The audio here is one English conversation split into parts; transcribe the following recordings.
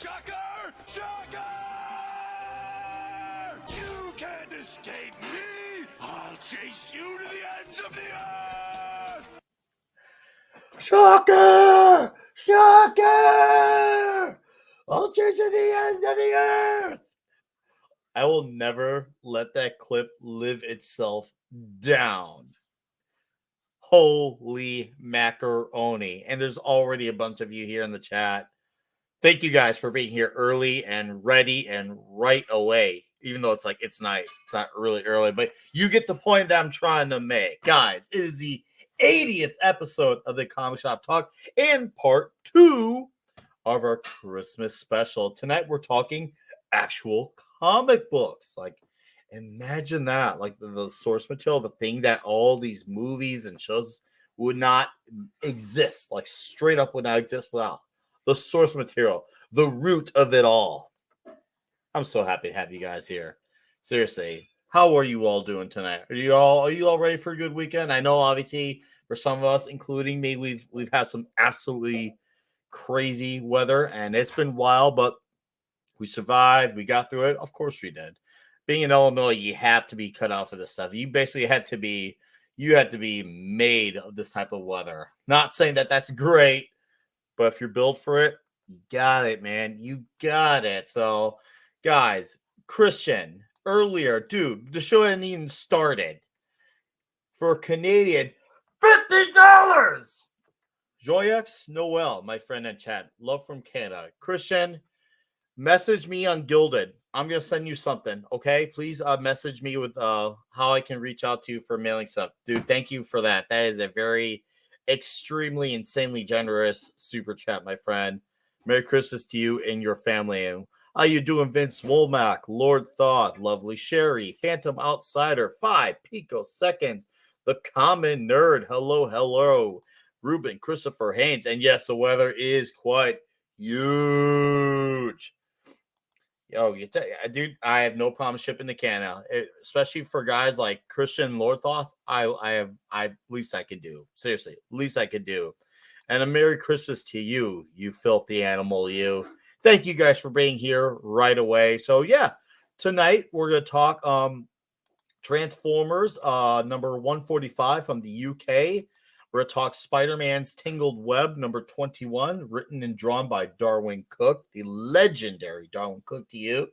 Shocker! Shocker! You can't escape me! I'll chase you to the ends of the earth! Shocker! Shocker! I'll chase you to the ends of the earth! I will never let that clip live itself down. Holy macaroni. And there's already a bunch of you here in the chat. Thank you guys for being here early and ready and right away. Even though it's like it's night. It's not really early, but you get the point that I'm trying to make. Guys, it is the 80th episode of the Comic Shop Talk and part 2 of our Christmas special. Tonight we're talking actual comic books. Like, imagine that. Like the source material, the thing that all these movies and shows would not exist. Like straight up would not exist without the source material, the root of it all. I'm so happy to have you guys here. Seriously, how are you all doing tonight? Are you all ready for a good weekend? I know, obviously, for some of us, including me, we've had some absolutely crazy weather, and it's been wild, but we survived. We got through it. Of course, we did. Being in Illinois, you have to be cut out for this stuff. You basically had to be made of this type of weather. Not saying that that's great, but if you're built for it, you got it, man. You got it. So, guys, Christian, earlier, dude, the show hadn't even started. For a Canadian, $50! Joyex Noel, my friend in chat. Love from Canada. Christian, message me on Gilded. I'm going to send you something, okay? Please message me with how I can reach out to you for mailing stuff. Dude, thank you for that. That is a very extremely insanely generous super chat, my friend. Merry Christmas to you and your family. And how you doing, Vince Womack, Lord Thoth, Lovely Sherry, Phantom Outsider, 5 picoseconds, The Common Nerd, hello, Ruben, Christopher Haynes, and yes, the weather is quite huge. Yo, dude, I have no problem shipping to Canada, especially for guys like Christian Lord Thoth. Least I could do. Seriously, least I could do. And a Merry Christmas to you, you filthy animal, you. Thank you guys for being here right away. So yeah, tonight we're gonna talk Transformers number 145 from the UK. We're going to talk Spider-Man's Tangled Web, number 21, written and drawn by Darwin Cook, the legendary Darwin Cook to you.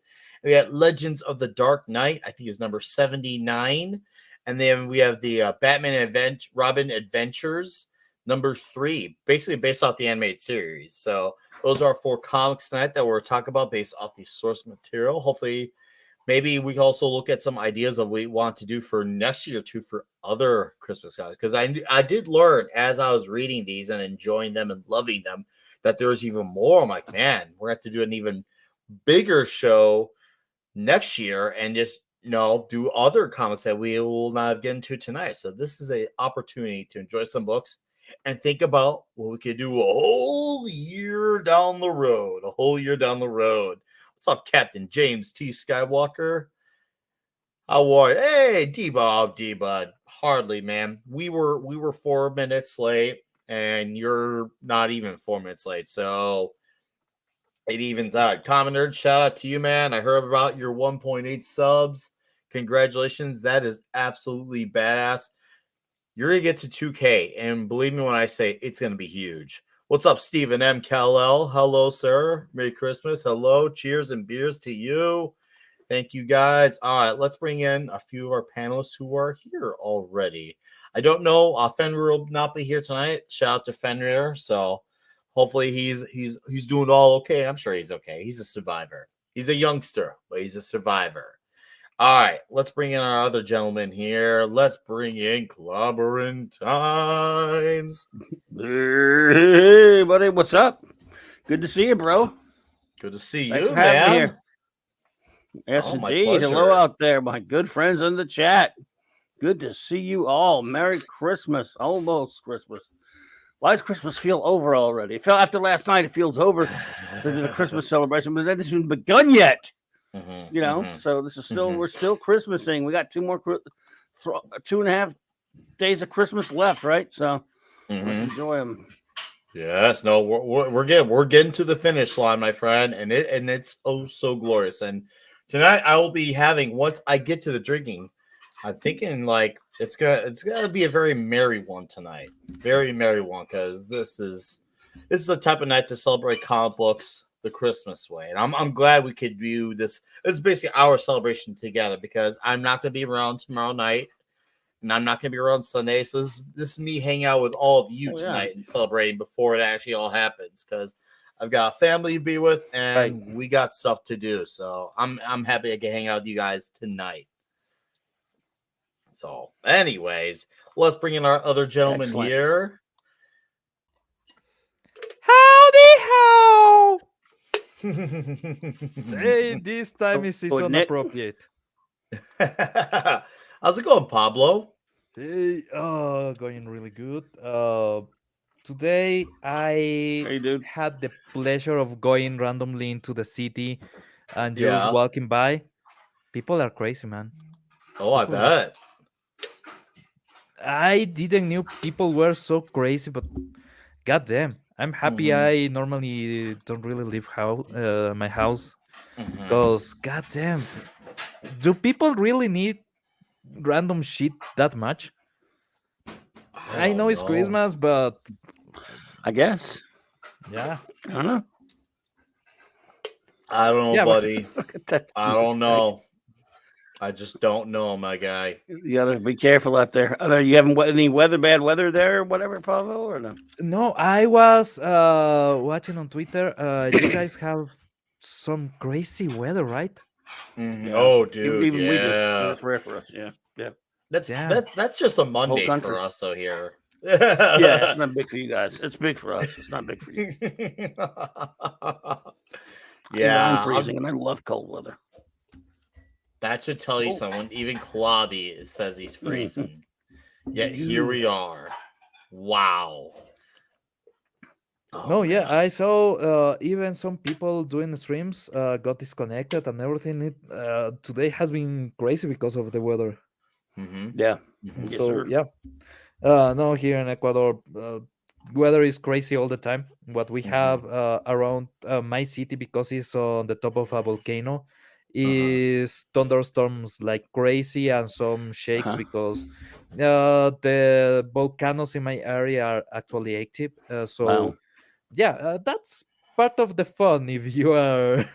We got Legends of the Dark Knight, I think is number 79. And then we have the Batman and Robin Adventures, number 3, basically based off the animated series. So those are 4 comics tonight that we're talking about based off the source material. Hopefully, maybe we can also look at some ideas of what we want to do for next year too for other Christmas guys. Because I did learn as I was reading these and enjoying them and loving them that there's even more. I'm like, man, we're going to have to do an even bigger show next year and just, do other comics that we will not get into tonight. So this is an opportunity to enjoy some books and think about what we could do a whole year down the road. What's up, Captain James T. Skywalker? How are you? Hey, D-Bud. Hardly, man. We were 4 minutes late, and you're not even 4 minutes late, so it evens out. Common Nerd, shout out to you, man. I heard about your 1.8 subs. Congratulations. That is absolutely badass. You're going to get to 2K, and believe me when I say it's going to be huge. What's up, Stephen M. Kal-El? Hello, sir. Merry Christmas. Hello. Cheers and beers to you. Thank you, guys. All right, let's bring in a few of our panelists who are here already. I don't know. Fenrir will not be here tonight. Shout out to Fenrir. So hopefully he's doing all okay. I'm sure he's okay. He's a survivor. He's a youngster, but he's a survivor. All right, let's bring in our other gentleman here. Let's bring in Clobbering Times. Hey, buddy, what's up? Good to see you, bro. Good to see Thanks you, for having man. me here. Yes, indeed. Hello out there, my good friends in the chat. Good to see you all. Merry Christmas. Almost Christmas. Why does Christmas feel over already? It felt after last night, it feels over. So did a Christmas celebration, but that hasn't begun yet. So this is still we're still Christmasing. We got 2.5 days of Christmas left, right? So let's enjoy them. Yes, no, we're getting to the finish line, my friend, and it's oh so glorious. And tonight I will be having once I get to the drinking, I'm thinking like it's gonna be a very merry one tonight, very merry one because this is the type of night to celebrate comic books the Christmas way, and I'm glad we could do this. It's basically our celebration together because I'm not gonna be around tomorrow night and I'm not going to be around Sunday. So this is me hanging out with all of you Oh yeah, tonight and celebrating before it actually all happens because I've got a family to be with right. and we got stuff to do. So I'm happy I can hang out with you guys tonight. So, anyways, let's bring in our other gentleman Excellent. here. Howdy how! How's Hey, this time is Nick. season appropriate. it going, Pablo? Hey, going really good. Today I Hey, dude. had the pleasure of going randomly into the city and just Yeah. walking by. People are crazy, man. Oh, I People are- bet. I didn't knew people were so crazy, but goddamn, I'm happy. Mhm. I normally don't really leave my house Mhm. because goddamn, do people really need random shit that much? I don't know it's know. Christmas, but I guess. yeah, I don't know. I don't know, yeah, but buddy. Look at that. I don't know. I just don't know, my guy. You gotta be careful out there. You having any bad weather there, or whatever, Pablo, or no? no, I was watching on Twitter. You guys have some crazy weather, right? Mhm. Yeah. Oh, dude, Even we do. yeah. It's rare for us. Yeah. Yeah. That's Damn. that's just a Monday for country. us, though here. Yeah. It's not big for you guys. It's big for us. It's not big for you. Yeah, I'm freezing, and I love cold weather. that should tell you Oh. something. Even Claudia says he's freezing. Yet here we are. Wow. Oh, No, yeah, man. I saw even some people doing streams got disconnected and everything. Today has been crazy because of the weather. Mhm. Yeah. Mhm. Yes, So sir. yeah, no, here in Ecuador, weather is crazy all the time. What we have around my city, because it's on the top of a volcano, is thunderstorms like crazy and some shakes Uh-huh. because the volcanoes in my area are actually active. So Wow. yeah, that's part of the fun if you are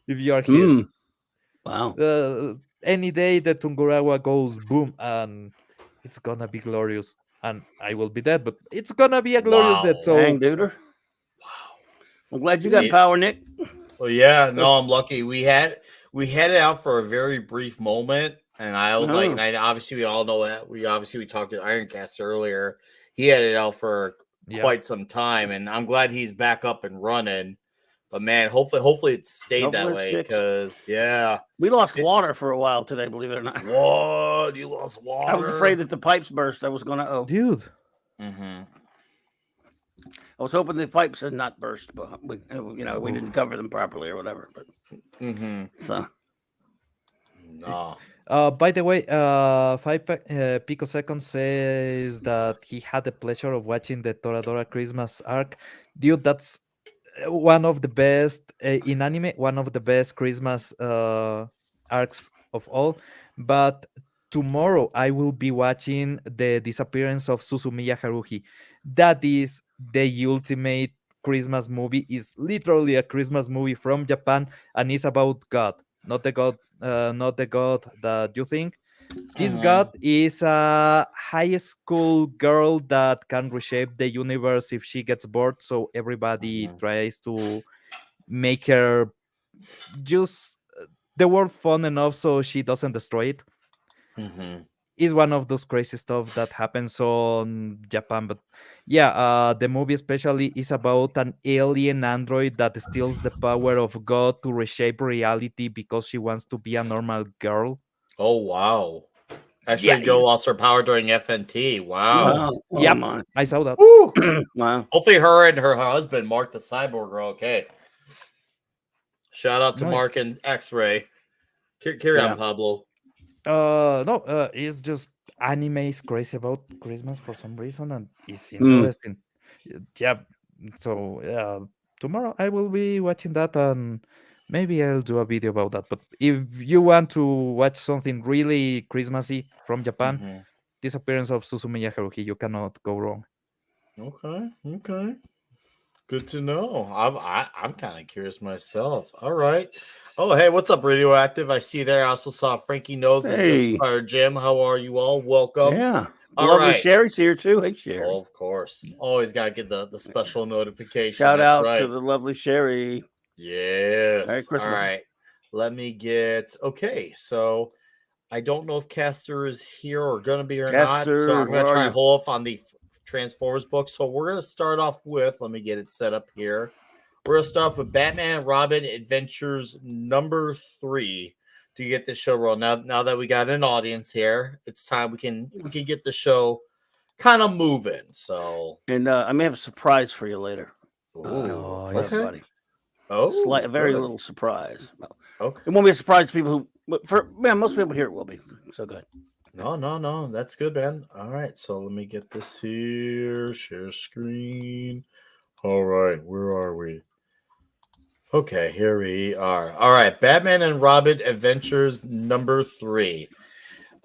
if you are here. Mm. Wow. Any day the Tungurahua goes boom and it's gonna be glorious. And I will be dead, but it's gonna be a glorious death. Wow. Dang, So duder. I'm glad you See- got power, Nick. Well, yeah, no, I'm lucky. We had it out for a very brief moment, and I was like, Oh. and I obviously we all know that we talked to Ironcast earlier. He had it out for yeah, quite some time, and I'm glad he's back up and running. But man, hopefully it stayed that Hopefully it way sticks. because yeah. We lost water for a while today, believe it or not. What? You lost water? I was afraid that the pipes burst. I was going to. dude. Mm-hmm. I was hoping the pipes had not burst, but we didn't cover them properly or whatever. But Mm-hmm. so No. By the way, Pico Second says that he had the pleasure of watching the Toradora Christmas arc. Dude, that's one of the best in anime, one of the best Christmas arcs of all. But tomorrow I will be watching the disappearance of Suzumiya Haruhi. That is the ultimate Christmas movie. Is literally a Christmas movie from Japan, and it's about God, not the God that you think. This Mhm. god is a high school girl that can reshape the universe if she gets bored. So everybody Mhm. tries to make her just the world fun enough so she doesn't destroy it. Mm-hmm. Is one of those crazy stuff that happens on Japan. But yeah, the movie especially is about an alien android that steals the power of God to reshape reality because she wants to be a normal girl. Oh wow. Yeah, Actually, Joe lost her power during FNT. Wow. wow. Oh yep, my. I saw that. Woo. Wow. Hopefully, her and her husband, Mark the Cyborg, are okay. Shout out to No, Mark and X-Ray. Carry Yeah. on, Pablo. no, it's just anime is crazy about Christmas for some reason, and it's Hmm. interesting. Yeah, So tomorrow I will be watching that, and maybe I'll do a video about that. But if you want to watch something really Christmassy from Japan, Hmm. Disappearance of Suzumiya Haruhi, you cannot go wrong. Okay, okay. Good to know. I'm kind of curious myself. All right. Oh, hey, what's up, Radioactive? I see you there. I also saw Frankie Knows and Just Hey, Fire Jim. How are you all? Welcome. yeah. All Lovely right. Sherry's here too. Hey, Sherry. Oh, of course. Always gotta get the special notification. Shout That's out to right. the lovely Sherry. Merry Yes. All Christmas. right. Let me get okay. So I don't know if Caster is here or gonna be or not. So Caster, I'm gonna where are try you? to hold off on the Transformers book. So we're gonna start off with. Let me get it set up here. We're gonna start off with Batman and Robin Adventures number 3 to get the show rolling. Now that we got an audience here, it's time we can get the show kind of moving. So, And I may have a surprise for you later. ooh, For Nice. everybody. oh, A very good. little surprise. Well, Okay. it won't be a surprise to people who, but for most people here, it will be. So good. No, that's good, man. All right, so let me get this here. Share screen. All right, where are we? Okay, here we are. All right, Batman and Robin Adventures number 3.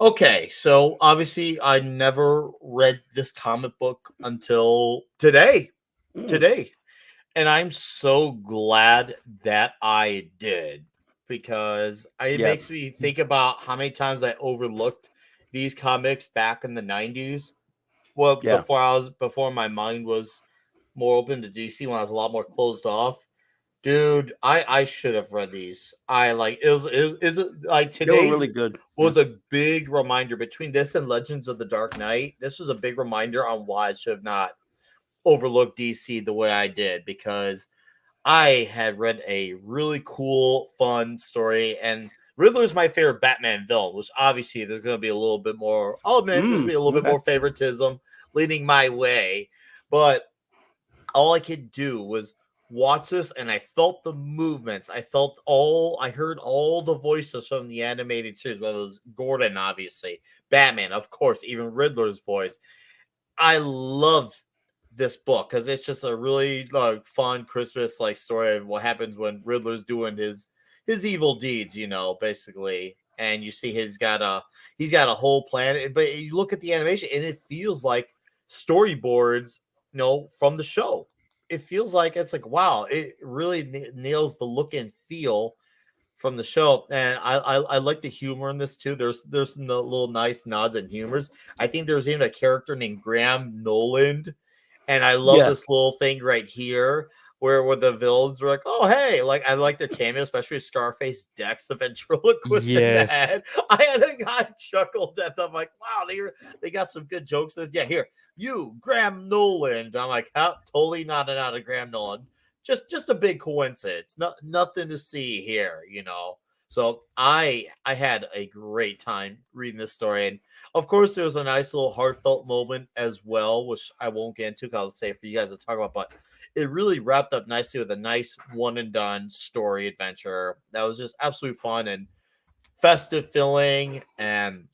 Okay, so obviously I never read this comic book until today. Mm, Today. And I'm so glad that I did because it Yeah. makes me think about how many times I overlooked these comics back in the 90s. Well, Yeah. before my mind was more open to DC, when I was a lot more closed off. Dude, I should have read these. I like is it like They were today's really good. was a big reminder between this and Legends of the Dark Knight. This was a big reminder on why I should have not overlooked DC the way I did because I had read a really cool, fun story, and Riddler's my favorite Batman villain, which obviously there's going to be a little bit more. I'll admit there's going to be a little bit Okay. more favoritism leaning my way, but all I could do was watch this, and I felt the movements. I heard all the voices from the animated series, whether it was Gordon, obviously, Batman, of course, even Riddler's voice. I love this book because it's just a really fun Christmas like story of what happens when Riddler's doing his evil deeds, basically. And you see he's got a whole plan. But you look at the animation and it feels like storyboards, from the show. It feels like it's like wow, it really nails the look and feel from the show, and I like the humor in this too. There's some little nice nods and humors. I think there's even a character named Graham Noland, and I love Yeah. this little thing right here where the villains were like, "Oh hey," like I like their cameo, especially Scarface Dex, the ventriloquist in the Yes. head. I chuckled at them like, "Wow, they got some good jokes." Yeah, here you Graham Noland. I'm like, "How totally not a Graham Noland." Just a big coincidence. Nothing to see here. So I had a great time reading this story, and of course there was a nice little heartfelt moment as well, which I won't get into because I'll say for you guys to talk about. But it really wrapped up nicely with a nice one and done story adventure that was just absolutely fun and festive filling, and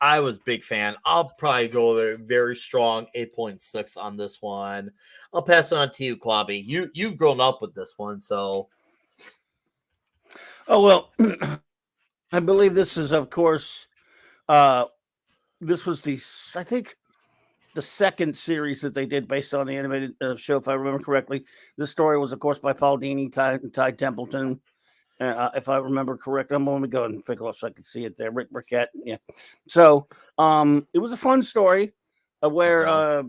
I was a big fan. I'll probably go there very strong 8.6 on this one. I'll pass it on to you, Klobby. You've grown up with this one, so Oh well, I believe this is, of course, this was I think the second series that they did based on the animated show, if I remember correctly. This story was, of course, by Paul Dini, Ty Templeton. If I remember correct, I'm going to go and pick it up so I can see it there. Rick Burkett, yeah. So, it was a fun story where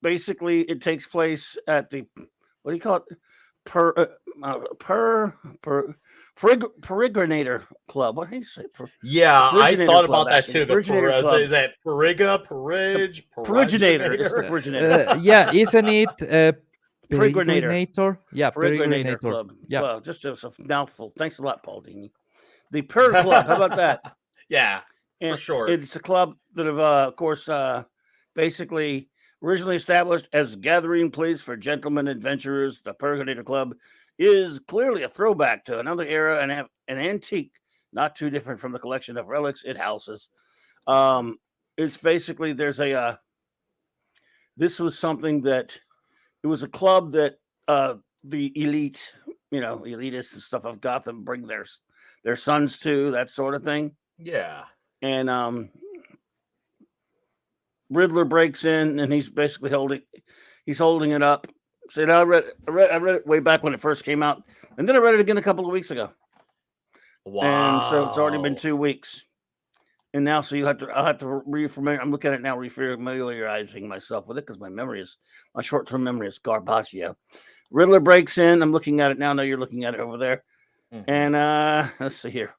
basically it takes place at the what do you call it? Peregrinator Club. What do you say? yeah, I Periginator thought Club, about that actually. too. The Periginator Club. Is that Periga, The Perig, Periginator. It's the Periginator? Periginator. Yeah, isn't it Peregrinator. Peregrinator? Yeah, Peregrinator Peregrinator. Club. Yeah. Well, just a mouthful. Thanks a lot, Paul Dini. The Per Club. How about that? Yeah, And for sure. it's a club that have, of course, basically originally established as a gathering place for gentlemen adventurers. The Purgator Club is clearly a throwback to another era and an antique, not too different from the collection of relics it houses. It's basically this was something that it was a club that the elite, elitists and stuff of Gotham bring their sons to, that sort of thing. Yeah. And Riddler breaks in, and he's basically holding it up. Said, I read it way back when it first came out, and then I read it again a couple of weeks ago. Wow. And so it's already been 2 weeks. And now, so I'll have to I'm looking at it now, refamiliarizing myself with it because my short-term memory is garbaggio. Riddler breaks in. I'm looking at it now. No, you're looking at it over there. Mm-hmm. And let's see here.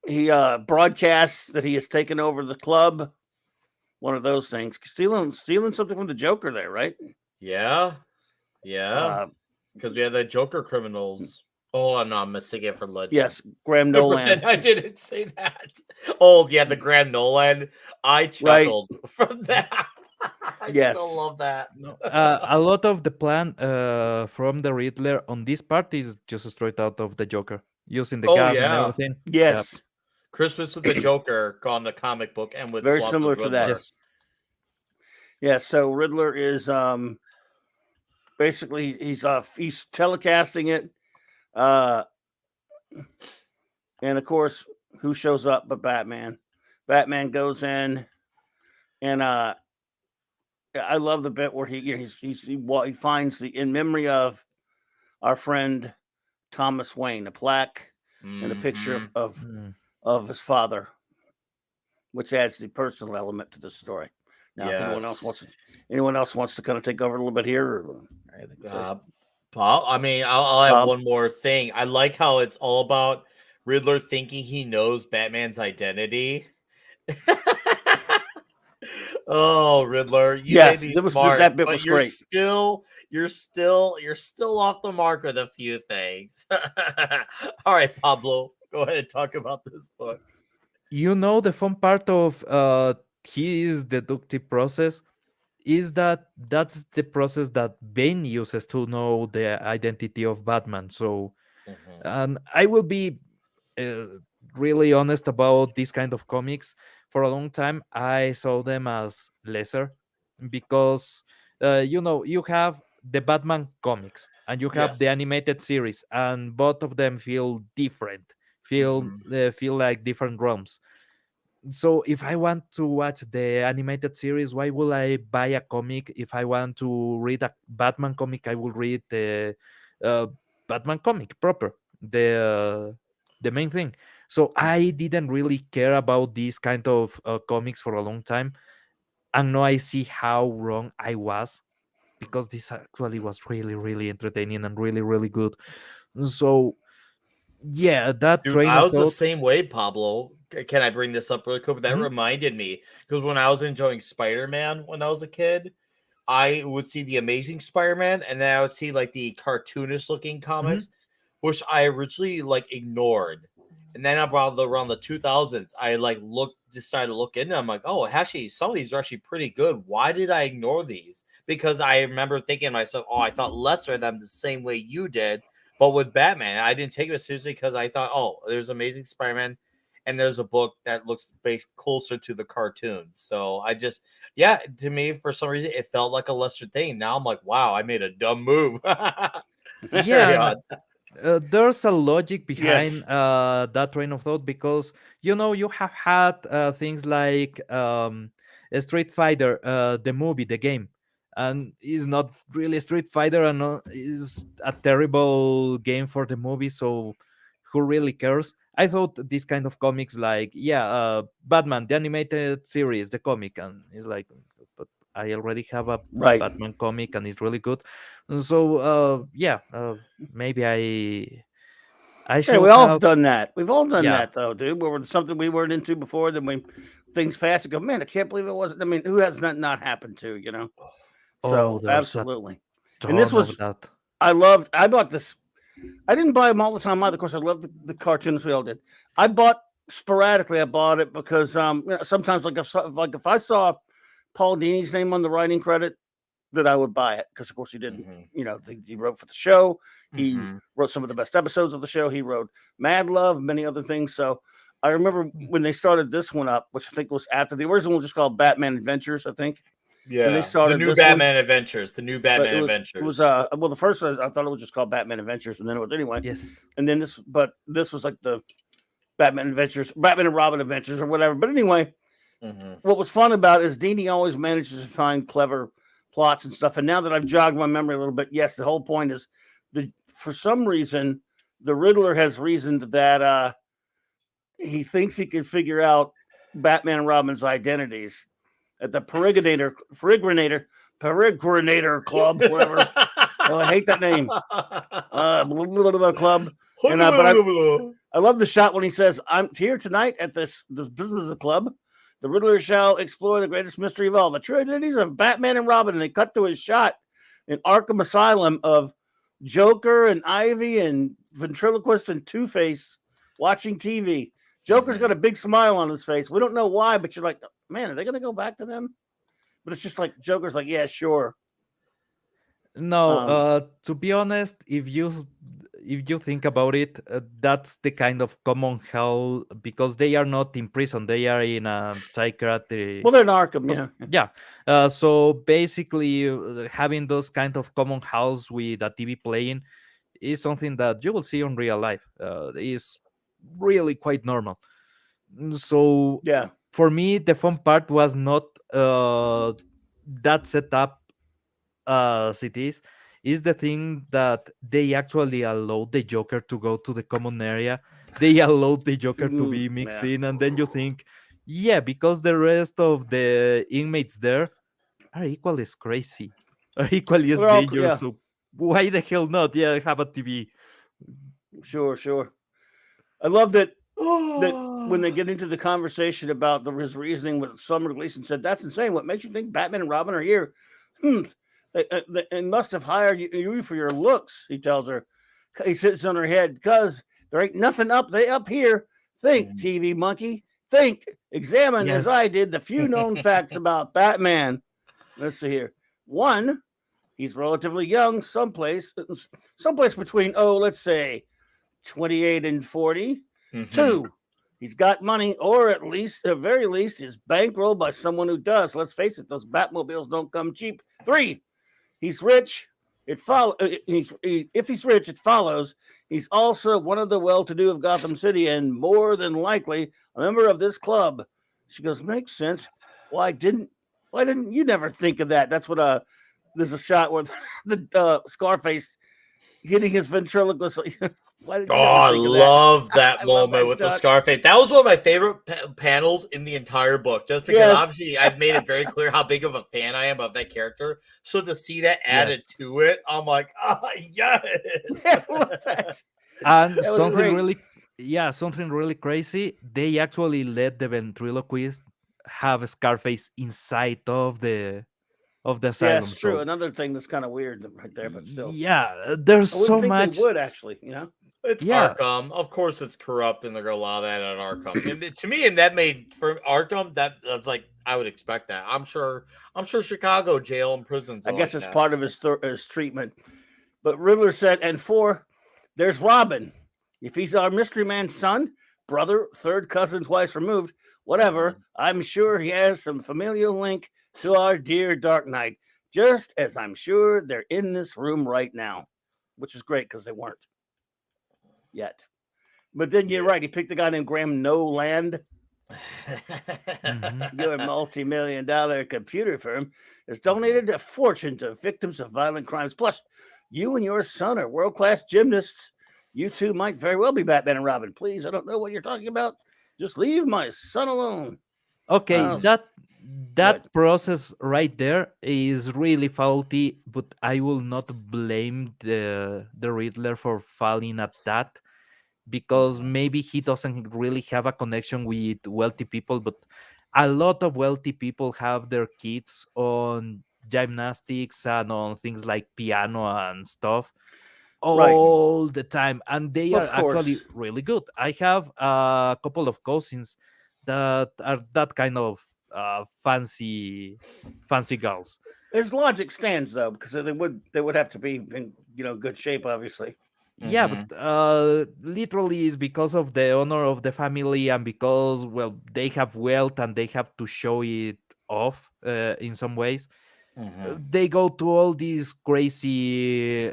He broadcasts that he has taken over the club. One of those things. Stealing something from the Joker there, right? Yeah. Yeah. Because we had the Joker criminals. Oh, no, I'm missing it for Legend. Yes, Graham Nolan. I didn't say that. Oh, yeah, the Graham Nolan. I chuckled from that. I still love that. A lot of the plan from the Riddler on this part is just straight out of the Joker, using the gas and everything. Yes. Yep. Christmas with the Joker on the comic book and with very Swap similar with to Riddler. that. Yes. Yeah, so Riddler is basically he's telecasting it. And of course, who shows up but Batman? Batman goes in, and I love the bit where he finds in memory of our friend Thomas Wayne, a plaque and a picture of his father, which adds the personal element to the story. Now, if anyone else wants to kind of take over a little bit here, I think so. Paul, I mean, I'll add one more thing. I like how it's all about Riddler thinking he knows Batman's identity. Oh, Riddler, you may be smart, that bit was great. You're still off the mark with a few things. All right, Pablo, go ahead and talk about this book. The fun part of his deductive process is that's the process that Bane uses to know the identity of Batman. So, and I will be really honest about this kind of comics. For a long time, I saw them as lesser because, you have the Batman comics and you have the animated series, and both of them feel different, feel like different realms. So if I want to watch the animated series, why will I buy a comic? If I want to read a Batman comic, I will read the Batman comic proper, the main thing. So I didn't really care about these kind of comics for a long time, and now I see how wrong I was, because this actually was really, really entertaining and really, really good. So yeah, that Dude, train I of was thought. the same way, Pablo. Can I bring this up really quick? That reminded me, because when I was enjoying Spider-Man when I was a kid, I would see the Amazing Spider-Man, and then I would see like the cartoonish looking comics, which I originally like ignored. And then around the 2000s, I decided to look into them. I'm like, oh, actually, some of these are actually pretty good. Why did I ignore these? Because I remember thinking to myself, oh, I thought lesser of them the same way you did. But with Batman, I didn't take it seriously because I thought, oh, there's Amazing Spider-Man, and there's a book that looks based closer to the cartoons. So I just, to me, for some reason, it felt like a lesser thing. Now I'm like, wow, I made a dumb move. Yeah, there's a logic behind that train of thought, because you have had things like Street Fighter, the movie, the game, and it's not really Street Fighter, and is a terrible game for the movie. So who really cares? I thought this kind of comics, like Batman, the animated series, the comic, and it's like, but I already have a Batman comic and it's really good. So maybe I should. We all have done that. We've all done that, though, dude. Where it's something we weren't into before, then when things pass, and go, man, I can't believe it wasn't. I mean, who has that not happened to? So absolutely. And this was that. I bought this. I didn't buy them all the time either. Of course, I love the cartoons. We all did. I bought sporadically. I bought it because sometimes, like if I saw Paul Dini's name on the writing credit, that I would buy it, because of course he didn't. He wrote for the show. He wrote some of the best episodes of the show. He wrote Mad Love, many other things. So I remember when they started this one up, which I think was after the original was just called Batman Adventures, I think. Yeah. And they started the new this Batman Adventures. The new one. But Batman it Adventures. was well, the first one I thought it was just called Batman Adventures, and then it was anyway. Yes. And then this was like the Batman Adventures, Batman and Robin Adventures, or whatever. But anyway, Mhm. what was fun about it is Dini always manages to find clever plots and stuff. And now that I've jogged my memory a little bit, yes, the whole point is for some reason the Riddler has reasoned that he thinks he can figure out Batman and Robin's identities at the Peregrinator Club, whatever. Oh, I hate that name. Club. And but I love the shot when he says, "I'm here tonight at this business club. The Riddler shall explore the greatest mystery of all, the true identities of Batman and Robin." And they cut to his shot in Arkham Asylum of Joker and Ivy and Ventriloquist and Two-Face watching TV. Joker's got a big smile on his face. We don't know why, but you're like, man, are they going to go back to them? But it's just like Joker's like, yeah, sure. No, to be honest, if you think about it, that's the kind of common hell because they are not in prison; they are in a psychiatric. Well, they're in Arkham, yeah. Yeah. So basically, having those kind of common house with a TV playing is something that you will see in real life. Is really quite normal. So Yeah. for me, the fun part was not that setup as it is the thing that they actually allowed the Joker to go to the common area. They allowed the Joker to be mixed in, and then you think, yeah, because the rest of the inmates there are equally as crazy, are equally as dangerous. So why the hell not? Yeah, have a TV. Sure. I love that when they get into the conversation about his reasoning with Summer Gleason said, "That's insane. What makes you think Batman and Robin are here? They must have hired you for your looks," he tells her. He sits on her head, "Because there ain't nothing up here. Think, TV monkey. Think. Examine, as I did, the few known facts about Batman." Let's see here. 1, he's relatively young, someplace between, let's say 28 and 40. 2, he's got money, or at very least, is bankrolled by someone who does. Let's face it, those Batmobiles don't come cheap. 3, he's rich. If he's rich, it follows he's also one of the well-to-do of Gotham City, and more than likely a member of this club. She goes, "Makes sense. Why didn't you never think of that?" That's what there's a shot where the Scarface hitting his ventriloquist. I love that moment with the Scarface. That was one of my favorite panels in the entire book, just because obviously I've made it very clear how big of a fan I am of that character. So to see that added to it, I'm like, yes. And something really crazy. They actually let the ventriloquist have a Scarface inside of the asylum. Yes, true. Another thing that's kind of weird right there, but still. Yeah, there's so much. They would actually, It's Arkham. Of course, it's corrupt, and they're gonna allow that at Arkham. And to me, and that made for Arkham, that's like I would expect that. I'm sure Chicago jail and prisons. I guess it's part of his treatment. But Riddler said, and 4, there's Robin. If he's our mystery man's son, brother, third cousin twice removed, whatever, I'm sure he has some familial link to our dear Dark Knight, just as I'm sure they're in this room right now, which is great because they weren't yet. But then you're right. He picked a guy named Graham Noland. Your multi-million-dollar computer firm has donated a fortune to victims of violent crimes. Plus, you and your son are world-class gymnasts. You two might very well be Batman and Robin. Please, I don't know what you're talking about. Just leave my son alone. Okay, that process right there is really faulty, but I will not blame the Riddler for falling at that, because maybe he doesn't really have a connection with wealthy people, but a lot of wealthy people have their kids on gymnastics and on things like piano and stuff all the time, and they are actually really good. I have a couple of cousins that are that kind of fancy girls. His logic stands though, because they would have to be in good shape, obviously. Yeah, but literally is because of the honor of the family, and because they have wealth and they have to show it off in some ways. Mhm. They go to all these crazy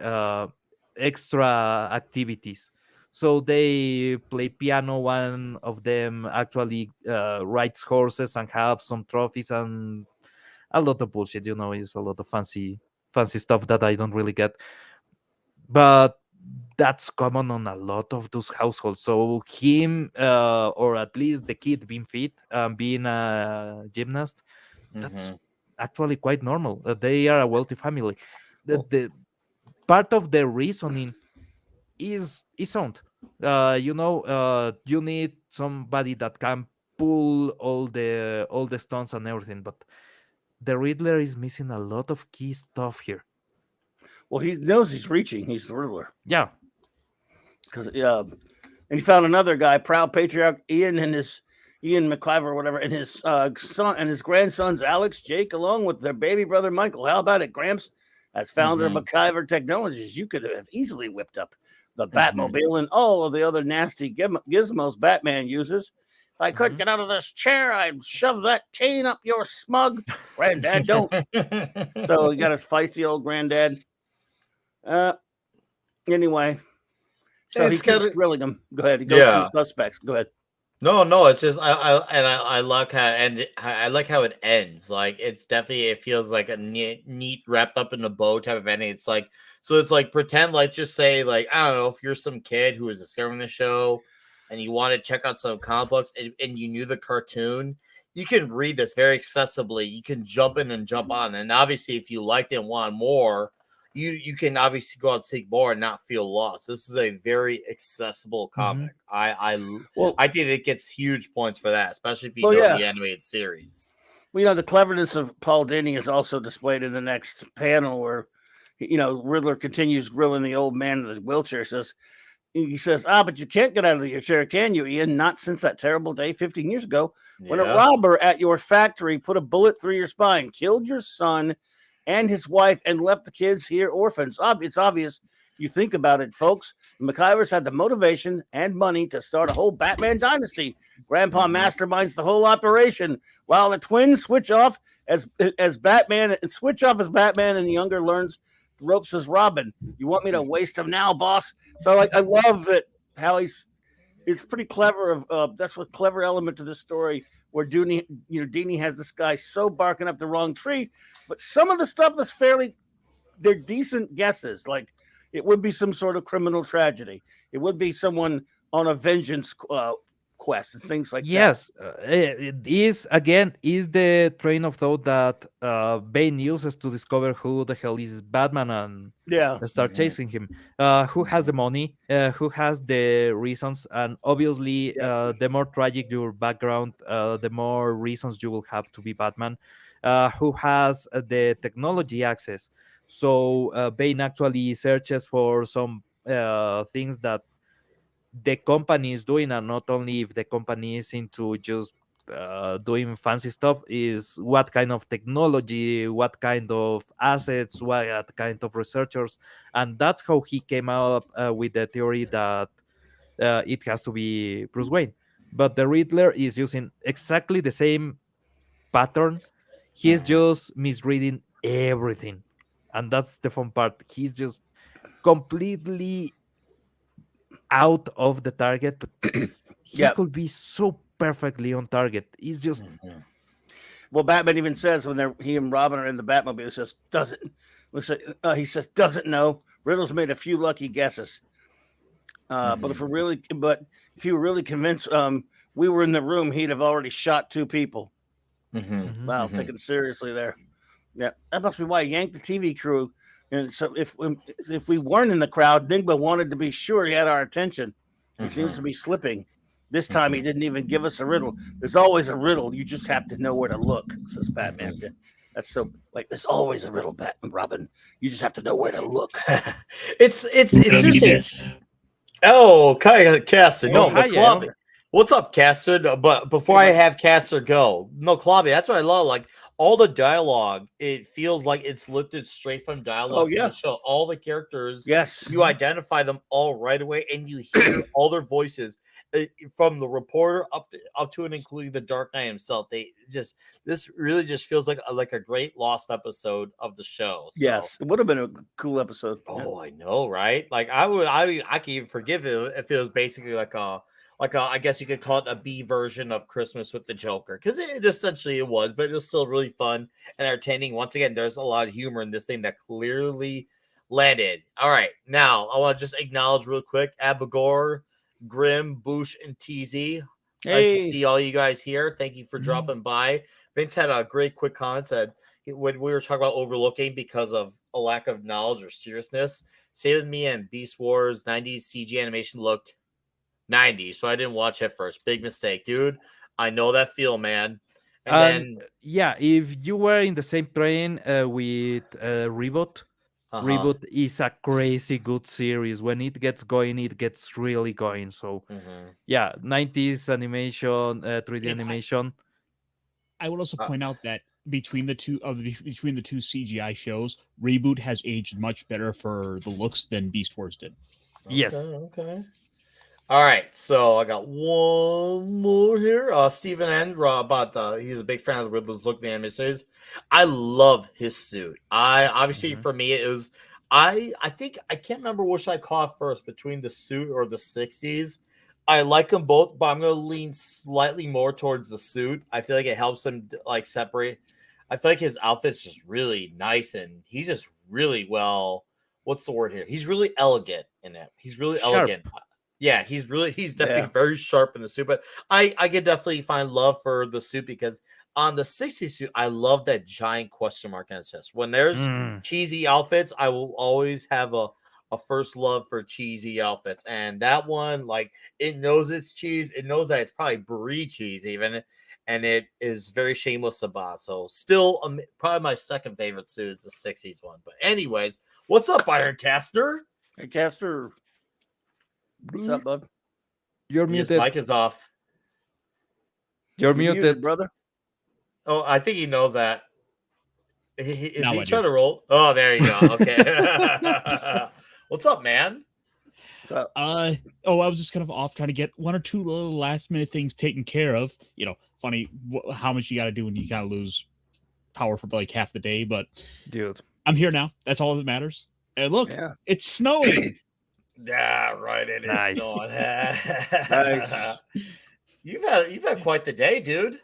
extra activities. So they play piano. One of them actually rides horses and have some trophies and a lot of bullshit. It's a lot of fancy stuff that I don't really get. But that's common on a lot of those households. So him, or at least the kid being fit, being a gymnast, that's Mhm. actually quite normal. They are a wealthy family. Well, The part of the reasoning is sound. You need somebody that can pull all the stunts and everything, but the Riddler is missing a lot of key stuff here. well, he knows he's reaching. He's the Riddler Yeah. because and he found another guy, proud patriarch Ian McIver or whatever, and his son and his grandsons Alex, Jake, along with their baby brother Michael. How about it, Gramps? As founder of Mhm. McIver Technologies, you could have easily whipped up the Mhm. Batmobile and all of the other nasty gizmos Batman uses. If I couldn't Mhm. get out of this chair, I'd shove that cane up your smug. Granddad, don't. So he got his feisty old granddad. Uh, anyway, so he It's keeps kind of grilling him. Go ahead. He goes through yeah. suspects. Go ahead. No. It's just I like how I like how it ends. Like it's definitely it feels like a neat wrapped up in a bow type of ending. It's like so it's like pretend like just say like I don't know if you're some kid who is discovering the show and you want to check out some comic books and you knew the cartoon. You can read this very accessibly. You can jump in and jump on, and obviously, if you liked it and want more, you can obviously go out and seek more and not feel lost. This is a very accessible Mhm. comic. I Well, think it gets huge points for that, especially if you well, know yeah. the animated series. Well, the cleverness of Paul Dini is also displayed in the next panel where, Riddler continues grilling the old man in the wheelchair. He says, but you can't get out of your chair, can you, Ian? Not since that terrible day 15 years ago when a Yeah. robber at your factory put a bullet through your spine, killed your son and his wife, and left the kids here orphans. It's obvious. You think about it, folks. The McIvers had the motivation and money to start a whole Batman dynasty. Grandpa Mhm. masterminds the whole operation, while the twins switch off as Batman, as Batman, and the younger learns the ropes as Robin. You want me to waste him now, boss? So I love that how it's pretty clever. That's what clever element to this story where Dini has this guy so barking up the wrong tree, but some of the stuff is they're decent guesses. Like it would be some sort of criminal tragedy. It would be someone on a vengeance quest and things like that. Yes, it is the train of thought that Bane uses to discover who the hell is Batman and Yeah, start Mhm. chasing him. Who has the Mhm. money? Who has the reasons? And obviously, yeah, the more tragic your background, the more reasons you will have to be Batman. Who has the technology access? So Bane actually searches for some things that the company is doing, and not only if the company is into just doing fancy stuff, is what kind of technology, what kind of assets, what kind of researchers. And that's how he came up with the theory that it has to be Bruce Wayne. But the Riddler is using exactly the same pattern. He is Mhm. just misreading everything, and that's the fun part. He's just completely out of the target, but he yeah. could be so perfectly on target. It's just Mhm. Well, Batman even says when he and Robin are in the Batmobile, he says doesn't. He says doesn't know. Riddle's made a few lucky guesses. But Mhm. if you were really convinced we were in the room, he'd have already shot two people. Mhm. mhm. Wow, Mhm. taking it seriously there. Yeah, that must be why he yanked the TV crew. And so if we weren't in the crowd, Nigma wanted to be sure he had our attention. He seems to Mhm. be slipping. This time he Mhm. didn't even give us a riddle. There's always a riddle. You just have to know where to look, says Batman. Mhm. That's so like there's always a riddle, Batman Robin. You just have to know where to look. It's seriously. Oh, Caster. Oh, No, hi, McClobby. Jairo. What's up, Caster? No, but Hey, before I buddy. have Caster go, McClobby, that's what I love. Like all the dialogue, it feels like it's lifted straight from Oh dialogue from the yeah. show. All the characters, Yes. you Mhm. identify them all right away, and you hear all their voices from the reporter up to and including the Dark Knight himself. This really just feels like a great lost episode of the show. So. Yes, it would have been a cool episode. Oh, I know, right? Like I can even forgive it if it was basically like a I guess you could call it a B version of Christmas with the Joker, because it essentially it was, but it was still really fun and entertaining. Once again, there's a lot of humor in this thing that clearly landed. All right, now I want to just acknowledge real quick Abigor, Grim, Boosh, and TZ. Nice to see all you guys here. Thank you for dropping by. Vince had a great quick comment, said when we were talking about overlooking because of a lack of knowledge or seriousness. Stay With Me and Beast Wars 90s CG animation looked 90s, so I didn't watch it first. Big mistake, dude. I know that feel, man. And then yeah, if you were in the same train with Reboot, Reboot is a crazy good series. When it gets going, it gets really going. So yeah, 90s animation, 3D animation. I would also point out that between the two CGI shows, Reboot has aged much better for the looks than Beast Wars did. Yes. Okay. All right, so I got one more here. Stephen N. He's a big fan of the Riddler's look, the anime series. I love his suit. For me, it was I think I can't remember which I caught first between the suit or the 60s. I like them both, but I'm gonna lean slightly more towards the suit. I feel like it helps him like separate. I feel like his outfit's just really nice, and he's just really well. What's the word here? He's really elegant in it. He's really elegant. Yeah, he's definitely very sharp in the suit. But I could definitely find love for the suit because on the 60s suit, I love that giant question mark on his chest. When there's cheesy outfits, I will always have a first love for cheesy outfits. And that one, like, it knows it's cheese. It knows that it's probably brie cheese even. And it is very shameless about. So still probably my second favorite suit is the 60s one. But anyways, what's up, Ironcaster? Hey, Caster. What's up, bud? You're His muted. mic is off. You're muted, brother. Oh, I think he knows that. Is Now he I trying do. to roll? Oh, there you go. Okay. What's up, man? I was just kind of off trying to get one or two little last minute things taken care of. You know, funny how much you got to do when you kind of lose power for like half the day. But dude, I'm here now. That's all that matters. And look, it's snowing. Yeah, right. It Nice. is snowing. Nice. You've had quite the day, dude.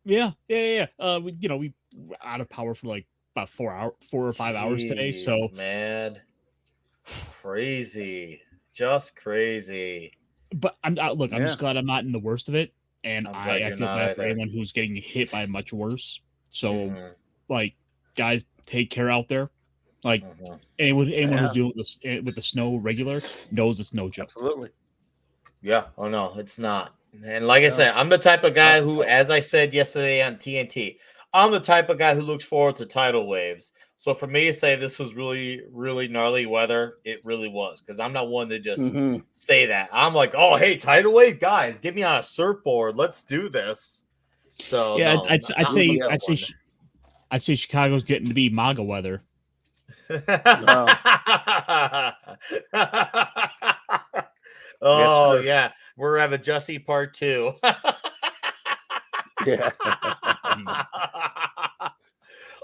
Yeah. We were out of power for like about 4 or 5 hours today. So man, crazy, just crazy. But I'm just glad I'm not in the worst of it, and I feel bad for either. anyone who's getting hit by much worse. So, like, guys, take care out there. Like, anyone who's dealing with the snow regular knows it's no joke. Absolutely. Yeah. Oh no, it's not. And like I said, I'm the type of guy who, as I said yesterday on TNT, I'm the type of guy who looks forward to tidal waves. So for me to say this was really, really gnarly weather, it really was, because I'm not one to just say that. I'm like, oh, hey, tidal wave, guys, get me on a surfboard. Let's do this. So yeah, no, I'd say Chicago's getting to be MAGA weather. Oh yeah, we're having Jesse part 2. Yeah.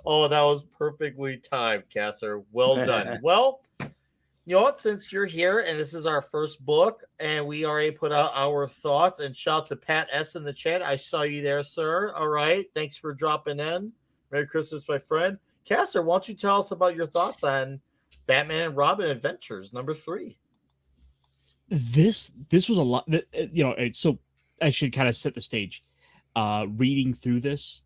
Oh, that was perfectly timed, Casser. Well done. Well, you know what? Since you're here and this is our first book, and we already put out our thoughts, and shout out to Pat S in the chat. I saw you there, sir. All right, thanks for dropping in. Merry Christmas, my friend. Casser, why don't you tell us about your thoughts on Batman and Robin Adventures #3? This was a lot. So I should kind of set the stage. Reading through this,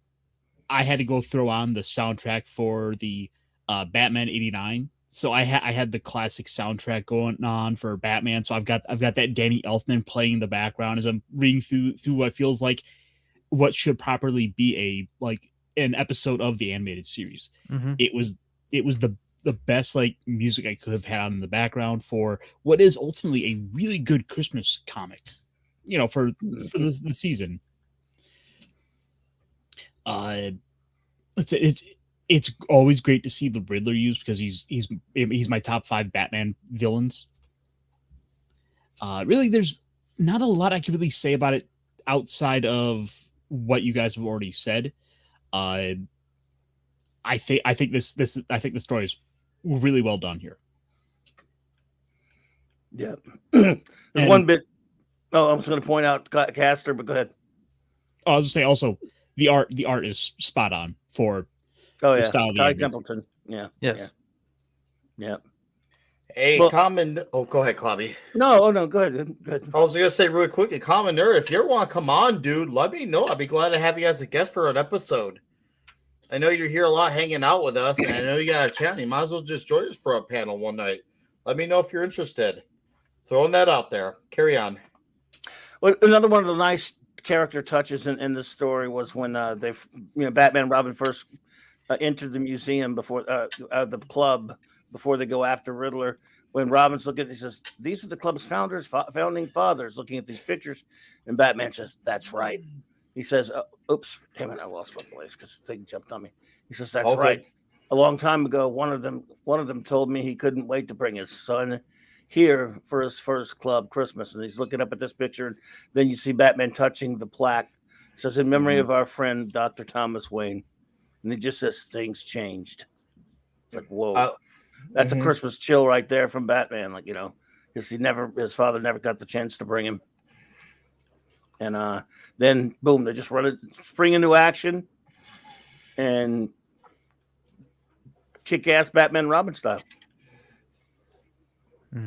I had to go throw on the soundtrack for the Batman '89. So I had the classic soundtrack going on for Batman. So I've got that Danny Elfman playing in the background as I'm reading through what feels like what should properly be an episode of the animated series. It was the best like music I could have had on in the background for what is ultimately a really good Christmas comic, for the season. It's always great to see the Riddler used because he's my top 5 Batman villains. Really, there's not a lot I can really say about it outside of what you guys have already said. I think the story is really well done here. Yeah. There's one bit. Oh, I was going to point out Caster, but go ahead. I was going to say also the art is spot on for the style of the Ty animes. Templeton. Yeah. Yes. Yeah. Hey, Well- common. Oh, go ahead, Klobby. No, go ahead. Good. I was gonna say really quickly, common nerd. If you ever want to come on, dude, let me know. I'd be glad to have you as a guest for an episode. I know you're here a lot, hanging out with us, and I know you got a channel. You might as well just join us for a panel one night. Let me know if you're interested. Throwing that out there. Carry on. Well, another one of the nice character touches in this story was when Batman and Robin first entered the museum before the club before they go after Riddler. When Robin's looking, he says, "These are the club's founding fathers." Looking at these pictures, and Batman says, "That's right." He says, "Oops, damn it, I lost my place because the thing jumped on me." He says, "That's right. A long time ago, one of them told me he couldn't wait to bring his son here for his first club Christmas." And he's looking up at this picture, and then you see Batman touching the plaque. It says, "In memory of our friend Dr. Thomas Wayne," and it just says, "Things changed." It's like, whoa. That's a Christmas chill right there from Batman. Like, because his father never got the chance to bring him. And then boom, they just spring into action and kick ass Batman Robin style.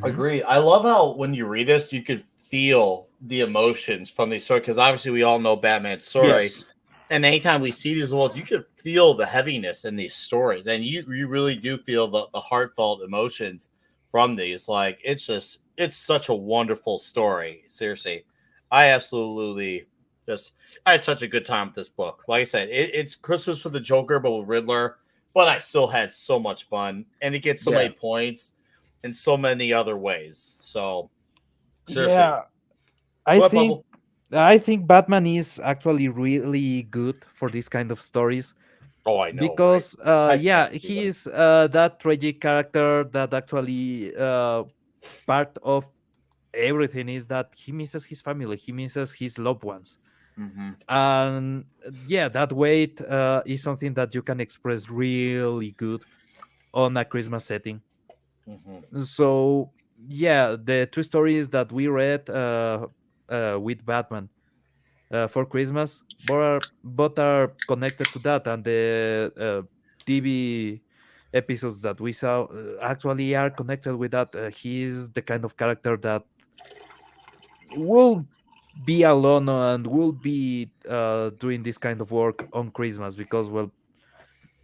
Agree. I love how when you read this, you could feel the emotions from the story because obviously we all know Batman's story. Yes. And anytime we see these worlds, you can feel the heaviness in these stories, and you really do feel the heartfelt emotions from these. Like it's such a wonderful story. Seriously, I absolutely I had such a good time with this book. Like I said, it's Christmas with the Joker, but with Riddler. But I still had so much fun, and it gets so many points in so many other ways. So seriously, I think Batman is actually really good for this kind of stories. Oh, I know. Because right? he is that tragic character that actually part of everything is that he misses his family, he misses his loved ones. And that weight is something that you can express really good on a Christmas setting. So the two stories that we read with Batman for Christmas, both are connected to that, and the TV episodes that we saw actually are connected with that. He's the kind of character that will be alone and will be doing this kind of work on Christmas because, well,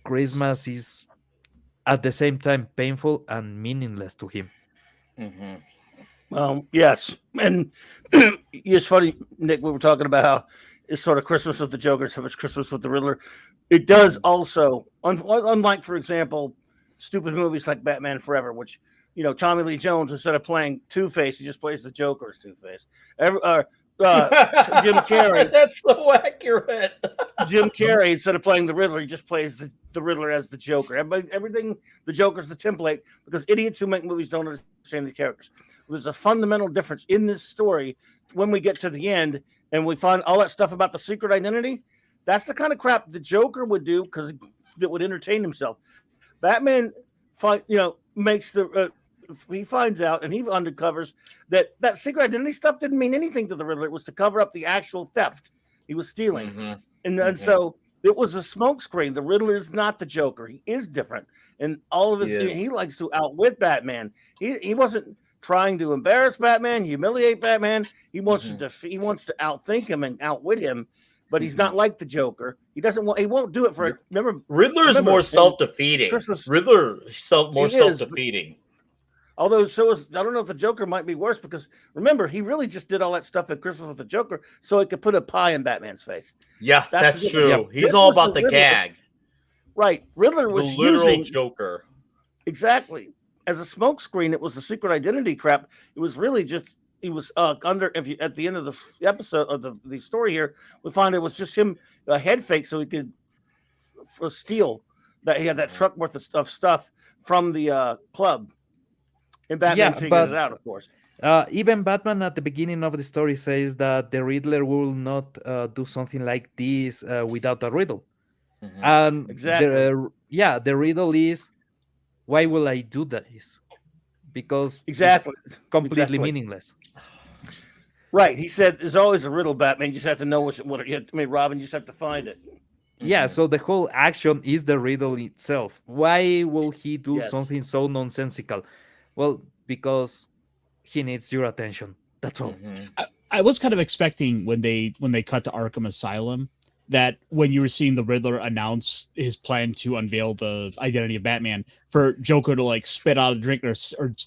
Christmas is at the same time painful and meaningless to him. Yes. And it's funny, Nick, we were talking about how it's sort of Christmas with the Joker, so it's Christmas with the Riddler. It does also, unlike, for example, stupid movies like Batman Forever, which, Tommy Lee Jones, instead of playing Two-Face, he just plays the Joker as Two-Face. Jim Carrey. That's so accurate. Jim Carrey, instead of playing the Riddler, he just plays the Riddler as the Joker. Everything, the Joker's the template because idiots who make movies don't understand these characters. There's a fundamental difference in this story when we get to the end and we find all that stuff about the secret identity. That's the kind of crap the Joker would do because it would entertain himself. Batman, makes he finds out and he uncovers that secret identity stuff didn't mean anything to the Riddler. It was to cover up the actual theft he was stealing. And so it was a smokescreen. The Riddler is not the Joker. He is different. And all of his, he likes to outwit Batman. He wasn't trying to embarrass Batman, humiliate Batman. He wants to he wants to outthink him and outwit him. But he's not like the Joker. He won't do it for. Riddler's more self-defeating. Riddler more self-defeating. Although I don't know if the Joker might be worse because remember, he really just did all that stuff at Christmas with the Joker so he could put a pie in Batman's face. Yeah, that's true. Yeah. He's all about the gag. Right. Riddler was the literal using Joker. Exactly. As a smokescreen, it was the secret identity crap. It was really just he was at the end of the episode of the story here, we find it was just him a head fake so he could steal that he had that truck worth of stuff from the club. And Batman Yeah, figured but it out, of course. even Batman at the beginning of the story says that the Riddler will not do something like this without a riddle. Mhm. And Exactly. the riddle is, why will I do this? Because Exactly. it's completely Exactly. meaningless. Right. He said there's always a riddle, Batman. You just have to know Robin, you just have to find it. Yeah, Mhm. so the whole action is the riddle itself. Why will he do Yes. something so nonsensical? Well, because he needs your attention. That's all. Mhm. I was kind of expecting when they cut to Arkham Asylum that when you were seeing the Riddler announce his plan to unveil the identity of Batman, for Joker to like spit out a drink or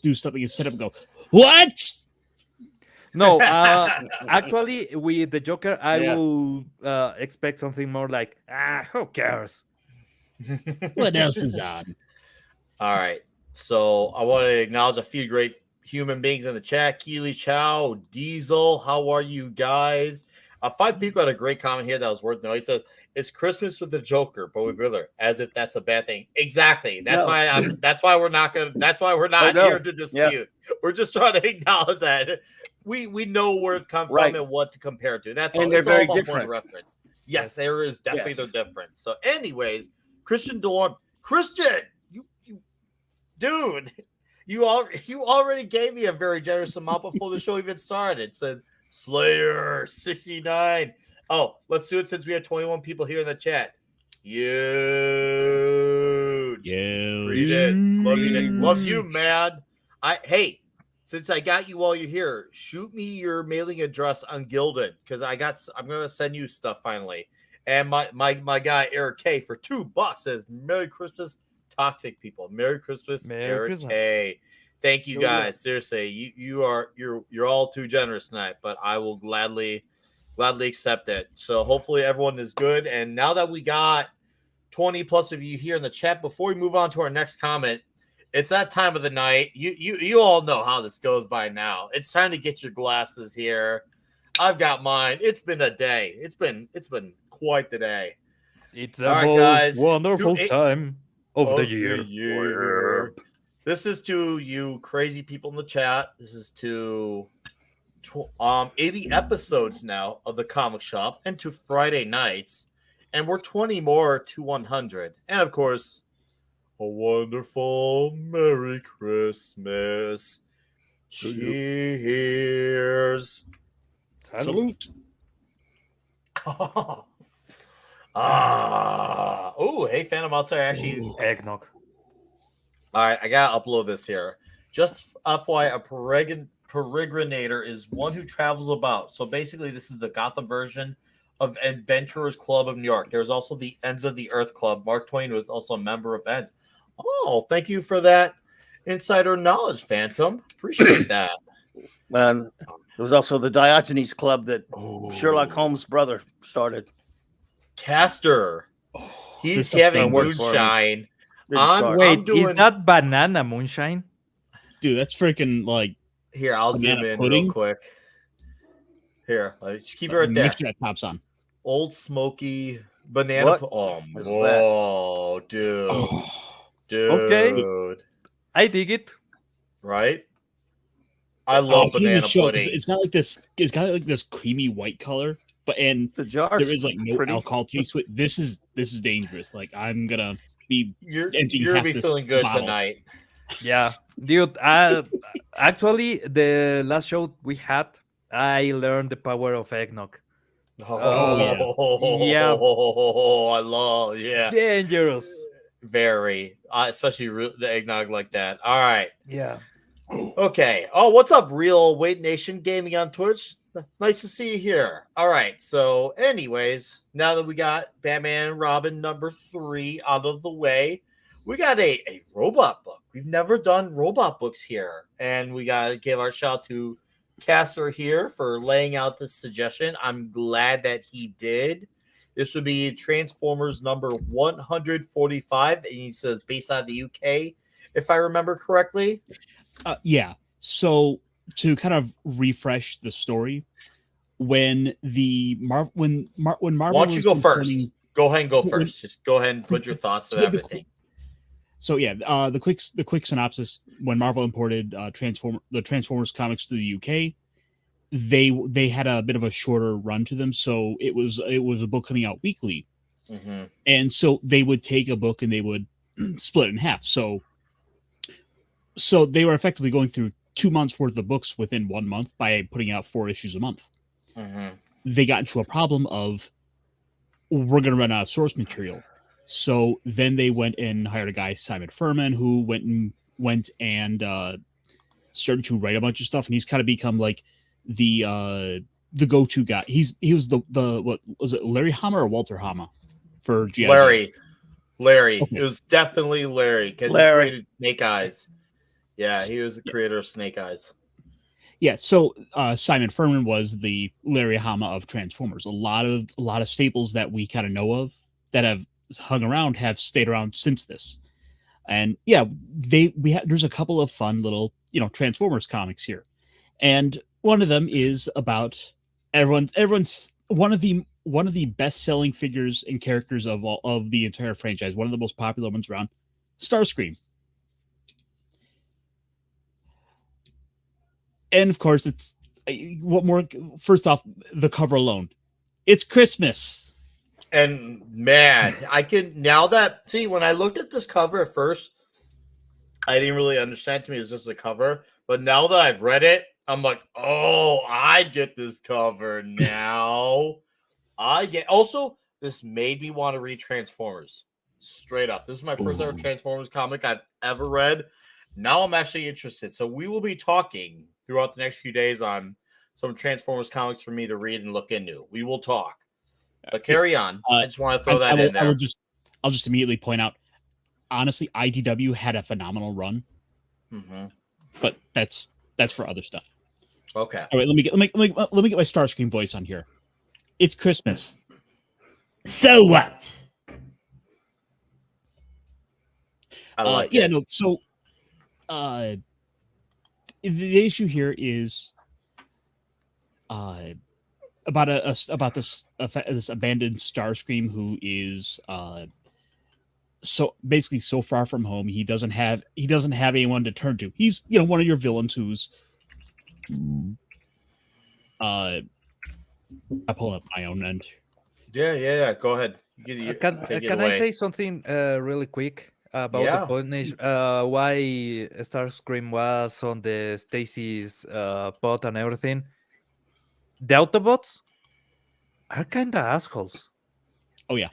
do something and sit up and go, "What?" No, actually, with the Joker, I Yeah. will expect something more like, who cares? What else is on? All right. So I want to acknowledge a few great human beings in the chat. Keely Chow, Diesel, how are you guys? 5 people had a great comment here that was worth noting. He said, "It's Christmas with the Joker, but with Riddler, as if that's a bad thing." Exactly. That's No. why That's why we're not gonna. That's why we're not no. here to dispute. We're just trying to acknowledge that we know where it comes Right. from and what to compare it to. That's And all. they're It's all very about point of different. reference. Yes, Yes. there is definitely Yes. the difference. So, anyways, Christian Delorme, Christian, you dude, you already gave me a very generous amount before the show even started. It said Slayer 69. Oh, let's do it since we have 21 people here in the chat. Huge. Read it. Love you, love you, man. Hey, since I got you while you're here, shoot me your mailing address on Gilded because I'm gonna send you stuff finally. And my guy Eric K for $2 says Merry Christmas, toxic people. Merry Christmas, Merry Eric Christmas. K. Thank you Oh, yeah. guys. Seriously, you're all too generous tonight, but I will gladly accept it. So hopefully everyone is good. And now that we got 20 plus of you here in the chat, before we move on to our next comment, it's that time of the night. You all know how this goes by now. It's time to get your glasses here. I've got mine. It's been a day. It's been quite the day. It's All the right, most guys. wonderful Do it- time of the Of year. This is to you crazy people in the chat. This is to 80 episodes now of the comic shop and to Friday nights. And we're 20 more to 100. And of course, a wonderful Merry Christmas. Cheers. Salute. Oh, hey, Phantom Outside. Actually, Eggnog. all right, I gotta upload this here. Just FYI, a peregrinator is one who travels about. So basically, this is the Gotham version of Adventurers Club of New York. There's also the Ends of the Earth Club. Mark Twain was also a member of Ends. Oh, thank you for that insider knowledge, Phantom. Appreciate that. And there was also the Diogenes Club that Oh. Sherlock Holmes' brother started. Castor. He's This stuff's having gonna work for me. moonshine. Didn't start. Wait, doing- is that banana moonshine? Dude, that's freaking like Here, I'll banana zoom in pudding? real quick. Here, just keep it right there. make sure that pops on. Old Smoky banana. What Oh, is whoa, dude. Oh, Dude. Okay. I dig it. Right? I love I can't even banana show it 'cause pudding. it's got like this. It's got like this creamy white color, but and The jar. there is like no pretty. alcohol taste to it. This is dangerous. Like I'm gonna be You're emptying gonna half be this feeling good bottle. tonight. Yeah, dude. Actually, the last show we had, I learned the power of eggnog. yeah. I love, yeah. Dangerous. Very. Especially the eggnog like that. All right. Yeah. Okay. Oh, what's up, Real Weight Nation Gaming on Twitch? Nice to see you here. All right. So, anyways, now that we got Batman and Robin number 3 out of the way, we got a robot book. We've never done robot books here. And we got to give our shout to Castor here for laying out this suggestion. I'm glad that he did. This would be Transformers number 145. And he says based out of the UK, if I remember correctly. Yeah. So to kind of refresh the story, when Marvel Why don't you was go first? confirming- Go ahead and go when- first. Just go ahead and put your thoughts on so the- everything. So yeah, the quick synopsis: when Marvel imported the Transformers comics to the UK, they had a bit of a shorter run to them, so it was a book coming out weekly, and so they would take a book and they would split it in half. So they were effectively going through 2 months worth of books within 1 month by putting out 4 issues a month. They got into a problem of, we're going to run out of source material. So then they went and hired a guy, Simon Furman, who went and started to write a bunch of stuff, and he's kind of become like the go-to guy. He was the what was it, Larry Hama or Walter Hama for G.I. Larry. Okay. It was definitely Larry because he created Snake Eyes. Yeah, he was the creator of Snake Eyes. Yeah, so Simon Furman was the Larry Hama of Transformers. A lot of staples that we kind of know of that have hung around have stayed around since this. And yeah, there's a couple of fun little, Transformers comics here. And one of them is about everyone's one of the best-selling figures and characters of all of the entire franchise, one of the most popular ones around, Starscream. And of course, it's what more. First off, the cover alone, it's Christmas. And man, I can now that when I looked at this cover at first, I didn't really understand. To me, it's just a cover. But now that I've read it, I'm like, oh, I get this cover now. I get. Also, this made me want to read Transformers. Straight up, this is my first ever Transformers comic I've ever read. Now I'm actually interested. So we will be talking throughout the next few days on some Transformers comics for me to read and look into. We will talk. But carry on. I just want to throw that in there. I'll just immediately point out, honestly, IDW had a phenomenal run. But that's for other stuff. Okay. All right, let me get my Starscream voice on here. It's Christmas. So what? I like it. So the issue here is about this abandoned Starscream who is so basically so far from home. He doesn't have anyone to turn to. He's one of your villains who's I pull up my own end. Yeah. Go ahead. Can I say something really quick about the punish? Why Starscream was on the Stacy's pot and everything? The Autobots are kind of assholes. Oh yeah.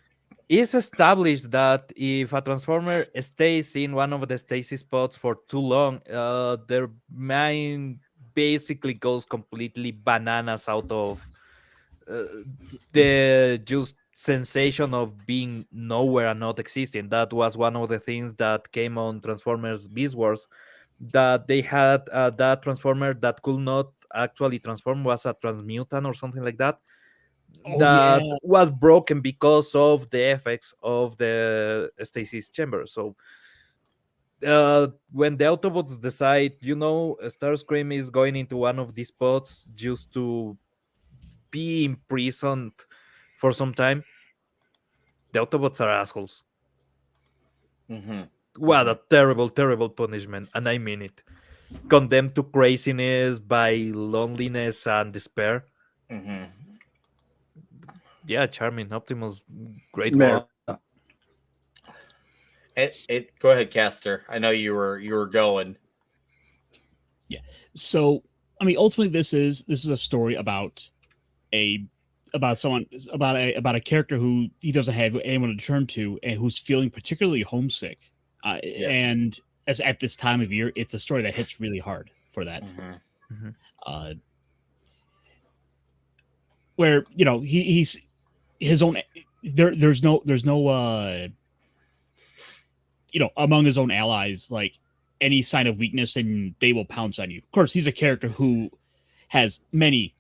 It's established that if a Transformer stays in one of the Stacy spots for too long, their mind basically goes completely bananas out of the just sensation of being nowhere and not existing. That was one of the things that came on Transformers Beast Wars, that they had that Transformer that could not actually transform, was a transmutant or something like that. Was broken because of the effects of the Stacy's chamber. So when the Autobots decide, Starscream is going into one of these spots just to be imprisoned for some time, the Autobots are assholes. What a terrible, terrible punishment, and I mean it. Condemned to craziness by loneliness and despair. Yeah, charming. Optimus, great work. Go ahead, Caster. I know you were going. Yeah. So I mean, ultimately, this is a story about a character who he doesn't have anyone to turn to, and who's feeling particularly homesick. And as at this time of year, it's a story that hits really hard for that. Where he's his own. There's no among his own allies, like any sign of weakness, and they will pounce on you. Of course, he's a character who has many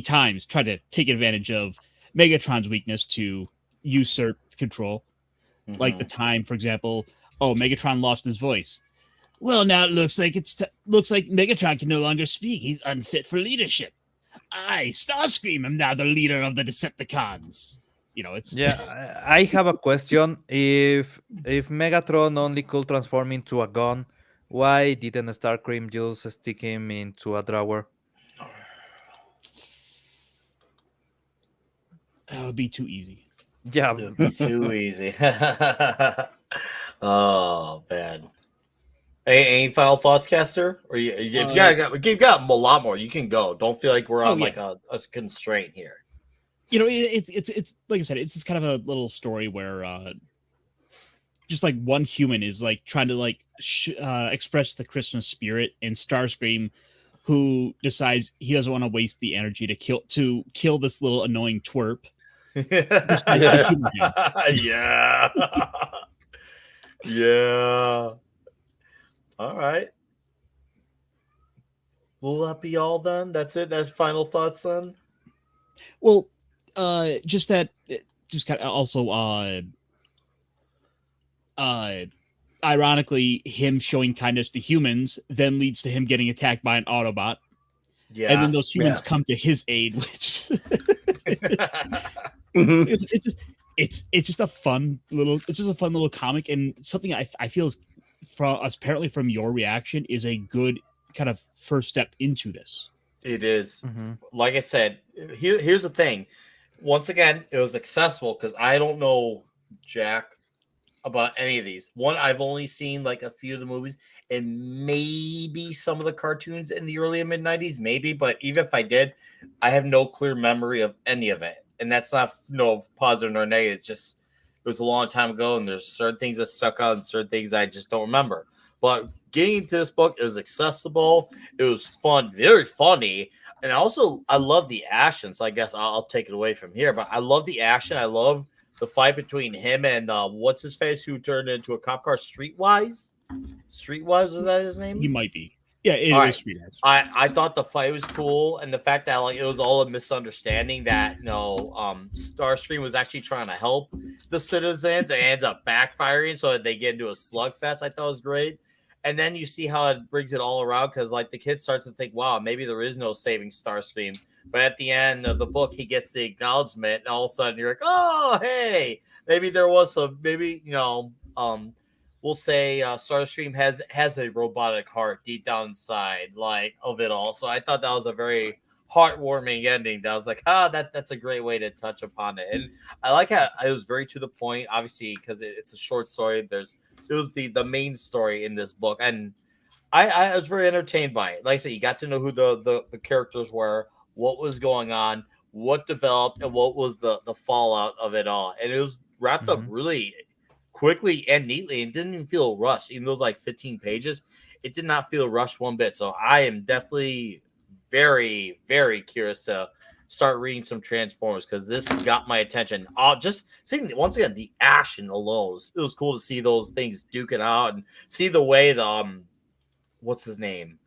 times tried to take advantage of Megatron's weakness to usurp control. Like the time, for example, Megatron lost his voice. Well, now it looks like Megatron can no longer speak. He's unfit for leadership. I, Starscream, am now the leader of the Decepticons. It's Yeah, I have a question. If Megatron only could transform into a gun, why didn't Starscream just stick him into a drawer? that would be too easy. Yeah, It would be too easy. Oh man. Any final thoughts, Caster? Or if you got a lot more, you can go. Don't feel like we're Oh, on yeah. like a constraint here. It's like I said, it's just kind of a little story where just like one human is like trying to like express the Christmas spirit, and Starscream, who decides he doesn't want to waste the energy to kill this little annoying twerp, decides to humor him. Yeah. Yeah. All right. Will that be all then? That's it. That's final thoughts then. Well, just that, just kind of also, ironically, him showing kindness to humans then leads to him getting attacked by an Autobot, Yeah. and then those humans come to his aid, which Mhm. it's just a fun little comic, and something I feel is apparently from your reaction is a good kind of first step into this. It is. mhm. Like I said, here's the thing. Once again, it was accessible because I don't know jack about any of these. One, I've only seen like a few of the movies and maybe some of the cartoons in the early and mid 90s, maybe. But even if I did, I have no clear memory of any of it. And that's not no positive nor negative. It's just it was a long time ago, and there's certain things that stuck out and certain things I just don't remember. But getting into this book, it was accessible, it was fun, very funny. And also, I love the action. So I guess I'll take it away from here. But I love the action. I love the fight between him and what's his face, who turned into a cop car, Streetwise. Streetwise, was that his name? He might be. Yeah, it All was right. Street Edge. I thought the fight was cool, and the fact that like it was all a misunderstanding that Starscream was actually trying to help the citizens and ends up backfiring, so that they get into a slugfest. I thought was great. And then you see how it brings it all around because like the kid starts to think, wow, maybe there is no saving Starscream. But at the end of the book, he gets the acknowledgement, and all of a sudden you're like, oh, hey, maybe there was some, we'll say Starscream has a robotic heart deep down inside, like of it all. So I thought that was a very heartwarming ending. That was like, that's a great way to touch upon it, and I like how it was very to the point. Obviously, because it's a short story. It was the main story in this book, and I was very entertained by it. Like I said, you got to know who the characters were, what was going on, what developed, and what was the fallout of it all, and it was wrapped up really quickly and neatly, and didn't even feel rushed. Even those like 15 pages, it did not feel rushed one bit. So I am definitely very, very curious to start reading some Transformers because this got my attention. Just seeing once again the action alone, it was cool to see those things duking out and see the way the what's his name?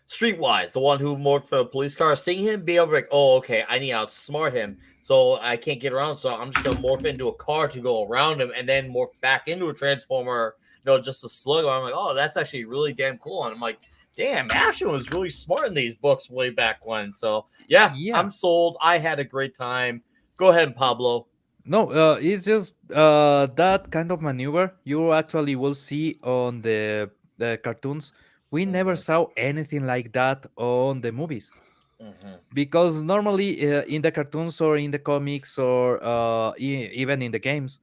Streetwise, the one who morphed from a police car, seeing him be able to like, oh, okay, I need to outsmart him. So I can't get around. So I'm just gonna morph into a car to go around him and then morph back into a transformer, just a slug. I'm like, oh, that's actually really damn cool. And I'm like, damn, Ashton was really smart in these books way back when. So yeah, Yeah. I'm sold. I had a great time. Go ahead, Pablo. No, it's just that kind of maneuver you actually will see on the cartoons. We never saw anything like that on the movies because normally in the cartoons or in the comics or even in the games,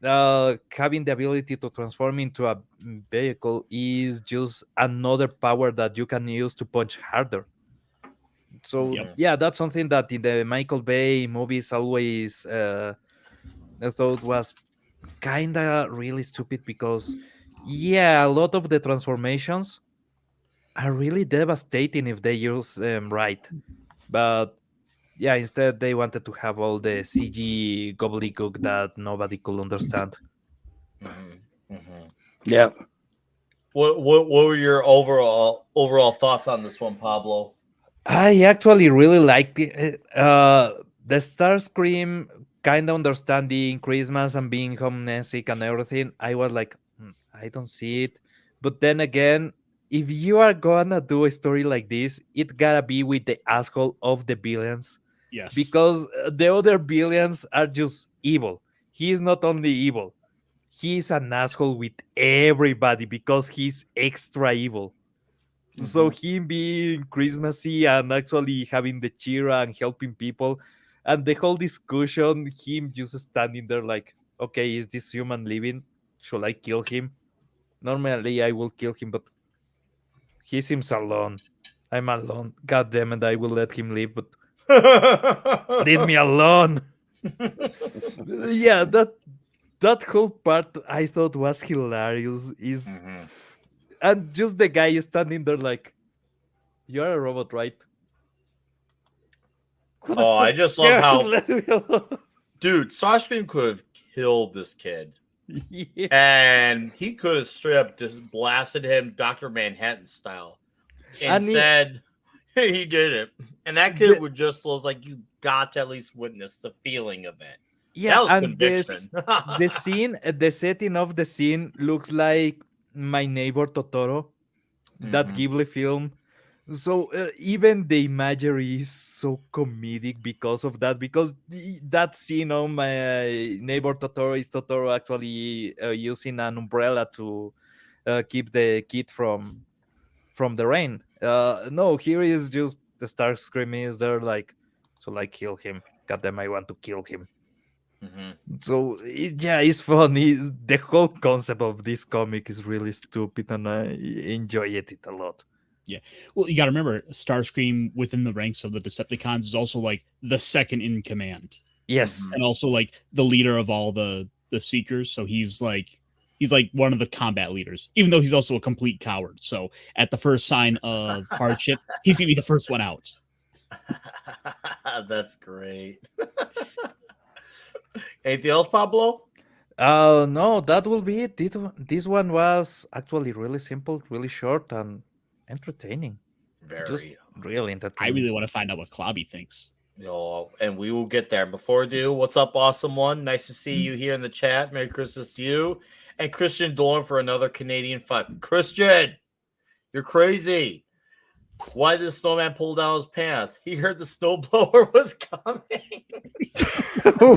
having the ability to transform into a vehicle is just another power that you can use to punch harder. So Yep. yeah, that's something that in the Michael Bay movies always I thought was kind of really stupid because yeah, a lot of the transformations are really devastating if they use them right. But yeah, instead they wanted to have all the CG gobbledygook that nobody could understand. Yeah. What were your overall thoughts on this one, Pablo? I actually really liked it. The Starscream kind of understanding Christmas and being homesick and everything. I was like, I don't see it. But then again, if you are gonna do a story like this, it gotta be with the asshole of the villains. Yes. because the other villains are just evil. He is not only evil, he's an asshole with everybody because he's extra evil. So him being Christmassy and actually having the cheer and helping people, and the whole discussion, him just standing there like, okay, is this human living? Should I kill him? Normally I will kill him, but he seems alone. I'm alone. God damn it, I will let him live, but leave me alone. Yeah, that whole part I thought was hilarious. Is Mhm. and just the guy standing there like, you're a robot, right? Who the Oh, I fuck just love cares? how, Let me alone. dude, Starscream could have killed this kid. Yeah. And he could have straight up just blasted him Dr. Manhattan style. And Instead, he didn't. And that kid would just was like, you got to at least witness the feeling of it. yeah, That was and conviction. the scene, the setting of the scene looks like My Neighbor Totoro, that Mhm. Ghibli film. So even the imagery is so comedic because of that. Because that scene on My Neighbor Totoro is Totoro actually using an umbrella to keep the kid from the rain. No, here is just the Stark screaming is there like, so like kill him. God damn, I want to kill him. Mhm. So yeah, it's funny. The whole concept of this comic is really stupid, and I enjoy it a lot. Yeah. Well, you got to remember, Starscream within the ranks of the Decepticons is also like the second in command, Yes, Mhm. and also like the leader of all the Seekers. So he's like one of the combat leaders, even though he's also a complete coward. So at the first sign of hardship, he's gonna be the first one out. That's great. Anything else, Pablo? no, that will be it. This one was actually really simple, really short, and entertaining. Just Very. really I entertaining. really want to find out what Klobby thinks. And we will get there. Before we do, what's up, awesome one? Nice to see you here in the chat. Merry Christmas to you. And Christian Dorn for another Canadian fight. Christian, you're crazy. Why did the snowman pull down his pants? He heard the snowblower was coming.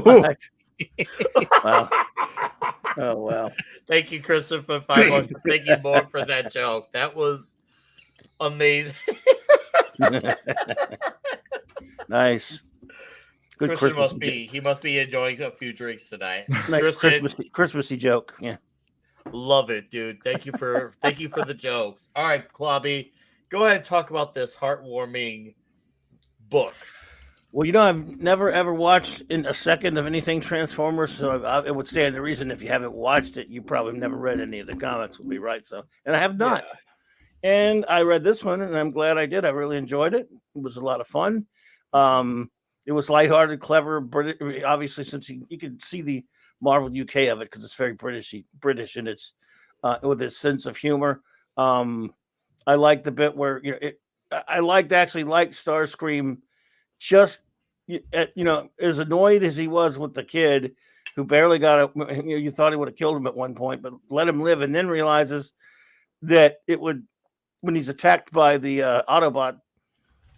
What? Wow. Oh wow. Thank you, Christian, for $5. Thank you more for that joke. That was amazing. Nice. Good Christian Christmas. he must be enjoying a few drinks tonight. Nice Christian, Christmassy joke. Yeah. love it, dude. Thank you for the jokes. All right, Klobby, go ahead and talk about this heartwarming book. Well, I've never ever watched in a second of anything Transformers, so it would stand the reason if you haven't watched it, you probably never read any of the comics. Would be right. So, and I have not. Yeah. And I read this one, and I'm glad I did. I really enjoyed it. It was a lot of fun. It was lighthearted, clever, British. Obviously, since you can see the Marvel UK of it because it's very British in its with its sense of humor. I liked the bit where I liked Starscream. Just as annoyed as he was with the kid who barely got it. You thought he would have killed him at one point, but let him live, and then realizes that it would when he's attacked by the Autobot,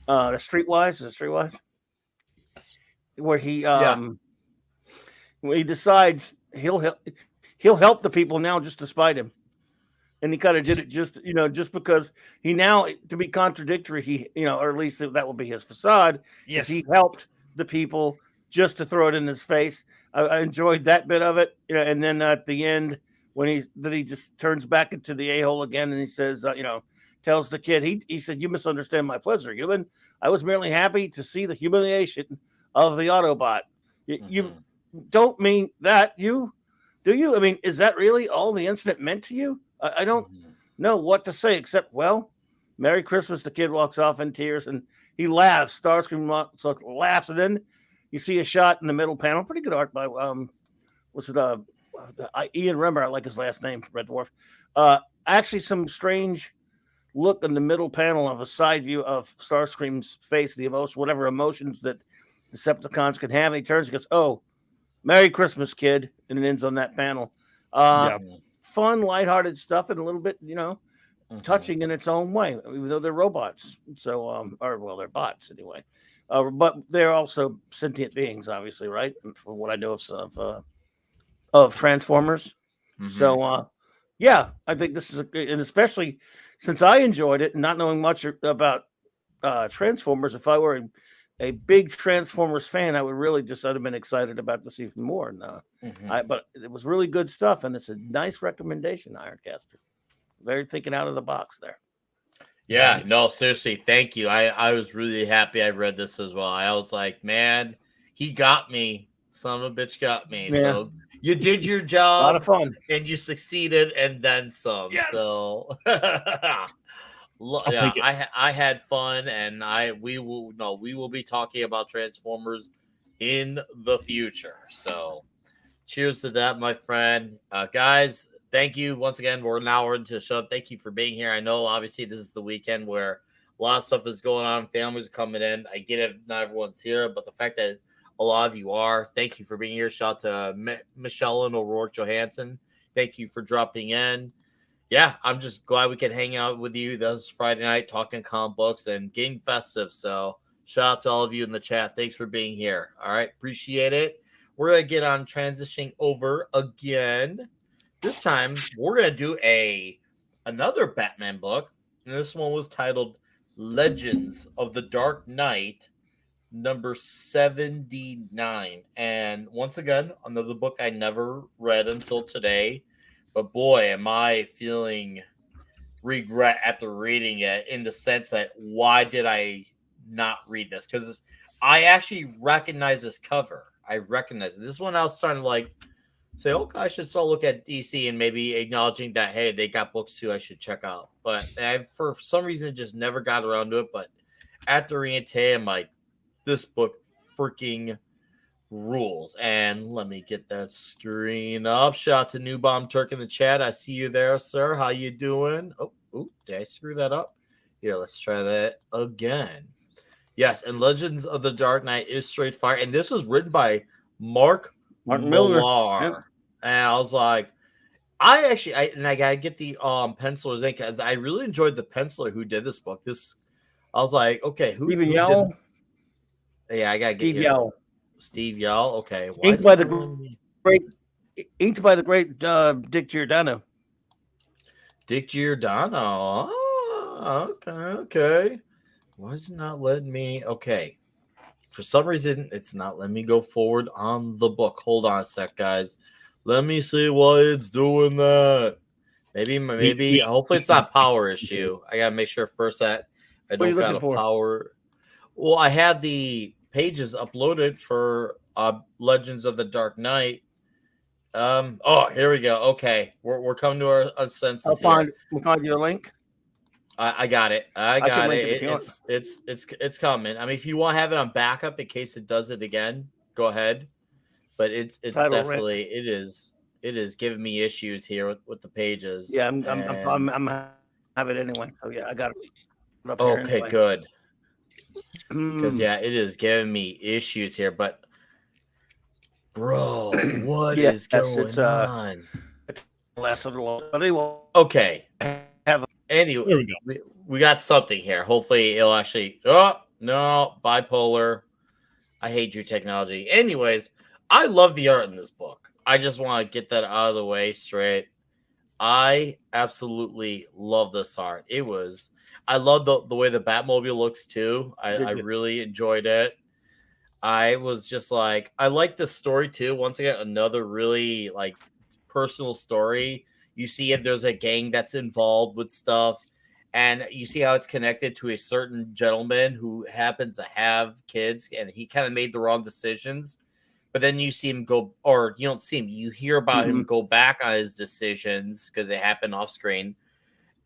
the Streetwise, where he when he decides he'll help the people now just to spite him, and he kind of did it just because he now, to be contradictory, he or at least that would be his facade. Yes, He helped the people just to throw it in his face. I enjoyed that bit of it, and then at the end when he just turns back into the a-hole again, and he says, tells the kid, he said, "You misunderstand my pleasure, human. I was merely happy to see the humiliation of the Autobot. You don't mean that, do you? I mean, is that really all the incident meant to you? I don't know what to say except, well, Merry Christmas." The kid walks off in tears and he laughs. Starscream laughs, and then you see a shot in the middle panel. Pretty good art by Ian Rember. I like his last name, Red Dwarf. Actually, some strange look in the middle panel of a side view of Starscream's face, whatever emotions that Decepticons can have. And he turns and goes, "Oh, Merry Christmas, kid," and it ends on that panel. Fun, lighthearted stuff, and a little bit, touching in its own way, even though they're robots. So, they're bots anyway. But they're also sentient beings, obviously, right? From what I know of Transformers. Mhm. So, yeah, I think this is, and especially since I enjoyed it, and not knowing much about Transformers, if I were a big Transformers fan, I would really just I'd have been excited about this even more. And Mhm. but it was really good stuff, and it's a nice recommendation, Ironcaster. Very thinking out of the box there. Yeah, no, seriously, thank you. I was really happy I read this as well. I was like, man, he got me. Son of a bitch got me. Yeah. So you did your A lot job of fun. and you succeeded and then some. Yes. So I'll yeah, take it. I had fun and we will be talking about Transformers in the future. So cheers to that, my friend. Guys, thank you once again. We're now into the show. Thank you for being here. I know obviously this is the weekend where a lot of stuff is going on. Families coming in. I get it. Not everyone's here, but the fact that a lot of you are, thank you for being here. Shout out to Michelle and O'Rourke Johansson. Thank you for dropping in. Yeah, I'm just glad we can hang out with you this Friday night, talking comic books and getting festive. So shout out to all of you in the chat. Thanks for being here. All right, appreciate it. We're gonna get on transitioning over again. This time we're gonna do another Batman book, and this one was titled Legends of the Dark Knight, number 79. And once again, another book I never read until today. But boy, am I feeling regret after reading it, in the sense that why did I not read this? Because I actually recognize this cover. I recognize it. This one I was starting to like say, okay, I should still look at DC and maybe acknowledging that, hey, they got books too I should check out. But I, for some reason, just never got around to it. But after reading it today, I'm like, this book freaking rules. And let me get that screen up. Shout out to New Bomb Turk in the chat. I see you there, sir. How you doing? Oh, did I screw that up? Here, let's try that again. Yes, and Legends of the Dark Knight is straight fire. And this was written by Mark Millar. Yep. And I was like, I gotta get the pencilers in because I really enjoyed the penciler who did this book. I was like, okay, who Stephen did? Yowell. Yeah, I gotta Steve get Yowell. Steve Yowell. Okay, Inked by the great Dick Giordano. Dick Giordano. Oh, okay. Why is it not letting me? Okay. For some reason, it's not letting me go forward on the book. Hold on a sec, guys. Let me see why it's doing that. Maybe. Hopefully, it's not power issue. I gotta make sure first that I What are you don't got looking a for? power. Well, I had the pages uploaded for Legends of the Dark Knight. Oh, here we go. Okay, we're coming to our senses here. We'll find you a link. I got it. I can got link it. it if you want. It's coming. I mean, if you want to have it on backup in case it does it again, go ahead. But it's Title definitely it is giving me issues here with the pages. Yeah, I'm have it anyway. So yeah, I got it. Up here Okay, anyway. good. Because Mm. yeah, it is giving me issues here. But bro, what Yes, is going on? Last little while. But anyway, Okay. There we go. We got something here. Hopefully it'll actually. Oh no, bipolar. I hate your technology. Anyways, I love the art in this book. I just want to get that out of the way straight. I absolutely love this art. I love the way the Batmobile looks too. I really enjoyed it. I was just like, I like the story too. Once again, another really like personal story. You see if there's a gang that's involved with stuff, and you see how it's connected to a certain gentleman who happens to have kids, and he kind of made the wrong decisions. But then you see him go, or you don't see him, you hear about him go back on his decisions because it happened off screen.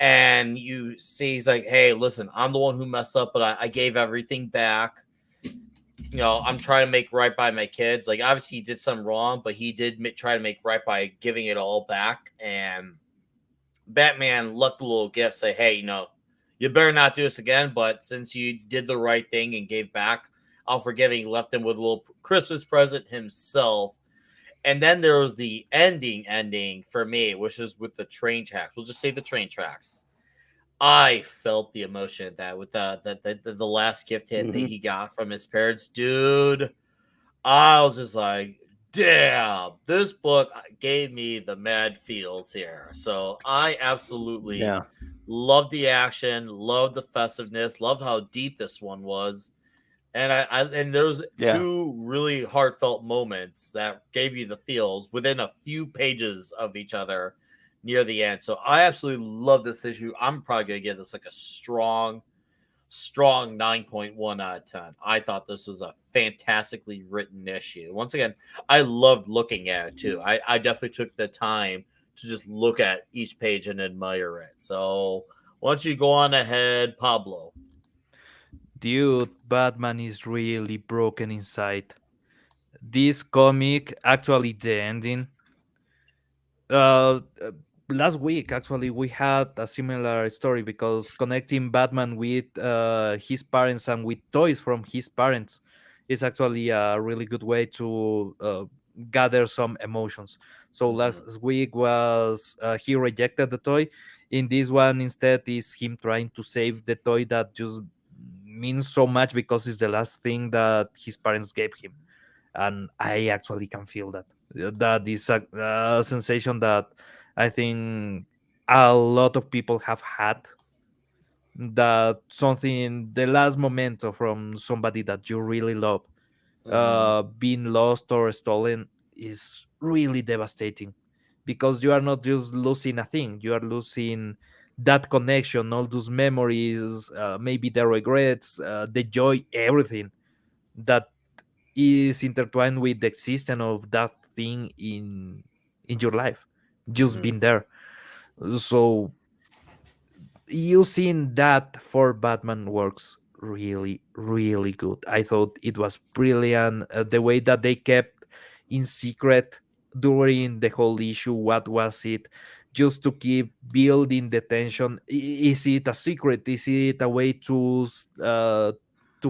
And you see he's like, hey, listen, I'm the one who messed up, but I gave everything back. You know, I'm trying to make right by my kids. Like, obviously, he did something wrong, but he did try to make right by giving it all back. And Batman left a little gift, say, hey, you better not do this again. But since you did the right thing and gave back, I'll forgive you. Left him with a little Christmas present himself. And then there was the ending for me, which is with the train tracks. We'll just say the train tracks. I felt the emotion of that with the last gift hit that Mhm. he got from his parents, dude. I was just like, damn, this book gave me the mad feels here. So I absolutely Yeah. loved the action, loved the festiveness, loved how deep this one was. And and there was Yeah. two really heartfelt moments that gave you the feels within a few pages of each other near the end. So I absolutely love this issue. I'm probably gonna give this like a strong 9.1 out of 10. I thought this was a fantastically written issue. Once again, I loved looking at it too. I definitely took the time to just look at each page and admire it. So why don't you go on ahead, Pablo? Dude, Batman is really broken inside. This comic, actually, the ending. Uh, uh, Last week, actually, we had a similar story because connecting Batman with his parents and with toys from his parents is actually a really good way to gather some emotions. So last Mhm. week was he rejected the toy. In this one, instead, is him trying to save the toy that just means so much because it's the last thing that his parents gave him, and I actually can feel that. That is a sensation that I think a lot of people have had. That something, the last momento from somebody that you really love, Mhm. being lost or stolen is really devastating, because you are not just losing a thing, you are losing that connection, all those memories, maybe the regrets, the joy, everything that is intertwined with the existence of that thing in your life, just Mhm. being there. So using that for Batman works really, really good. I thought it was brilliant. The way that they kept in secret during the whole issue, what was it? Just to keep building the tension. Is it a secret? Is it a way to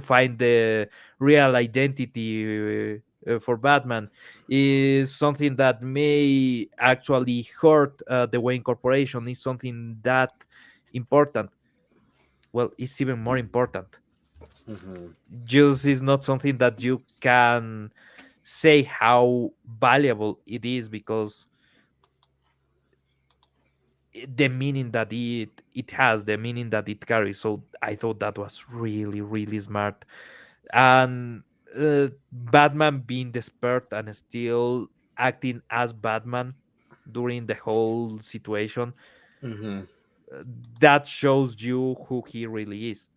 find the real identity for Batman? Is something that may actually hurt the Wayne Corporation? Is something that important? Well, it's even more important. Mhm. Just is not something that you can say how valuable it is, because the meaning that it has, the meaning that it carries. So I thought that was really, really smart. And Batman being desperate and still acting as Batman during the whole situation, Mhm. uh, that shows you who he really is.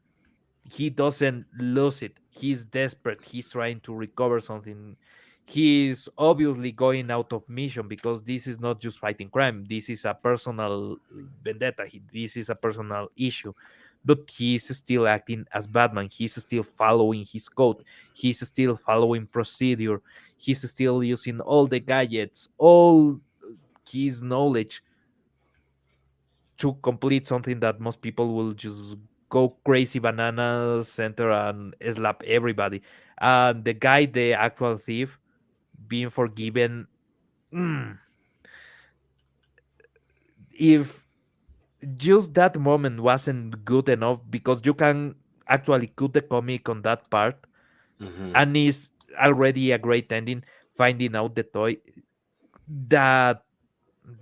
He doesn't lose it. He's desperate. He's trying to recover something. He's obviously going out of mission, because this is not just fighting crime. This is a personal vendetta. This is a personal issue. But he's still acting as Batman. He's still following his code. He's still following procedure. He's still using all the gadgets, all his knowledge to complete something that most people will just go crazy bananas center and slap everybody. And the guy, the actual thief, being forgiven. mm, if just that moment wasn't good enough, because you can actually cut the comic on that part, Mhm. and it's already a great ending, finding out the toy, that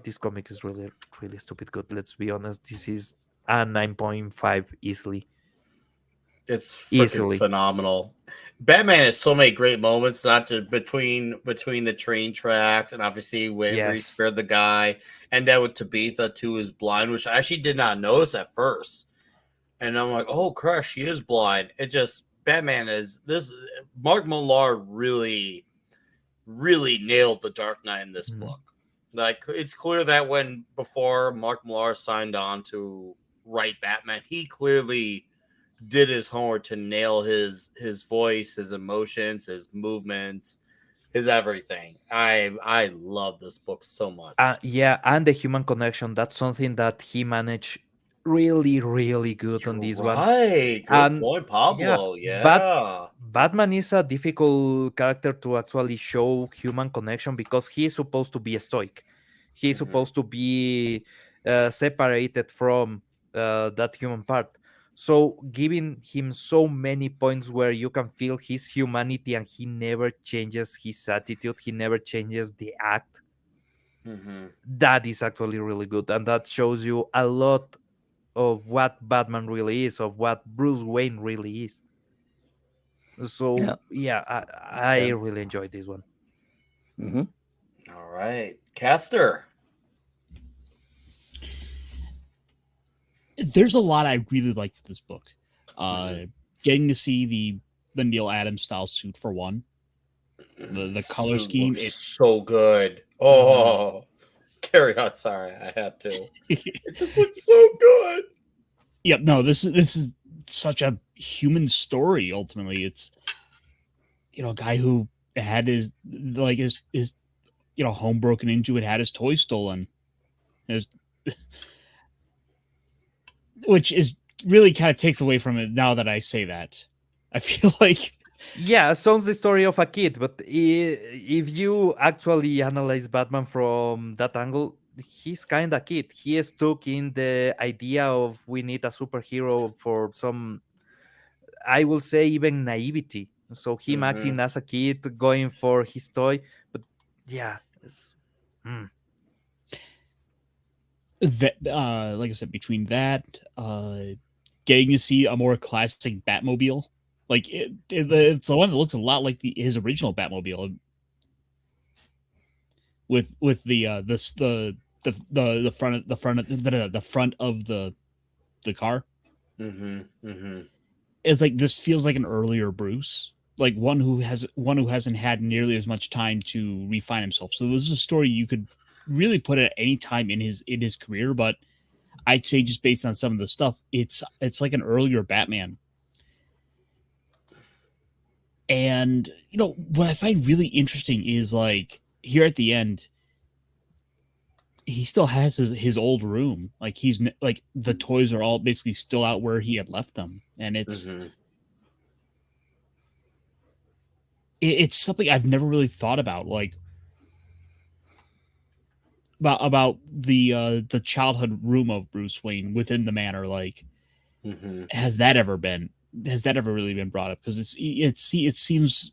this comic is really, really stupid good. Let's be honest, this is a 9.5 easily. It's freaking Easily. phenomenal. Batman has so many great moments, not to between the train tracks, and obviously where he Yes. spared the guy, and then with Tabitha too is blind, which I actually did not notice at first. And I'm like, oh crush, she is blind. It just Batman is this Mark Millar really nailed the Dark Knight in this Mhm. book. Like it's clear that when before Mark Millar signed on to write Batman, he clearly did his homework to nail his voice, his emotions, his movements, his everything. I love this book so much. Yeah, and the human connection. That's something that he managed really, really good on You're this one. right. Good And point, yeah, Pablo. but Yeah. Batman is a difficult character to actually show human connection, because he's supposed to be stoic. He's Mhm. supposed to be separated from that human part. So giving him so many points where you can feel his humanity and he never changes his attitude, he never changes the act. Mm-hmm. That is actually really good, and that shows you a lot of what Batman really is, of what Bruce Wayne really is. Yeah. So yeah, I Yeah. really enjoyed this one. Mm-hmm. All right, Caster. There's a lot I really like with this book. Mhm. Getting to see the Neil Adams style suit for one, the color Suit scheme. looks It so good. Oh, carry on. Sorry, I had to. It just looks so good. Yep. No, this is such a human story. Ultimately, it's a guy who had his home broken into and had his toys stolen. His, which is really kind of takes away from it now that I say that. I feel like Yeah, sounds the story of a kid, but if you actually analyze Batman from that angle, he's kind of kid. He is stuck in the idea of we need a superhero for some, I will say, even naivety. So him Mm-hmm. acting as a kid, going for his toy, but yeah, mm. that like I said, between that, getting to see a more classic Batmobile, like it's the one that looks a lot like his original Batmobile, with the front of the car. Mm-hmm. Mm-hmm. It's like this feels like an earlier Bruce, like one who hasn't had nearly as much time to refine himself. So this is a story you could really put at any time in his career, but I'd say just based on some of the stuff, it's like an earlier Batman. And what I find really interesting is like here at the end, he still has his old room. Like like the toys are all basically still out where he had left them, and Mm-hmm. it's something I've never really thought about, like about the childhood room of Bruce Wayne within the manor. Like, Mm-hmm. has that ever really been brought up? Because it seems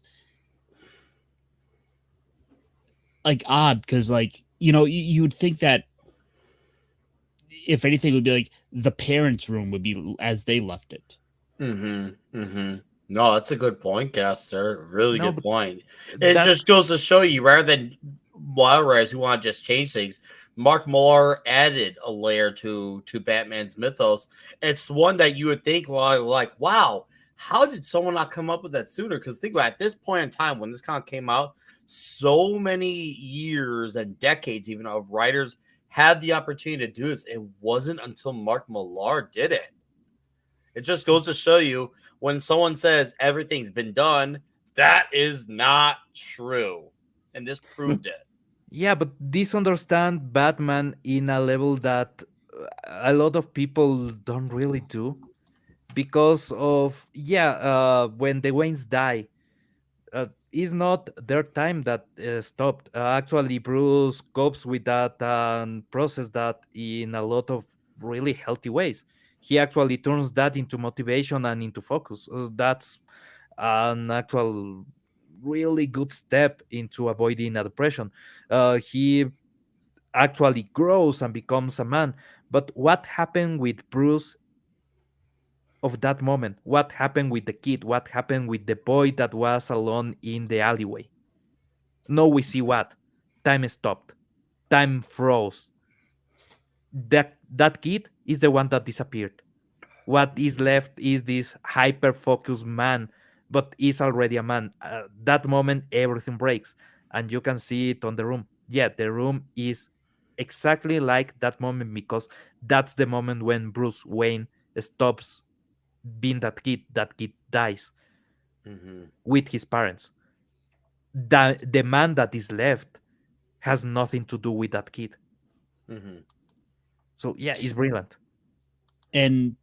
like odd, because like you would think that if anything it would be like the parents' room would be as they left it. Mm-hmm. Mm-hmm. No, that's a good point, Caster. Really No, good but point. It that just goes to show you, rather than writers who want to just change things, Mark Millar added a layer to Batman's mythos. It's one that you would think, well, like, wow, how did someone not come up with that sooner? Because think about it, at this point in time when this comic came out, so many years and decades even of writers had the opportunity to do this. It wasn't until Mark Millar did it. It just goes to show you, when someone says everything's been done, that is not true. And this proved it. yeah, but this understand Batman in a level that a lot of people don't really do because of when the Waynes die, is not their time that stopped. Actually, Bruce copes with that and process that in a lot of really healthy ways. He actually turns that into motivation and into focus. That's an actual really good step into avoiding a depression. He actually grows and becomes a man. But what happened with Bruce of that moment? What happened with the kid? What happened with the boy that was alone in the alleyway? No, we see what? Time stopped. Time froze. That kid is the one that disappeared. What is left is this hyper focused man, but is already a man. That moment, everything breaks, and you can see it on the room. Yeah, the room is exactly like that moment because that's the moment when Bruce Wayne stops being that kid. That kid dies Mm-hmm. with his parents. The man that is left has nothing to do with that kid. Mm-hmm. So yeah, it's brilliant. And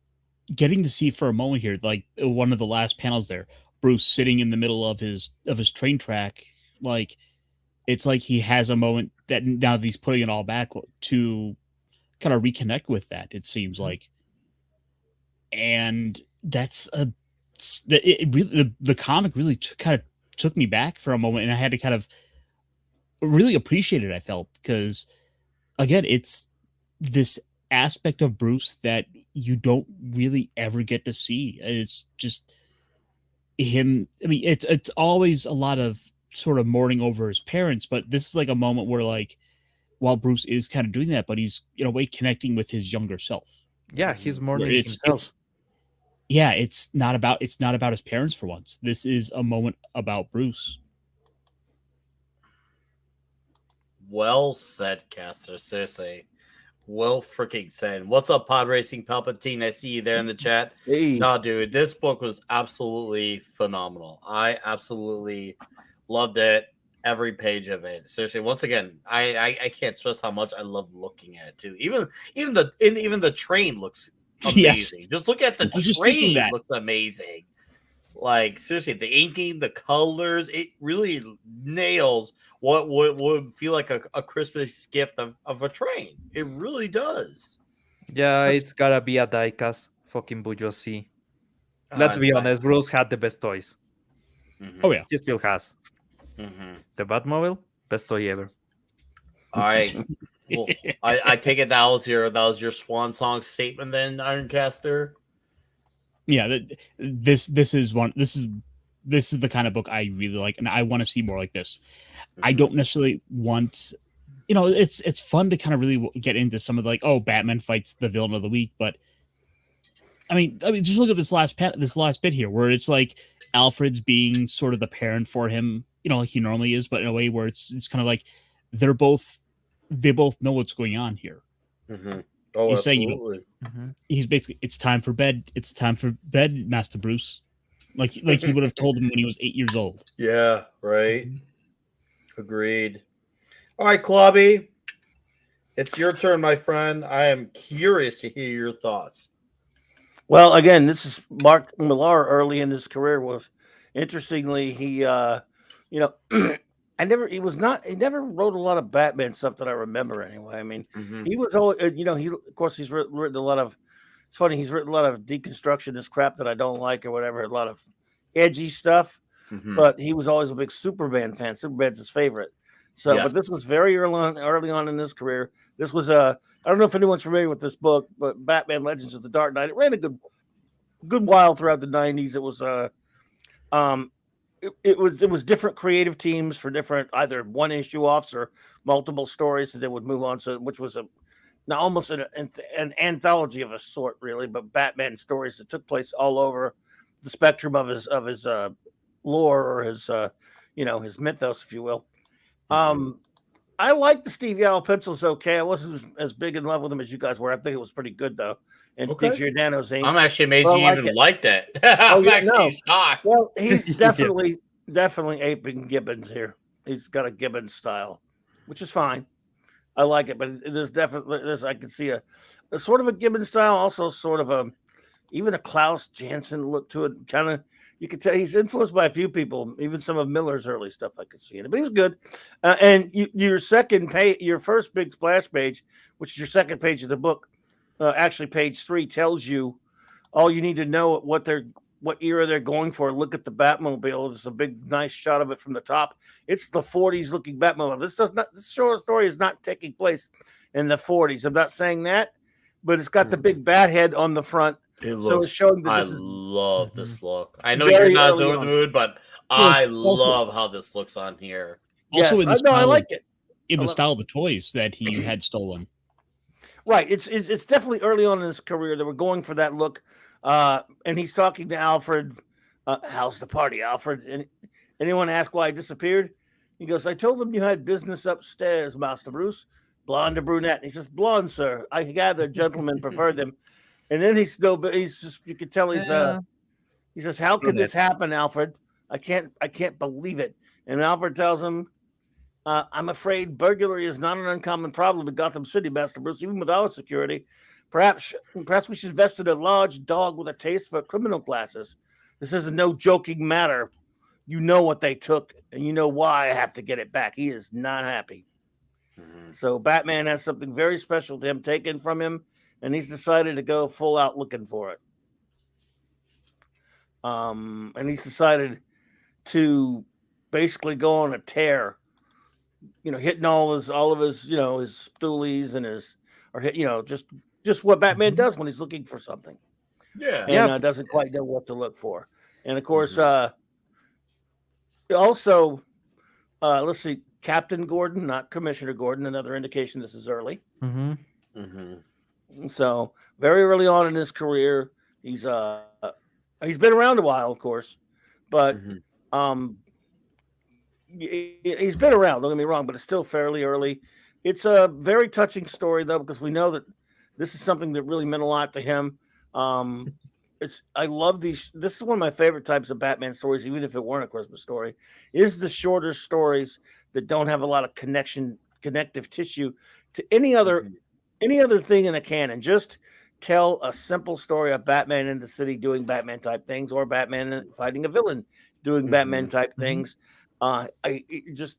getting to see for a moment here, like one of the last panels there, Bruce sitting in the middle of his train track, like it's like he has a moment that now that he's putting it all back to kind of reconnect with that. It seems like and that's it really the comic really kind of took me back for a moment, and I had to kind of really appreciate it. I felt because again, it's this aspect of Bruce that you don't really ever get to see. It's just him. I mean, it's always a lot of sort of mourning over his parents, but this is like a moment where like while Bruce is kind of doing that, but he's in a way connecting with his younger self. Yeah, he's Where mourning himself. it's not about his parents for once. This is a moment about Bruce. Well said, Caster. Seriously. Well freaking said. What's up, Pod Racing Palpatine? I see you there in the chat. Hey. No, dude, this book was absolutely phenomenal. I absolutely loved it. Every page of it. Seriously, once again, I can't stress how much I love looking at it too. Even the train looks amazing. Yes. Just look at the I was just thinking train. that. Looks amazing. Like seriously, the inking, the colors, it really nails what would feel like a Christmas gift of a train. It really does. Yeah, Such- it's gotta be a diecast. Fucking Bujosi. Let's be honest, Bruce had the best toys. Mhm, Oh yeah. He still has. mhm. The Batmobile, best toy ever. All right. Well, I take it that was your swan song statement then, Ironcaster. Yeah, this is the kind of book I really like, and I want to see more like this. I don't necessarily want, it's fun to kind of really get into some of the, like, oh, Batman fights the villain of the week, but I mean, just look at this last bit here, where it's like Alfred's being sort of the parent for him, like he normally is, but in a way where it's kind of like they both know what's going on here. Mm-hmm. Oh, He's saying, absolutely. he's basically, it's time for bed, Master Bruce, like he would have told him when he was 8 years old. Yeah, right. Agreed. All right, Clubby, it's your turn, my friend. I am curious to hear your thoughts. Well, again, this is Mark Millar early in his career. Was interestingly, he, he never wrote a lot of Batman stuff that I remember anyway. I mean, he was always, of course, he's written a lot of. It's funny, he's written a lot of deconstructionist crap that I don't like or whatever. A lot of edgy stuff, but he was always a big Superman fan. Superman's his favorite. So, Yes. But this was very early on in his career. This was I don't know if anyone's familiar with this book, but Batman Legends of the Dark Knight. It ran a good while throughout the 90s. It was it was different creative teams for different either one issue offs or multiple stories that they would move on. So, which was almost an anthology of a sort, really, but Batman stories that took place all over the spectrum of his lore or his his mythos, if you will. I like the Steve Yao pencils. Okay, I wasn't as big in love with them as you guys were. I think it was pretty good though. And Okay. Giordano's age. I'm actually amazed you even liked that. Shocked. Well, he's definitely aping Gibbons here. He's got a Gibbons style, which is fine. I like it, but there's definitely I can see a sort of a Gibbons style, also sort of even a Klaus Janson look to it. Kind of, you can tell he's influenced by a few people, even some of Miller's early stuff. I could see it, but he was good. And your first big splash page, which is your second page of the book, actually page 3 tells you all you need to know what era they're going for. Look at the Batmobile. There's a big, nice shot of it from the top. It's the 40s looking Batmobile. This short story is not taking place in the 40s. I'm not saying that, but it's got the big bat head on the front. It's showing that this love this look. I know you're not over the mood, but I love how this looks on here. Also, I like it. In the style of the toys that he had stolen. Right. It's definitely early on in his career that we're going for that look. And he's talking to Alfred. How's the party, Alfred? And anyone ask why I disappeared? He goes, I told them you had business upstairs, Master Bruce. Blonde or brunette? And he says, blonde, sir. I gather gentlemen prefer them. And then he's just, you can tell he says, how could this happen, Alfred? I can't believe it. And Alfred tells him, I'm afraid burglary is not an uncommon problem in Gotham City, Master Bruce, even with our security. Perhaps we should invest in a large dog with a taste for criminal classes. This is no joking matter. You know what they took, and you know why I have to get it back. He is not happy. So Batman has something very special to him taken from him, and he's decided to go full out looking for it. and he's decided to basically go on a tear. Hitting all of his his stoolies and just what Batman Mhm. does when he's looking for something Yeah. and Yeah. doesn't quite know what to look for. And of course, Mhm. also let's see, Captain Gordon, not Commissioner Gordon. Another indication this is early. Mm-hmm. So very early on in his career, he's been around a while, of course, but Mhm. um he's been around. Don't get me wrong, but it's still fairly early. It's a very touching story though, because we know that this is something that really meant a lot to him. I love these. This is one of my favorite types of Batman stories, even if it weren't a Christmas story. Is the shorter stories that don't have a lot of connective tissue to Mhm. any other thing in the canon. Just tell a simple story of Batman in the city doing Batman type things, or Batman fighting a villain doing Batman Mhm. type Mm-hmm. things.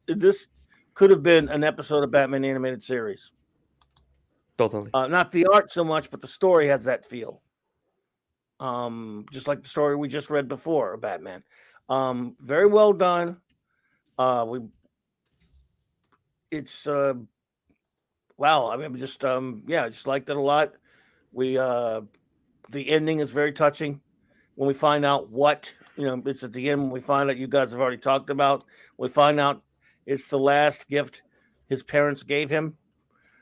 This could have been an episode of Batman animated series. Totally. Not the art so much, but the story has that feel. Just like the story we just read before of Batman. Very well done. We it's wow. I mean, I just liked it a lot. We The ending is very touching when we find out what it's at the end when we find out you guys have already talked about. We find out it's the last gift his parents gave him.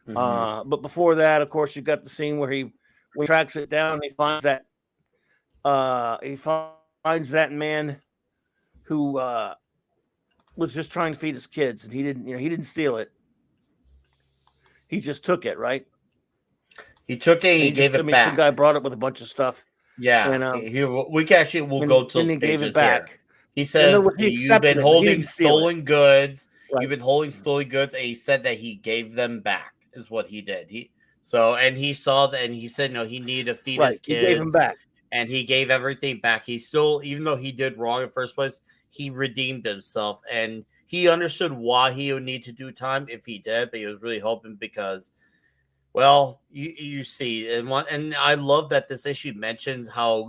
Mhm. But before that, of course, you got the scene where when he tracks it down, he finds that man who was just trying to feed his kids, and he didn't steal it. He just took it, right? He took it. And He gave it some guy back. brought it with a bunch of stuff, Yeah. and We can actually we'll go to and those he gave it pages here. back. He In other says words, he you've been accepted it, but he holding didn't steal it. stolen goods. Right. You've been holding stolen goods, and he said that he gave them back. Is what he did. And he saw that, and he said no, he needed to feed his Right. He gave him kids, back. and he gave everything back. He still, even though he did wrong in the first place, he redeemed himself, and he understood why he would need to do time if he did. But he was really hoping because, well, you see, and I love that this issue mentions how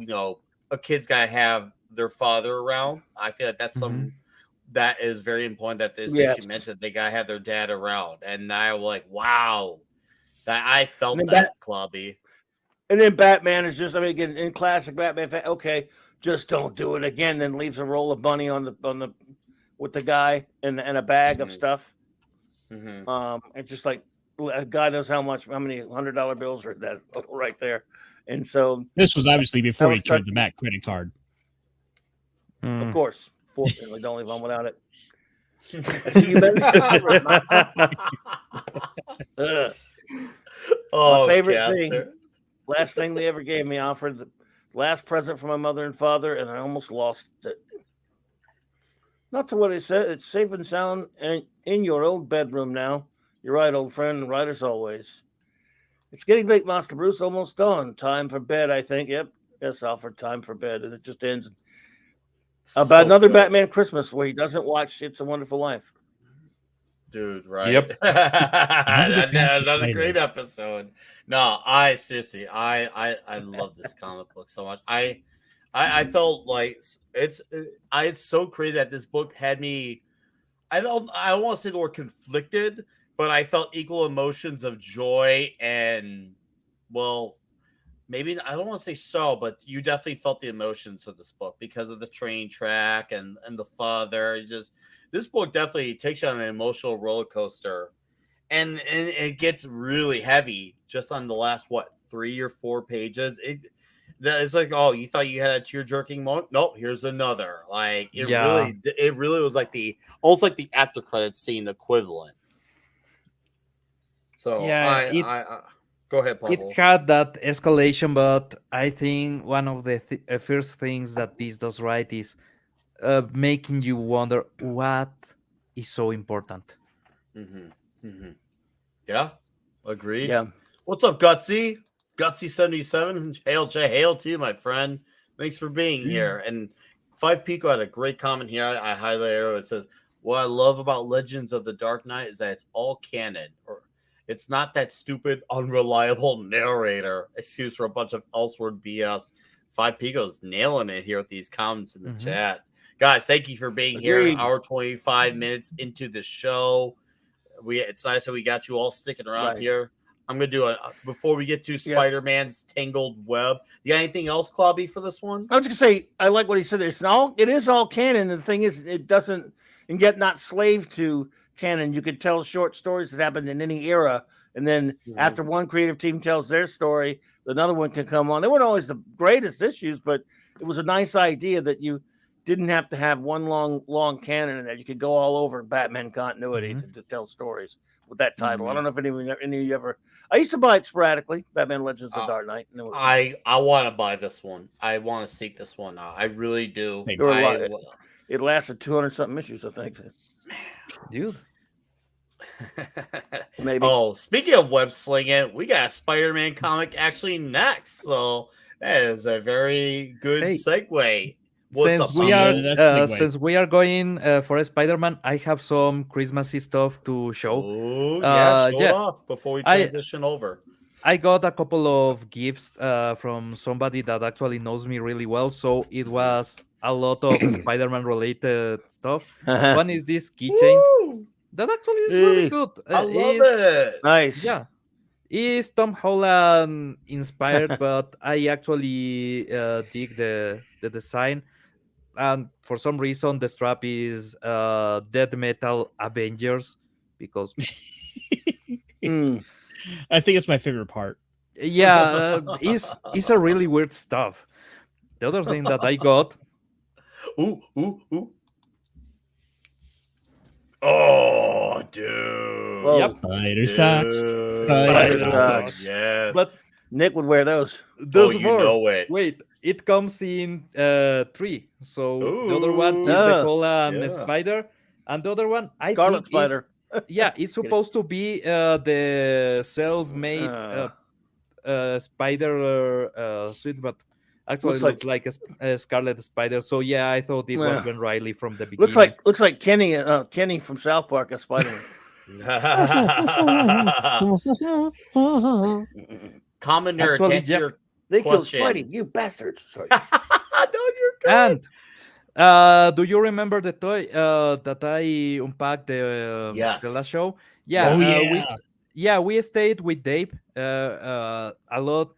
a kid's gotta have their father around. I feel like that's Mm-hmm. that is very important that this issue Yes. mentioned they gotta have their dad around, and I was like, wow, that I felt And then that, Clubby. And then Batman is just, I mean, again, in classic Batman, okay, just don't do it again. Then leaves a roll of money on the with the guy and a bag of Mhm. stuff. Mm-hmm. It's just like God knows how many $100 bills are that right there. And so This was obviously that before he was turned the touching. Mac credit card. Of Mm. course, fortunately, don't leave home without it. I see you managed to cover it, Michael. Ugh. My Oh, favorite thing, Caster. last thing they ever gave me, I offered the last present for my mother and father, and I almost lost it. Not to what it said. It's safe and sound and in your old bedroom now. You're right, old friend, and right as always. It's getting late, Master Bruce. Almost dawn. Time for bed, I think. Yep. Yes, Alfred. Time for bed. And it just ends about So another good, Batman Christmas where he doesn't watch It's a Wonderful Life. dude. Right? Yep. Never get past the Another title. great episode. No, I seriously, I love this comic book so much. I felt like it's so crazy that this book had me. I don't want to say the word conflicted, but I felt equal emotions of joy and, well, maybe I don't want to say so, but you definitely felt the emotions of this book because of the train track and the father. This book definitely takes you on an emotional roller coaster, and it gets really heavy just on the last 3 or 4 pages. It's like, oh, you thought you had a tear jerking moment? Nope, here's another. Like Yeah. it really was like almost like the after credits scene equivalent. So Yeah. I go ahead, It Pablo. had that escalation, but I think one of the first things that this does right is making you wonder what is so important. Mm-hmm. Mm-hmm. Yeah, agreed. Yeah. What's up, Gutsy? Gutsy77. Hail to you, my friend. Thanks for being here. And Five Pico had a great comment here. I highlighted it. It says, what I love about Legends of the Dark Knight is that it's all canon. Or it's not that stupid, unreliable narrator excuse for a bunch of Elseworld BS Five Pigos nailing it here with these comments in the Mhm. chat. Guys, thank you for being here. Agreed. Hour 25 minutes into the show. It's nice that we got you all sticking around Right. here. I'm gonna do before we get to Spider-Man's Tangled Web. You got anything else, Clobby, for this one? I was just gonna say I like what he said. It is all canon. And the thing is, it doesn't, and yet not slave to canon. You could tell short stories that happened in any era, and then after one creative team tells their story, another one can come on. They weren't always the greatest issues, but it was a nice idea that you didn't have to have one long canon in there. You could go all over Batman continuity to tell stories with that title. I don't know if any of you ever. I used to buy it sporadically. Batman Legends of the Dark Knight. And I want to buy this one. I want to seek this one out. I really do. Same. there were a lot, it lasted 200 something issues, I think. Dude. Maybe. Oh, speaking of web slinging, we got a Spider-Man comic actually next. So that is a very good Hey. segue. What's Since up, we Pablo? are That's a big way. since we are going for Spider-Man, I have some Christmassy stuff to show. Oh, yeah, show it yeah. off before we I- transition over. I got a couple of gifts from somebody that actually knows me really well, so it was a lot of Spider-Man related stuff. One is this keychain Woo! that actually is really good. I love It's- it. Nice. Yeah, it's Tom Holland inspired, but I actually dig the design. And for some reason, the strap is Death Metal Avengers because Mm. I think it's my favorite part. yeah, it's a really weird stuff. The other thing that I got, Ooh, ooh, ooh. Oh, dude. Whoa. Yep. Spider socks. Dude. Spider socks. Yes. but Nick would wear those. there's you more. know it. Wait, it comes in three. So the other one is Ooh. the Holland Yeah. Spider, and the other one I Scarlet think is Spider. yeah, it's supposed to be the self-made spider suit, but actually Looks looks like a Scarlet Spider. So yeah, I thought it was Yeah. Ben Riley from the beginning. Looks like Kenny from South Park as Spider-Man. Common nerd, Actually, to answer yeah. your They killed question. Spidey, you bastards. Sorry. No, you're good. And do you remember the toy that I unpacked the last Yes. show? Yeah, Oh, yeah. we stayed with Dave a lot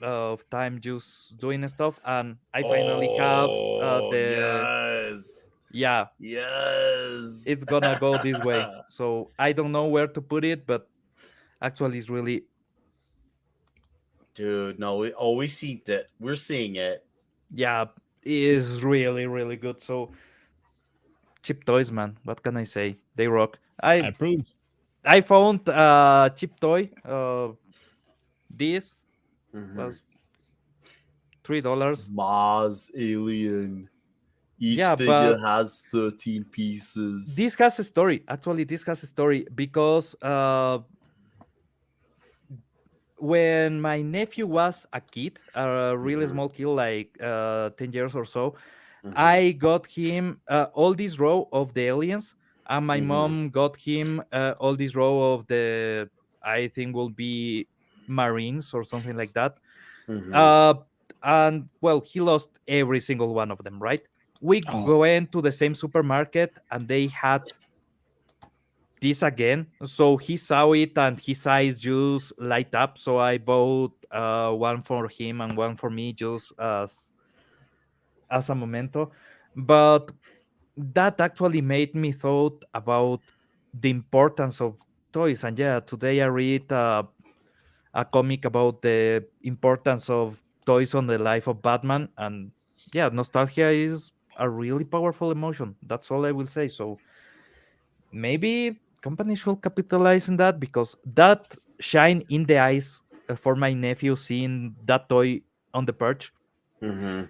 of time just doing stuff, and I finally have yes. yeah, Yes. it's gonna go this way. So I don't know where to put it, but actually it's really Dude, no, we see that. We're seeing it. yeah, it is really really good. So cheap toys, man. What can I say? They rock. I approve. I found a cheap toy. This Mhm. was $3. Maz Alien. Each Yeah, figure but has 13 pieces. This has a story. Actually, this has a story because when my nephew was a kid, a really small kid, like 10 years or so, Mhm. I got him all this row of the aliens, and my Mhm. mom got him all this row of the, I think will be Marines or something like that. Mhm. And well, he lost every single one of them, right? We Oh. went to the same supermarket and they had this again. So he saw it and his eyes just light up. So I bought one for him and one for me just as a memento. But that actually made me thought about the importance of toys. And yeah, today I read a comic about the importance of toys on the life of Batman. And yeah, nostalgia is a really powerful emotion. That's all I will say. So maybe companies should capitalize on that because that shine in the eyes for my nephew seeing that toy on the perch, Mhm.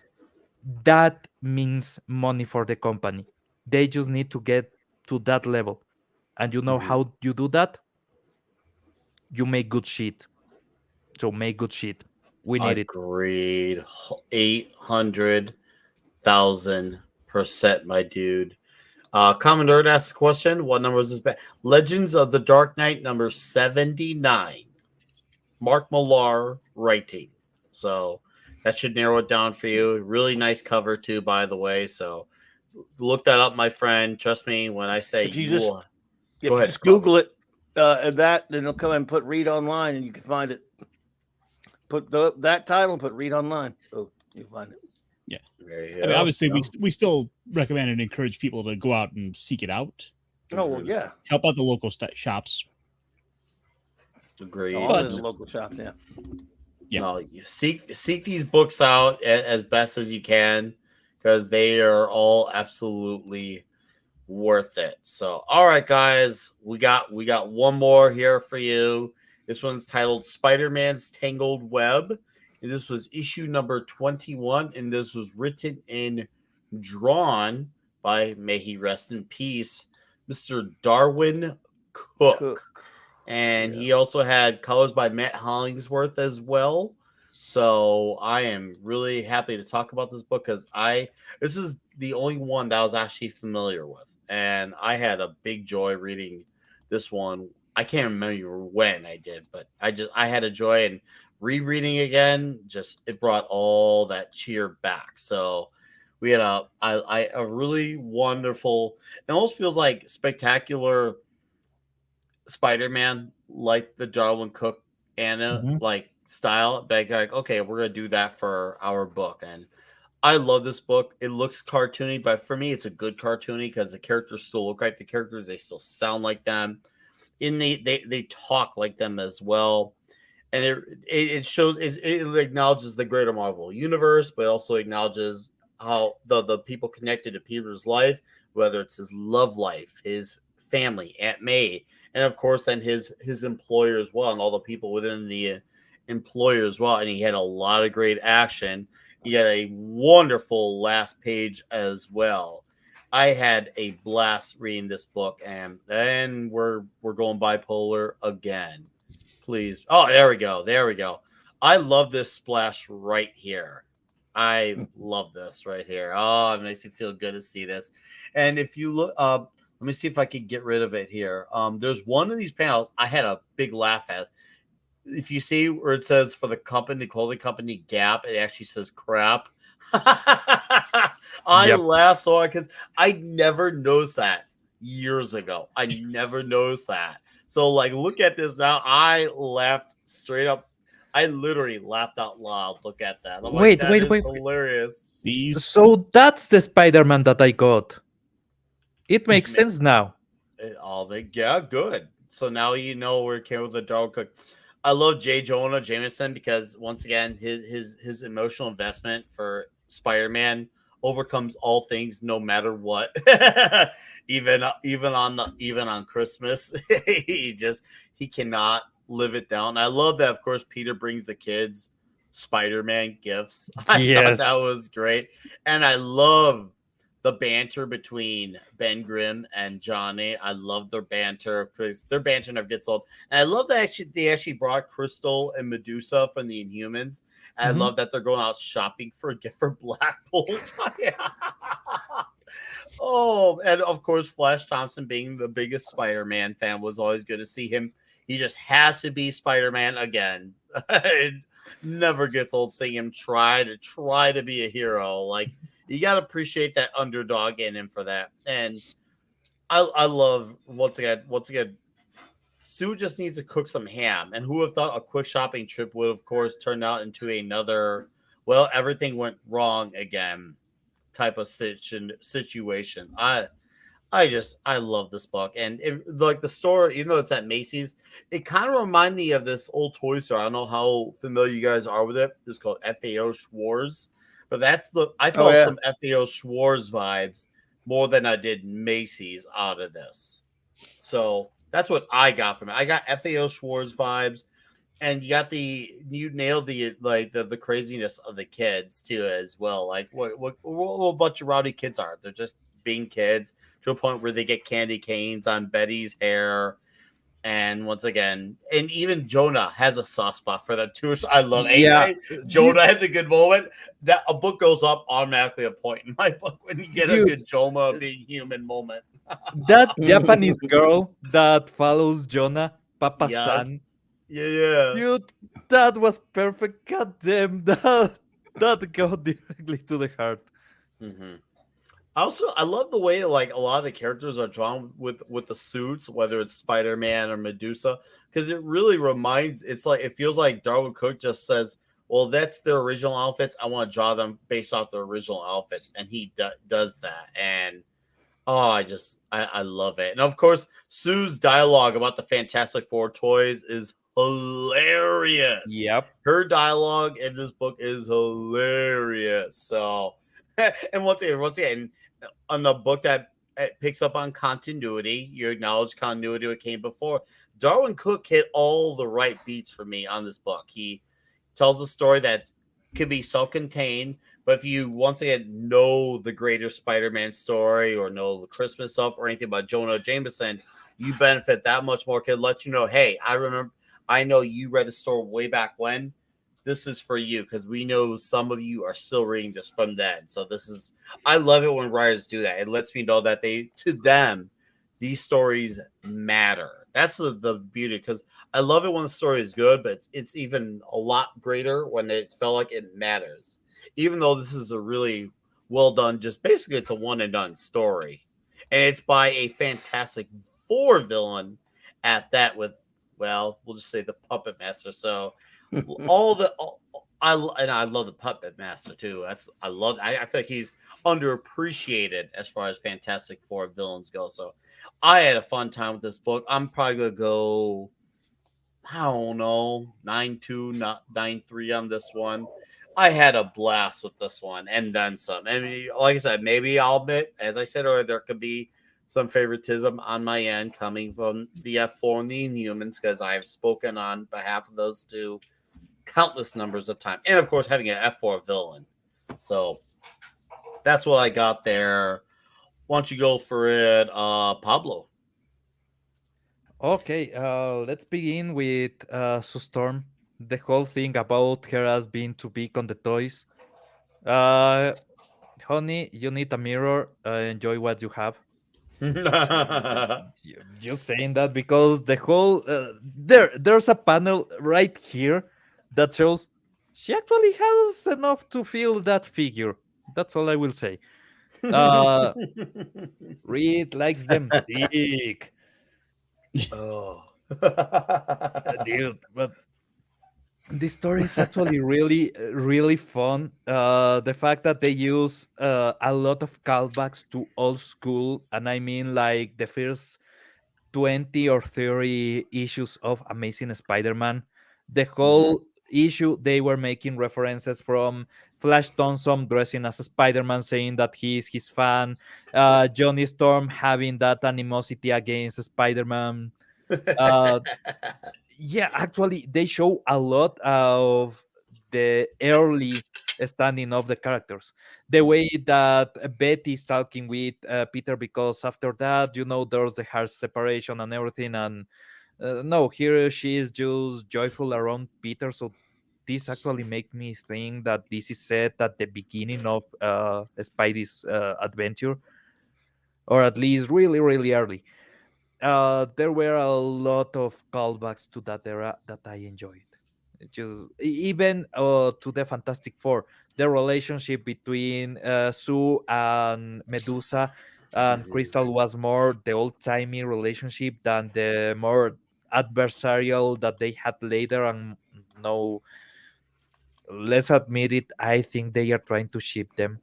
that means money for the company. They just need to get to that level. And you know Mhm. how you do that? You make good shit. So make good shit. We need it. Agreed. 800,000%, my dude. Common Nerd asked the question. What number is this? Legends of the Dark Knight, number 79. Mark Millar writing. So That should narrow it down for you. Really nice cover too, by the way. So look that up, my friend. Trust me when I say If you you just will. if Go you ahead, just Pablo. Google it, and then it'll come and put read online, and you can find it. Put that title and put read online. Oh, you find it. There you I mean, go. obviously, No. we still recommend and encourage people to go out and seek it out. Oh well, yeah. Help out the local shops. Agreed. All But- in the local shops. Yeah. Yeah. No, you seek these books out as best as you can because they are all absolutely worth it. So, all right, guys, we got one more here for you. This one's titled Spider-Man's Tangled Web. And this was issue number 21, and this was written and drawn by, may he rest in peace, Mr. Darwin Cook. And he also had colors by Matt Hollingsworth as well. So I am really happy to talk about this book because this is the only one that I was actually familiar with. And I had a big joy reading this one. I can't remember when I did, but I had a joy in rereading again. Just it brought all that cheer back. So we had a really wonderful, it almost feels like spectacular Spider-Man, like the Darwin Cook Anna like style. Like, okay, we're gonna do that for our book, and I love this book. It looks cartoony, but for me, it's a good cartoony because the characters still look like the characters. They still sound like them, and they talk like them as well. And it shows it acknowledges the greater Marvel universe, but also acknowledges how the people connected to Peter's life, whether it's his love life, his family, Aunt May, and of course then his employer as well, and all the people within the employer as well. And he had a lot of great action. He had a wonderful last page as well. I had a blast reading this book, and then we're going bipolar again. Please. Oh, there we go. I love this splash right here. I love this right here. Oh, it makes me feel good to see this. And if you look let me see if I can get rid of it here. There's one of these panels I had a big laugh at. If you see where it says for the clothing company Gap, it actually says crap. I laughed so hard because I never noticed that years ago. I never noticed that. So, like, look at this now. I laughed straight up. I literally laughed out loud. Look at that. I'm Wait, like, wait, that is wait. hilarious. These So that's the Spider-Man that I got. It makes sense now. Yeah, good. So now you know where it came with the dog cook. I love J. Jonah Jameson because once again, his emotional investment for Spider-Man overcomes all things, no matter what. even on Christmas, he cannot live it down. I love that. Of course, Peter brings the kids Spider-Man gifts. I thought that was great, and I love the banter between Ben Grimm and Johnny. I love their banter because their banter never gets old. And I love that they actually brought Crystal and Medusa from the Inhumans. And I love that they're going out shopping for a gift for Black Bolt. Oh, and of course, Flash Thompson being the biggest Spider-Man fan was always good to see him. He just has to be Spider-Man again. It never gets old seeing him try to be a hero. Like, you got to appreciate that underdog in him for that. And I love, once again, Sue just needs to cook some ham. And who would have thought a quick shopping trip would, of course, turn out into another, well, everything went wrong again type of situation. I love this book. And like the store, even though it's at Macy's, it kind of reminded me of this old toy store. I don't know how familiar you guys are with it. It's called FAO Schwarz. But I felt some FAO Schwarz vibes more than I did Macy's out of this. So that's what I got from it. I got FAO Schwarz vibes, and you nailed the craziness of the kids too as well. Like what a bunch of rowdy kids are. They're just being kids to a point where they get candy canes on Betty's hair. And once again, and even Jonah has a soft spot for that too. So I love it. Yeah. Jonah has a good moment. That a book goes up automatically a point in my book when you get a good Jonah being human moment. That Japanese girl that follows Jonah, Papa-san. Yeah. Dude, that was perfect. God damn that. That go directly to the heart. Hmm. Also, I love the way like a lot of the characters are drawn with the suits, whether it's Spider Man or Medusa, because it really reminds. It's like it feels like Darwin Cook just says, "Well, that's their original outfits. I want to draw them based off their original outfits," and he does that. And oh, I love it. And of course, Sue's dialogue about the Fantastic Four toys is hilarious. Yep. Her dialogue in this book is hilarious. So, and once again, on the book that picks up on continuity, you acknowledge continuity what came before. Darwin Cook hit all the right beats for me on this book. He tells a story that could be self-contained, but if you once again know the greater Spider-Man story or know the Christmas stuff or anything about Jonah Jameson, you benefit that much more. Could let you know, hey, I know you read the story way back when. This is for you because we know some of you are still reading this from then. So I love it when writers do that. It lets me know that to them, these stories matter. That's the beauty because I love it when the story is good, but it's even a lot greater when it felt like it matters. Even though this is a really well done, just basically it's a one and done story, and it's by a Fantastic Four villain at that. We'll just say the Puppet Master. So all the all, I love the Puppet Master too. I feel like he's underappreciated as far as Fantastic Four villains go. So I had a fun time with this book. I'm probably gonna go, I don't know, 9-2, not 9-3 on this one. I had a blast with this one and then some. I mean, like I said, maybe I'll admit, as I said earlier, there could be some favoritism on my end coming from the F4 and the Inhumans because I've spoken on behalf of those two countless numbers of time. And of course, having an F4 villain. So that's what I got there. Why don't you go for it, Pablo? Okay, let's begin with Sue Storm. The whole thing about her as being too big on the toys. Uh, Honey, you need a mirror. Enjoy what you have. You saying that because the whole there's a panel right here that shows she actually has enough to feel that figure. That's all I will say. Uh, Reed likes them thick, Oh. dude. But the story is actually really fun. The fact that they use a lot of callbacks to old school, and I mean like the first 20 or 30 issues of Amazing Spider-Man. The Mhm. whole issue they were making references from Flash Thompson dressing as a Spider-Man, saying that he's his fan. Johnny Storm having that animosity against Spider-Man. Uh, yeah, actually, they show a lot of the early standing of the characters. The way that Betty is talking with Peter, because after that, there's the hard separation and everything. And no, here she is just joyful around Peter. So this actually make me think that this is set at the beginning of Spidey's adventure, or at least really early. There were a lot of callbacks to that era that I enjoyed. Even to the Fantastic Four, the relationship between Sue and Medusa and Mhm. Crystal was more the old timey relationship than the more adversarial that they had later. And no, let's admit it, I think they are trying to ship them,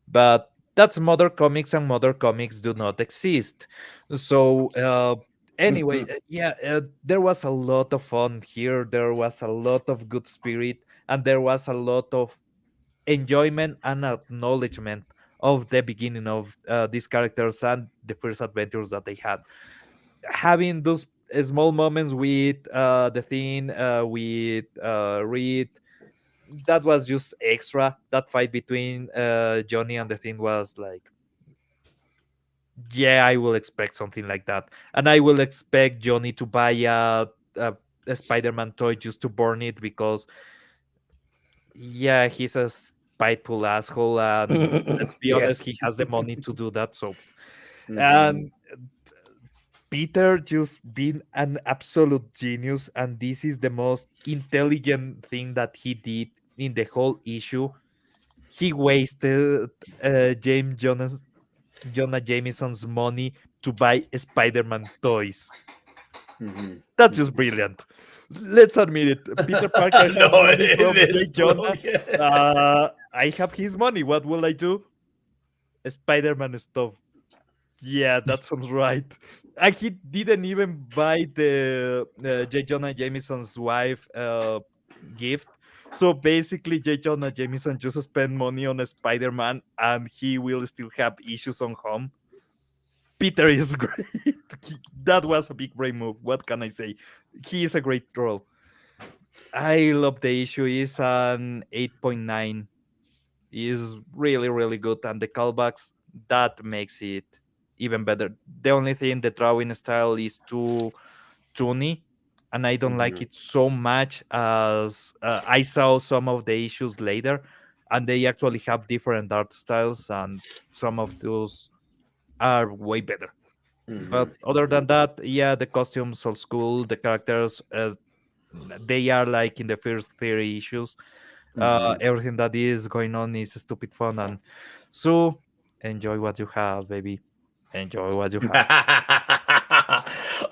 but that's Mother Comics, and Mother Comics do not exist. So anyway, yeah, there was a lot of fun here. There was a lot of good spirit, and there was a lot of enjoyment and acknowledgement of the beginning of these characters and the first adventures that they had. Having those small moments with the thing with Reed, that was just extra. That fight between Johnny and the thing was like, yeah, I will expect something like that, and I will expect Johnny to buy a Spider-Man toy just to burn it because, yeah, he's a spiteful asshole, and let's be Yeah. honest, he has the money to do that. So, Mhm. and Peter just being an absolute genius, and this is the most intelligent thing that he did in the whole issue, he wasted Jonah Jameson's money to buy Spider-Man toys. Mhm. That's just brilliant. Let's admit it. Peter Parker has No, money it from is J. Jonah. brilliant. I have his money. What will I do? Spider-Man stuff. Yeah, that sounds right. And he didn't even buy the J. Jonah Jameson's wife gift. So basically, J. Jonah Jameson just spent money on a Spider-Man, and he will still have issues on home. Peter is great. That was a big brain move. What can I say? He is a great troll. I love the issue. Is an 8.9. Is really really good, and the callbacks that makes it even better. The only thing, the drawing style is too toony, and I don't like Mhm. it so much as I saw some of the issues later, and they actually have different art styles, and some of those are way better. But Mhm. other than that, yeah, the costumes old school, the characters, they are like in the first 30 issues. Mhm. Everything that is going on is stupid fun, and so enjoy what you have, baby. Enjoy what you have.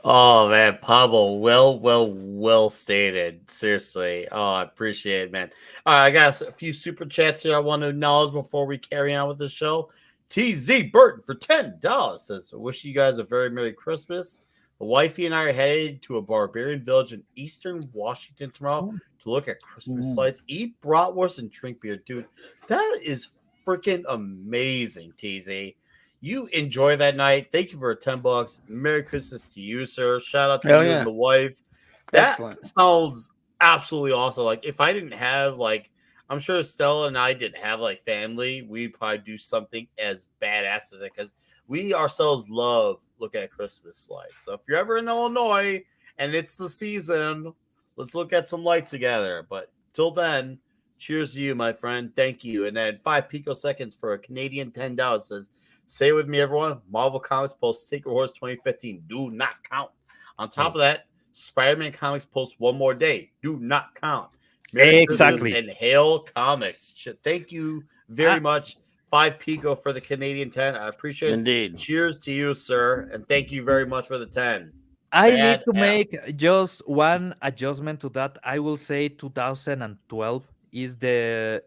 Oh man, Pablo, well stated. Seriously. Oh, I appreciate it, man. All right, I got a few super chats here I want to acknowledge before we carry on with the show. TZ Burton for $10 says, I wish you guys a very Merry Christmas. The wifey and I are headed to a barbarian village in eastern Washington tomorrow to look at Christmas Ooh. lights, eat bratwurst, and drink beer. Dude, that is freaking amazing, TZ. You enjoy that night. Thank you for $10. Merry Christmas to you, sir. Shout out to Hell you yeah. and the wife. That Excellent. sounds absolutely awesome. Like if I didn't have like I'm sure Stella and I didn't have like family, we'd probably do something as badass as it because we ourselves love look at Christmas lights. So if you're ever in Illinois and it's the season, let's look at some lights together. But till then, cheers to you, my friend. Thank you. And then 5 picoseconds for a Canadian $10 says, say it with me, everyone. Marvel Comics post Secret Wars 2015. Do not count. On top of that, Spider-Man Comics post One More Day. Do not count. Merry Christmas Exactly. and hail comics. Thank you very I, much. 5 pico for the Canadian 10. I appreciate it. Indeed. Cheers to you, sir. And thank you very much for the 10. I need to Badass. make just one adjustment to that. I will say 2012 is the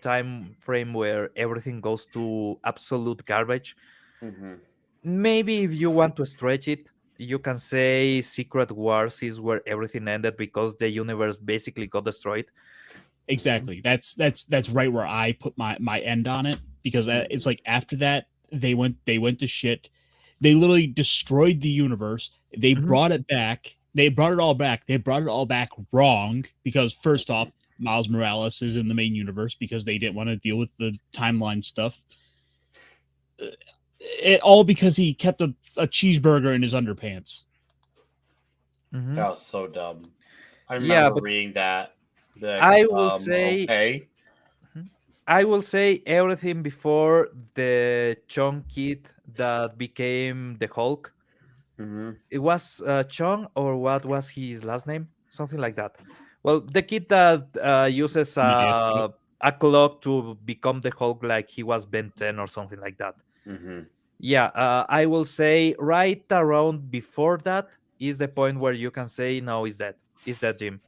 time frame where everything goes to absolute garbage. Mm-hmm. Maybe if you want to stretch it, you can say Secret Wars is where everything ended because the universe basically got destroyed. Exactly. That's right where I put my end on it because it's like after that they went to shit. They literally destroyed the universe. They Mhm. brought it back. They brought it all back. They brought it all back wrong because first off, Miles Morales is in the main universe because they didn't want to deal with the timeline stuff. It all because he kept a cheeseburger in his underpants. Mhm. That was so dumb. I Yeah, remember but reading that. Like, I will say okay. Mhm. I will say everything before the Chong kid that became the Hulk. Mm-hmm. It was Chong, or what was his last name? Something like that. Well, the kid that uses Yeah. a clock to become the Hulk, like he was Ben 10 or something like that. Mm-hmm. Yeah, I will say right around before that is the point where you can say, no, is that Jim?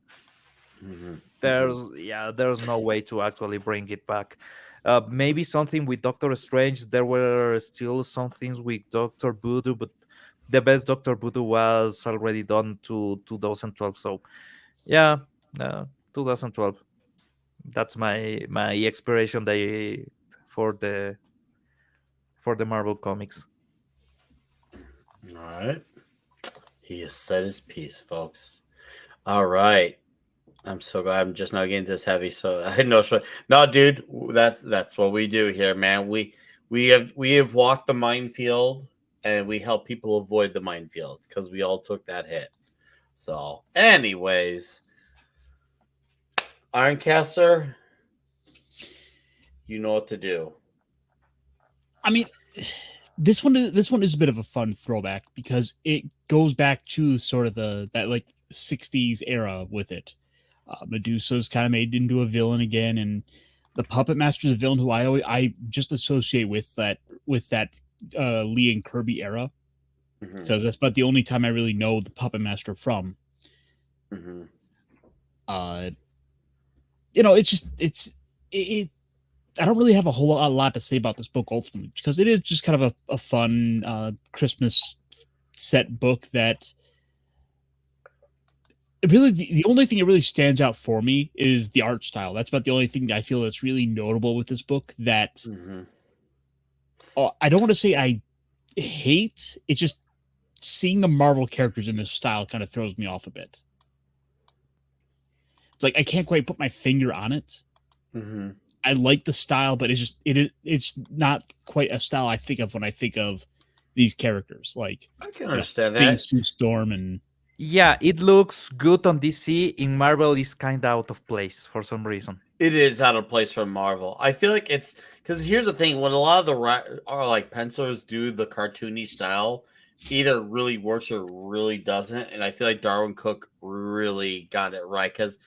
Mm-hmm. There's no way to actually bring it back. Maybe something with Doctor Strange. There were still some things with Doctor Voodoo, but the best Doctor Voodoo was already done to 2012. So yeah, uh, 2012. That's my expiration day for the Marvel comics. All right. He has said his piece, folks. All right. I'm so glad I'm just not getting this heavy. So I know, no, dude, that's what we do here, man. We have walked the minefield and we help people avoid the minefield because we all took that hit. So, anyways, Ironcaster, you know what to do. I mean, this one is a bit of a fun throwback because it goes back to sort of that like 60s era with it. Medusa's kind of made into a villain again, and the Puppet Master is a villain who I just associate with that Lee and Kirby era, because that's about the only time I really know the Puppet Master from. It's just it. I don't really have a lot to say about this book ultimately, because it is just kind of a fun Christmas set book that really the only thing that really stands out for me is the art style. That's about the only thing that I feel that's really notable with this book that I don't want to say I hate. It's just seeing the Marvel characters in this style kind of throws me off a bit. It's like I can't quite put my finger on it. I like the style, but it's not quite a style I think of when I think of these characters. Like I can understand seeing that. Sue Storm and Yeah, it looks good on DC. In Marvel, is kind of out of place for some reason. It is out of place from Marvel. I feel like it's because here's the thing: when a lot of the pencilers do the cartoony style, either really works or really doesn't. And I feel like Darwin Cook really got it right, because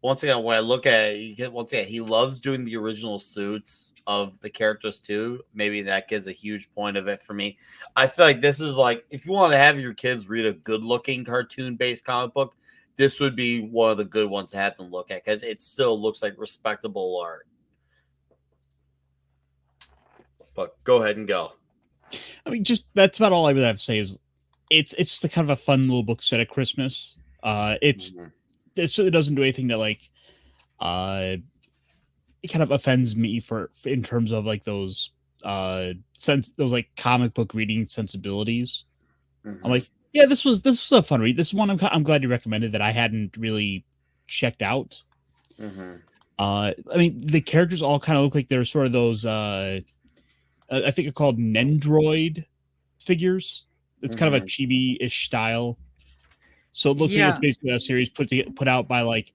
once again, when I look at it, he loves doing the original suits of the characters too. Maybe that gives a huge point of it for me. I feel like this is like, if you want to have your kids read a good-looking cartoon-based comic book, this would be one of the good ones to have them look at, because it still looks like respectable art. But go ahead and go. I mean, just that's about all I really have to say. Is it's just a kind of a fun little book set at Christmas. It certainly doesn't do anything that like it kind of offends me in terms of like those like comic book reading sensibilities. I'm like, yeah, this was a fun read. This one I'm glad you recommended that I hadn't really checked out. I mean, the characters all kind of look like they're sort of those I think they're called Nendroid figures. It's kind of a chibi-ish style. So it looks like it's basically a series put out by like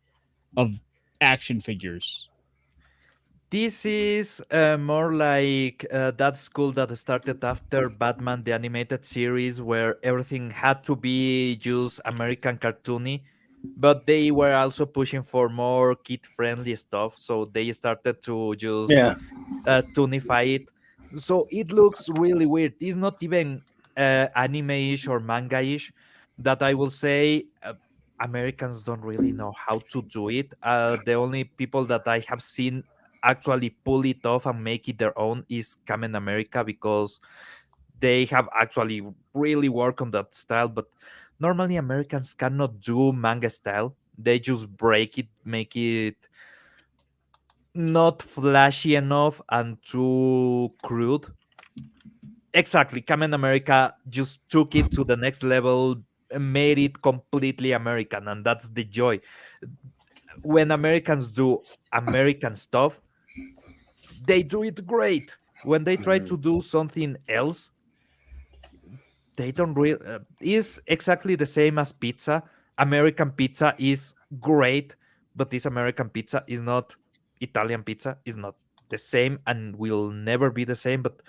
of action figures. This is more like that school that started after Batman the Animated Series, where everything had to be just American cartoony, but they were also pushing for more kid-friendly stuff, so they started to just toonify it. So it looks really weird. It's not even anime-ish or manga-ish. That I will say, Americans don't really know how to do it. The only people that I have seen actually pull it off and make it their own is Kamen America, because they have actually really worked on that style. But normally Americans cannot do manga style. They just break it, make it not flashy enough and too crude. Exactly. Kamen America just took it to the next level, made it completely American, and that's the joy. When Americans do American stuff, they do it great. When they try to do something else, they don't really. Is exactly the same as pizza. American pizza is great, but this American pizza is not Italian pizza. Is not the same and will never be the same. But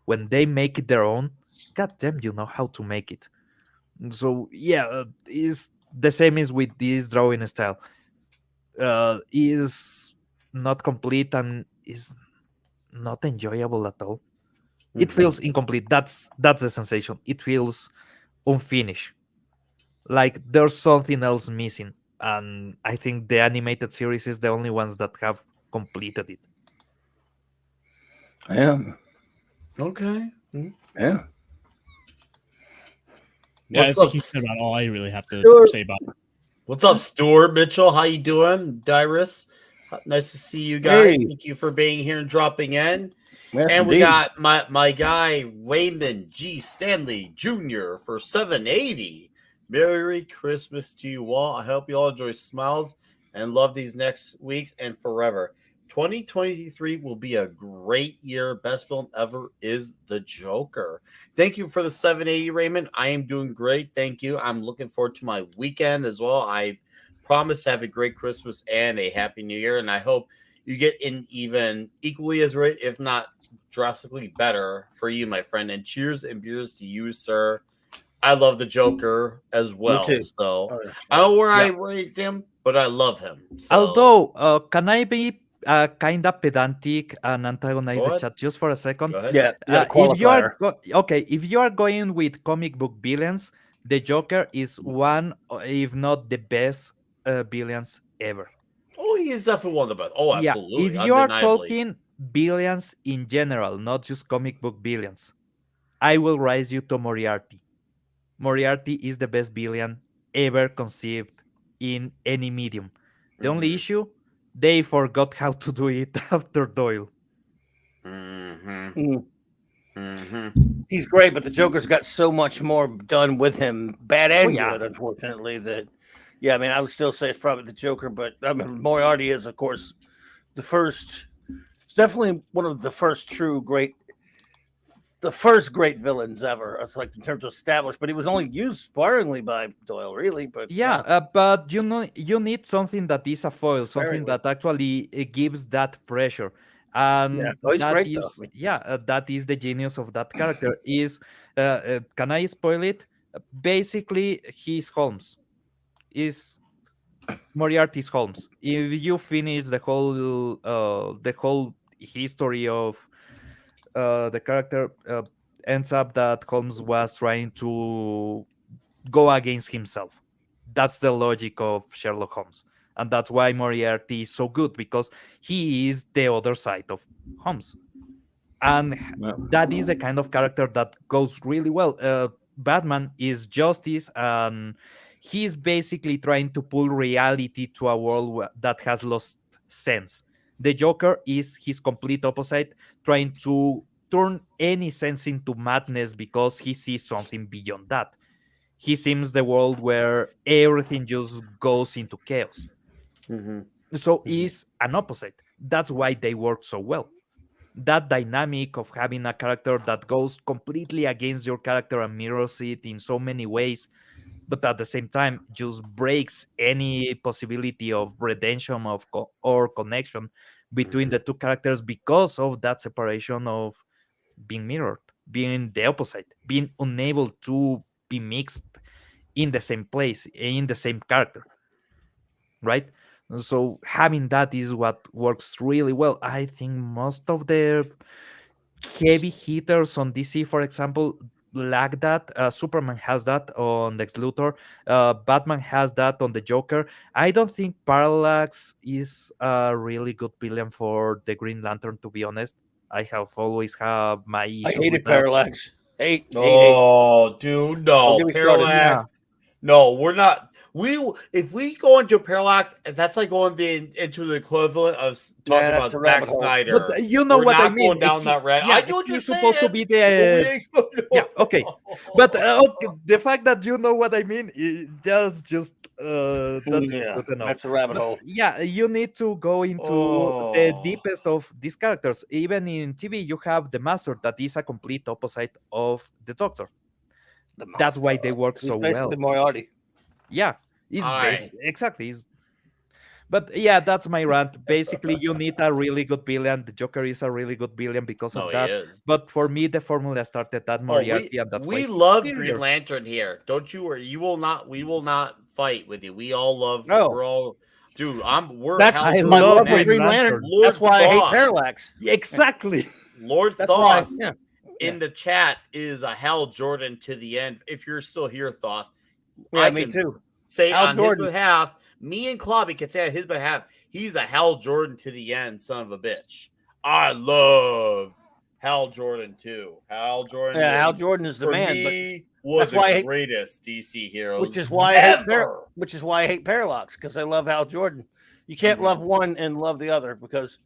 when they make it their own, god damn, you know how to make it. So yeah, is the same as with this drawing style. Is not complete and is not enjoyable at all. It feels incomplete. That's the sensation. It feels unfinished. Like there's something else missing. And I think the animated series is the only ones that have completed it. Yeah. Okay. Yeah. Yeah, What's I think up, he said about all I really have to Stuart? say about it. What's up, Stuart Mitchell? How you doing, Dyrus? Nice to see you guys. Hey. Thank you for being here and dropping in. Yes, and we indeed. got my guy Raymond G. Stanley Jr. for 780. Merry Christmas to you all. I hope you all enjoy smiles and love these next weeks and forever. 2023 will be a great year. Best film ever is The Joker. Thank you for the 780, Raymond. I am doing great. Thank you. I'm looking forward to my weekend as well. I promise to have a great Christmas and a happy new year. And I hope you get in even equally as great, if not drastically better for you, my friend. And cheers and beers to you, sir. I love The Joker as well. too. So Oh, yeah. I don't know where I Yeah. rate him. but I love him. So. Although, can I be kind of pedantic and antagonize Go the ahead. chat just for a second? Go ahead. Yeah, you got a If you are qualifier. okay, if you are going with comic book villains, the Joker is one, if not the best villains ever. Oh, he's definitely one of the best. Oh, Yeah, if absolutely, you are undeniably. talking villains in general, not just comic book villains, I will raise you to Moriarty. Moriarty is the best villain ever conceived in any medium. The only Mhm. issue, they forgot how to do it after Doyle. Mhm. Mm. Mhm. He's great, but the Joker's got so much more done with him, bad and yeah. good, unfortunately. That, yeah, I mean, I would still say it's probably the Joker, but I mean, Moriarty is, of course, the first. It's definitely one of the first great villains ever. It's like in terms of established, but he was only used sparingly by Doyle, really. But Yeah, but you need something that is a foil, something sparingly. that actually gives that pressure, Yeah, and oh, he's that great though. is that is the genius of that character. Is can I spoil it? Basically, he's Holmes. Is Moriarty's Holmes. If you finish the whole history of the character, ends up that Holmes was trying to go against himself. That's the logic of Sherlock Holmes. And that's why Moriarty is so good, because he is the other side of Holmes. And that is the kind of character that goes really well. Batman is justice, and he's basically trying to pull reality to a world that has lost sense. The Joker is his complete opposite, trying to turn any sense into madness because he sees something beyond that. He seems the world where everything just goes into chaos. Mhm. So is an opposite. That's why they work so well. That dynamic of having a character that goes completely against your character and mirrors it in so many ways, but at the same time just breaks any possibility of redemption or connection between the two characters because of that separation of being mirrored, being the opposite, being unable to be mixed in the same place, in the same character, right? So having that is what works really well. I think most of the heavy hitters on DC, for example, lack that. Superman has that on Lex Luthor. Batman has that on the Joker. I don't think Parallax is a really good villain for the Green Lantern, to be honest. I have always had my I issues with hated that. Parallax. Hate. Oh, dude, Don't no get me started. Yeah, parallax. No, we're not. If we go into parallax, that's like going into the equivalent of talking That's about the Zack rabbit hole. but Snyder. you know We're what I not mean. going down that road. Yeah, I know what you're he's supposed to saying, be but we the ain't going yeah, okay. But okay, the fact that you know what I mean, just that's just Yeah, good enough. that's the rabbit But hole. yeah, you need to go into the Oh, deepest of these characters. Even in TV, you have the Master that is a complete opposite of the Doctor. The That's monster. why they work He's so basically well. Moriarty. Yeah, he's all right. exactly. But yeah, that's my rant. Basically, you need a really good villain. The Joker is a really good villain because No, of he that. is. But for me, the formula started at Oh, Moriarty, and that's why we he's love Green superior. Lantern here. Don't you worry. You will not. We will not fight with you. We all love. No, We're all. Dude, we're that's Hal I my Jordan love love for fans. Green Green Lantern. Lantern. That's Lord why I hate Thoth. Parallax. Exactly. Lord That's why. Thoth Yeah. in the chat is a Hal Jordan to the end. If you're still here, Thoth, Yeah, I me can too. say Hal on Jordan. his behalf, me and Klobby can say on his behalf, he's a Hal Jordan to the end, son of a bitch. I love Hal Jordan too. Hal Jordan Yeah, Hal is, Jordan is the for man. But me, was that's the why I hate. greatest DC heroes Which is why I hate. ever. Which is why I hate Parallax, because I love Hal Jordan. You can't Mhm. love one and love the other, because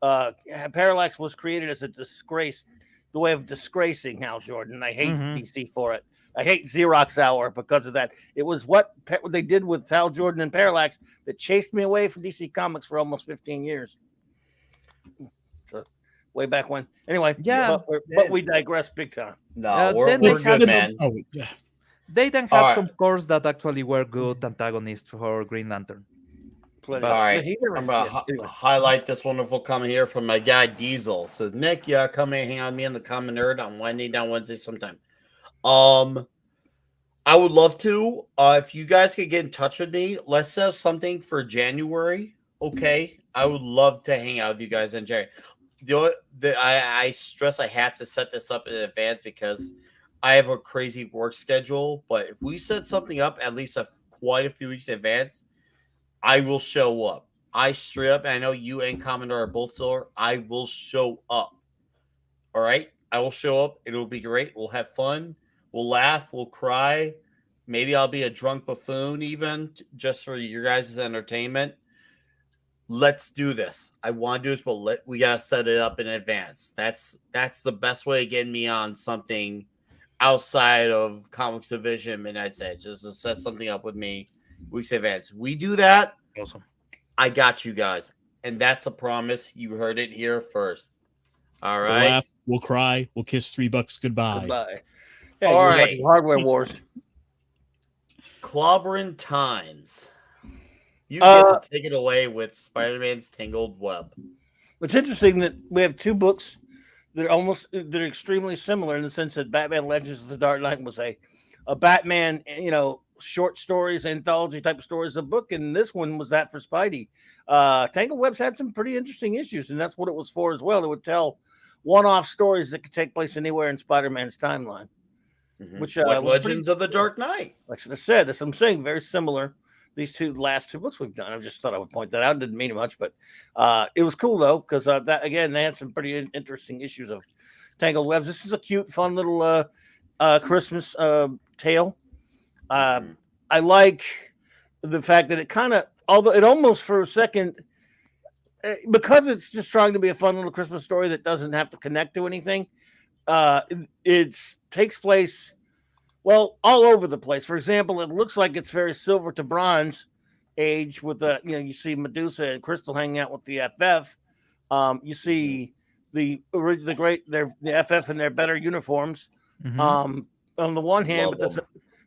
Parallax was created as a disgrace, the way of disgracing Hal Jordan. I hate Mhm. DC for it. I hate Xerox Hour because of that. It was what they did with Hal Jordan and Parallax that chased me away from DC Comics for almost 15 years. So way back when. Anyway, Yeah. but we digress big time. No, Then we're they good, had some. man. Oh, yeah. They then All had right. some cores that actually were good antagonists for Green Lantern. Plenty. But All right, He never, I'm gonna yeah, anyway. highlight this wonderful comment here from my guy Diesel. Says Nick, yeah, come and hang out with me in the Common Nerd on Wednesday sometime. I would love to. If you guys could get in touch with me, let's have something for January. Okay, I would love to hang out with you guys in January. I stress I have to set this up in advance because I have a crazy work schedule. But if we set something up at least quite a few weeks in advance, I will show up. I straight up, and I know you and Commodore are both sore. I will show up. All right, I will show up. It'll be great. We'll have fun. We'll laugh. We'll cry. Maybe I'll be a drunk buffoon, even just for your guys' entertainment. Let's do this. I want to do this, but we gotta set it up in advance. That's the best way of getting me on something outside of Comics Division Midnight Edge. Just to set something up with me weeks in advance. We do that. Awesome. I got you guys, and that's a promise. You heard it here first. All We'll right. laugh, we'll cry, we'll kiss $3 goodbye. Goodbye. Yeah, All you're right. watching Hardware Wars. Clobbering times. You get to take it away with Spider-Man's Tangled Web. It's interesting that we have two books that are extremely similar in the sense that Batman Legends of the Dark Knight was a Batman, short stories, anthology type of stories, a book, and this one was that for Spidey. Tangled Web's had some pretty interesting issues, and that's what it was for as well. It would tell one-off stories that could take place anywhere in Spider-Man's timeline. Mm-hmm. Which like Legends of the Dark Knight. Like I said, that's what I'm saying, very similar. These last two books we've done. I just thought I would point that out. Didn't mean much, but it was cool though, because that again, they had some pretty interesting issues of Tangled Webs. This is a cute, fun little Christmas tale. I like the fact that it kind of, although it almost for a second, because it's just trying to be a fun little Christmas story that doesn't have to connect to anything. It takes place all over the place. For example, it looks like it's very silver to bronze age with you see Medusa and Crystal hanging out with the FF. You see the FF in their better uniforms. Mhm. On the one hand,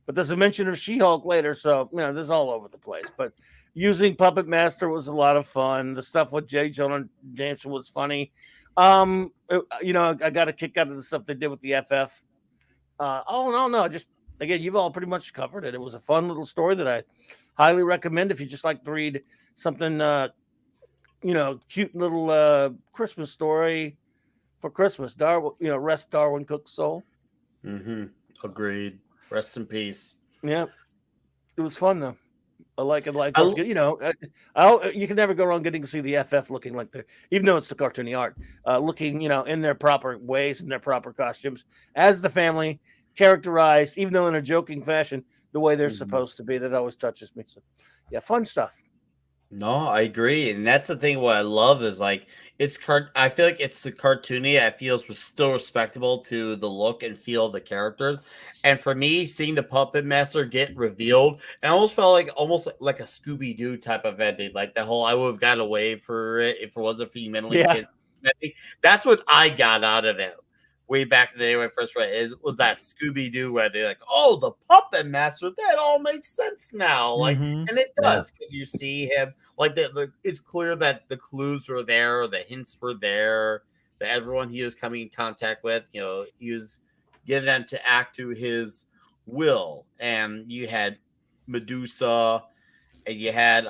but there's a mention of She-Hulk later, so there's all over the place. But using Puppet Master was a lot of fun. The stuff with J. Jonah Jameson was funny. I got a kick out of the stuff they did with the FF. No. Just again, you've all pretty much covered it. It was a fun little story that I highly recommend if you just like to read something, cute little Christmas story for Christmas. Rest Darwin Cook's soul. Mm-hmm. Agreed. Rest in peace. Yeah, it was fun though. I like it. You can never go wrong getting to see the FF looking like even though it's the cartoony art, looking, in their proper ways, in their proper costumes, as the family, characterized, even though in a joking fashion, the way they're supposed to be. That always touches me. So, yeah, fun stuff. No, I agree, and that's the thing. What I love is I feel like it's the cartoony. I feel it's still respectable to the look and feel of the characters. And for me, seeing the Puppet Master get revealed, it almost felt like a Scooby Doo type of ending. Like the whole I would have got away for it if it wasn't for you mentally. Yeah. That's what I got out of it. Way back in the day when I first read it, was that Scooby Doo where they're like, oh, the Puppet Master, that all makes sense now. And it does because you see him it's clear that the clues were there, the hints were there, that everyone he was coming in contact with, he was getting them to act to his will. And you had Medusa, and you had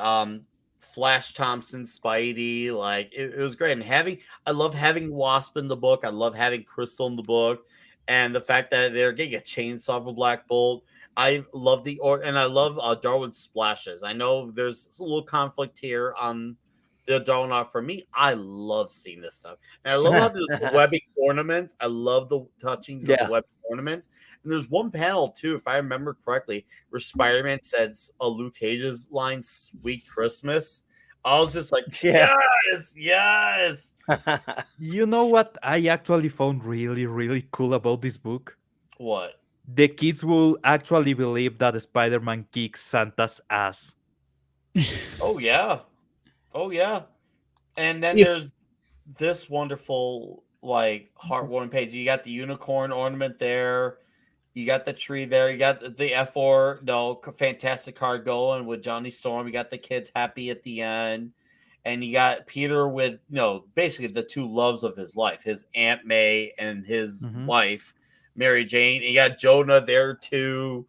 Flash Thompson, Spidey, it was great. And I love having Wasp in the book. I love having Crystal in the book, and the fact that they're getting a chainsaw for Black Bolt. I love and I love Darwin's splashes. I know there's a little conflict here on the Darwin art. For me, I love seeing this stuff, and I love how there's the webbing ornaments. I love the touchings of the webbing ornaments. And there's one panel too, if I remember correctly, where Spider-Man says Luke Cage's line, "Sweet Christmas." I was just like, yes. You know what I actually found really, really cool about this book? What? The kids will actually believe that Spider-Man kicks Santa's ass. Oh yeah. And then there's this wonderful, heartwarming page. You got the unicorn ornament there. You got the tree there. You got the F4, fantastic card going with Johnny Storm. You got the kids happy at the end. And you got Peter with, basically the two loves of his life, his Aunt May and his wife, Mary Jane. And you got Jonah there too.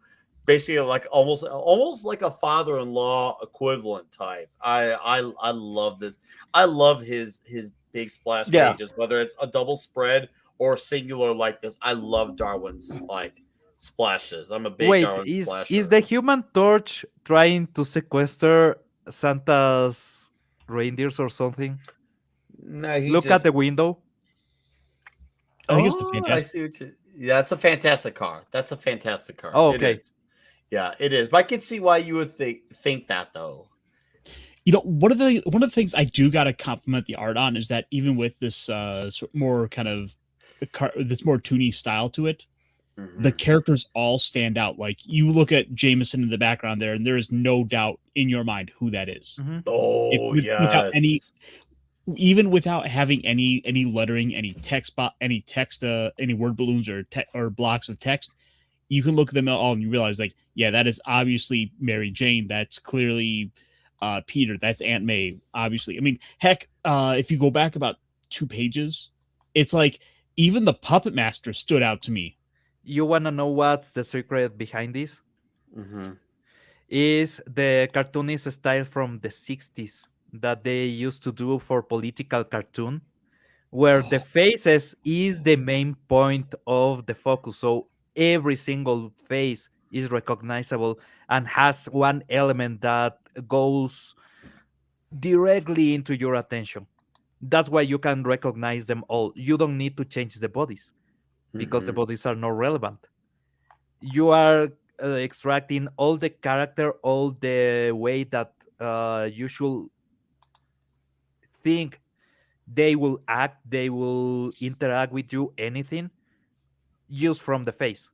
basically like almost like a father-in-law equivalent type. I love this. I love his big splash Yeah. pages, whether it's a double spread or singular like this. I love Darwin's like splashes. I'm a big Wait, Darwin is splasher. the Human Torch trying to sequester Santa's reindeers or something? No, he's Look at just. the window. I think it's the Oh, I fantastic. see what you. Yeah, that's a fantastic car. That's a fantastic car. Oh, It okay. is. Yeah, it is. But I can see why you would think that though. You know, one of the things I do got to compliment the art on is that even with this more kind of this more toony style to it, the characters all stand out. Like you look at Jameson in the background there, and there is no doubt in your mind who that is. Mhm. Oh Without yes. any, even without having any lettering, any text, any word balloons or blocks of text, you can look at them all and you realize, like, yeah, that is obviously Mary Jane. That's clearly Peter. That's Aunt May. Obviously, I mean, heck, if you go back about 2 pages, it's like even the puppet master stood out to me. You wanna know what's the secret behind this? Mm-hmm. Is the cartoonist style from the 60s that they used to do for political cartoon, where the faces is the main point of the focus. So every single face is recognizable and has one element that goes directly into your attention. That's why you can recognize them all. You don't need to change the bodies because the bodies are not relevant. You are extracting all the character, all the way that you should think they will act, they will interact with you, anything, just from the face.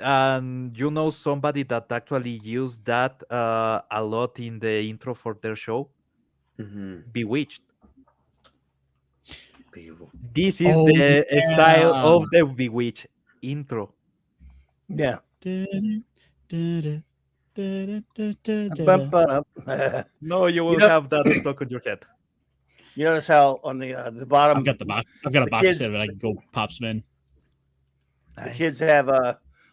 And you know somebody that actually used that a lot in the intro for their show? Mm-hmm. Bewitched. People. This is Oh the style yeah. of the Bewitched intro. Yeah. Da-da-da-da-da-da-da-da. No, you will know- have that stuck on your head. You notice how on the bottom I've got the box. I've got a the box kids- set of it. I can go pop some in. the kids have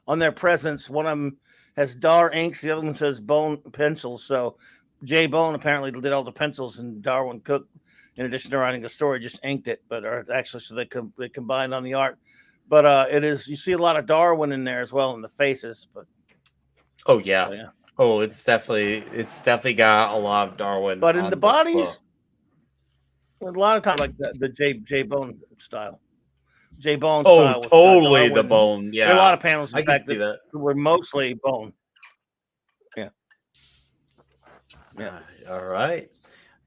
on their presents, one of them has Dar inks, the other one says Bone pencils. So Jay Bone apparently did all the pencils, and Darwin Cook, in addition to writing the story, just inked it. But or actually, so they combined on the art. But it is, you see a lot of Darwin in there as well in the faces. But Oh yeah. so, yeah. Oh, it's definitely got a lot of Darwin. But in on the this bodies, book. a lot of times like the Jay Bone style. Jay Bone Oh, style. with, totally the Darwin. bone. Yeah, There are a lot of panels, in I can fact, see that. were mostly bone. Yeah. All right.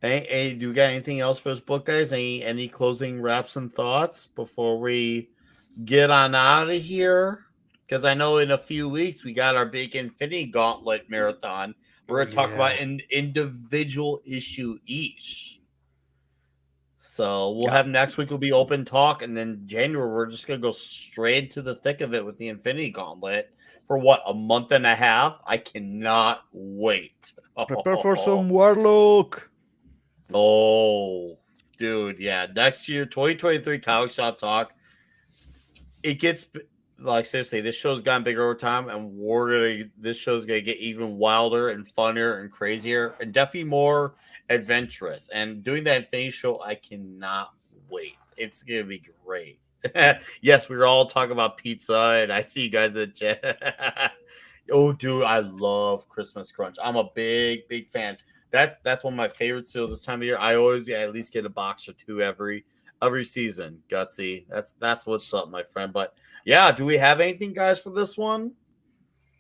Hey, do you got anything else for this book, guys? Any closing wraps and thoughts before we get on out of here? Because I know in a few weeks we got our big Infinity Gauntlet marathon. We're going to talk about an individual issue each. So we'll have next week will be open talk, and then January we're just gonna go straight to the thick of it with the Infinity Gauntlet for what, a month and a half. I cannot wait. Prepare for some Warlock. Oh, dude, yeah. Next year, 2023 Comic Shop Talk. It gets like seriously, this show's gotten bigger over time, and this show's gonna get even wilder and funnier and crazier, and definitely more adventurous. And doing that Infinity show, I cannot wait. It's gonna be great. Yes, we were all talking about pizza, and I see you guys in the chat. Oh, dude, I love Christmas Crunch. I'm a big fan. That's one of my favorite seals this time of year. I always at least get a box or two every season. Gutsy. That's what's up, my friend. But yeah, do we have anything, guys, for this one?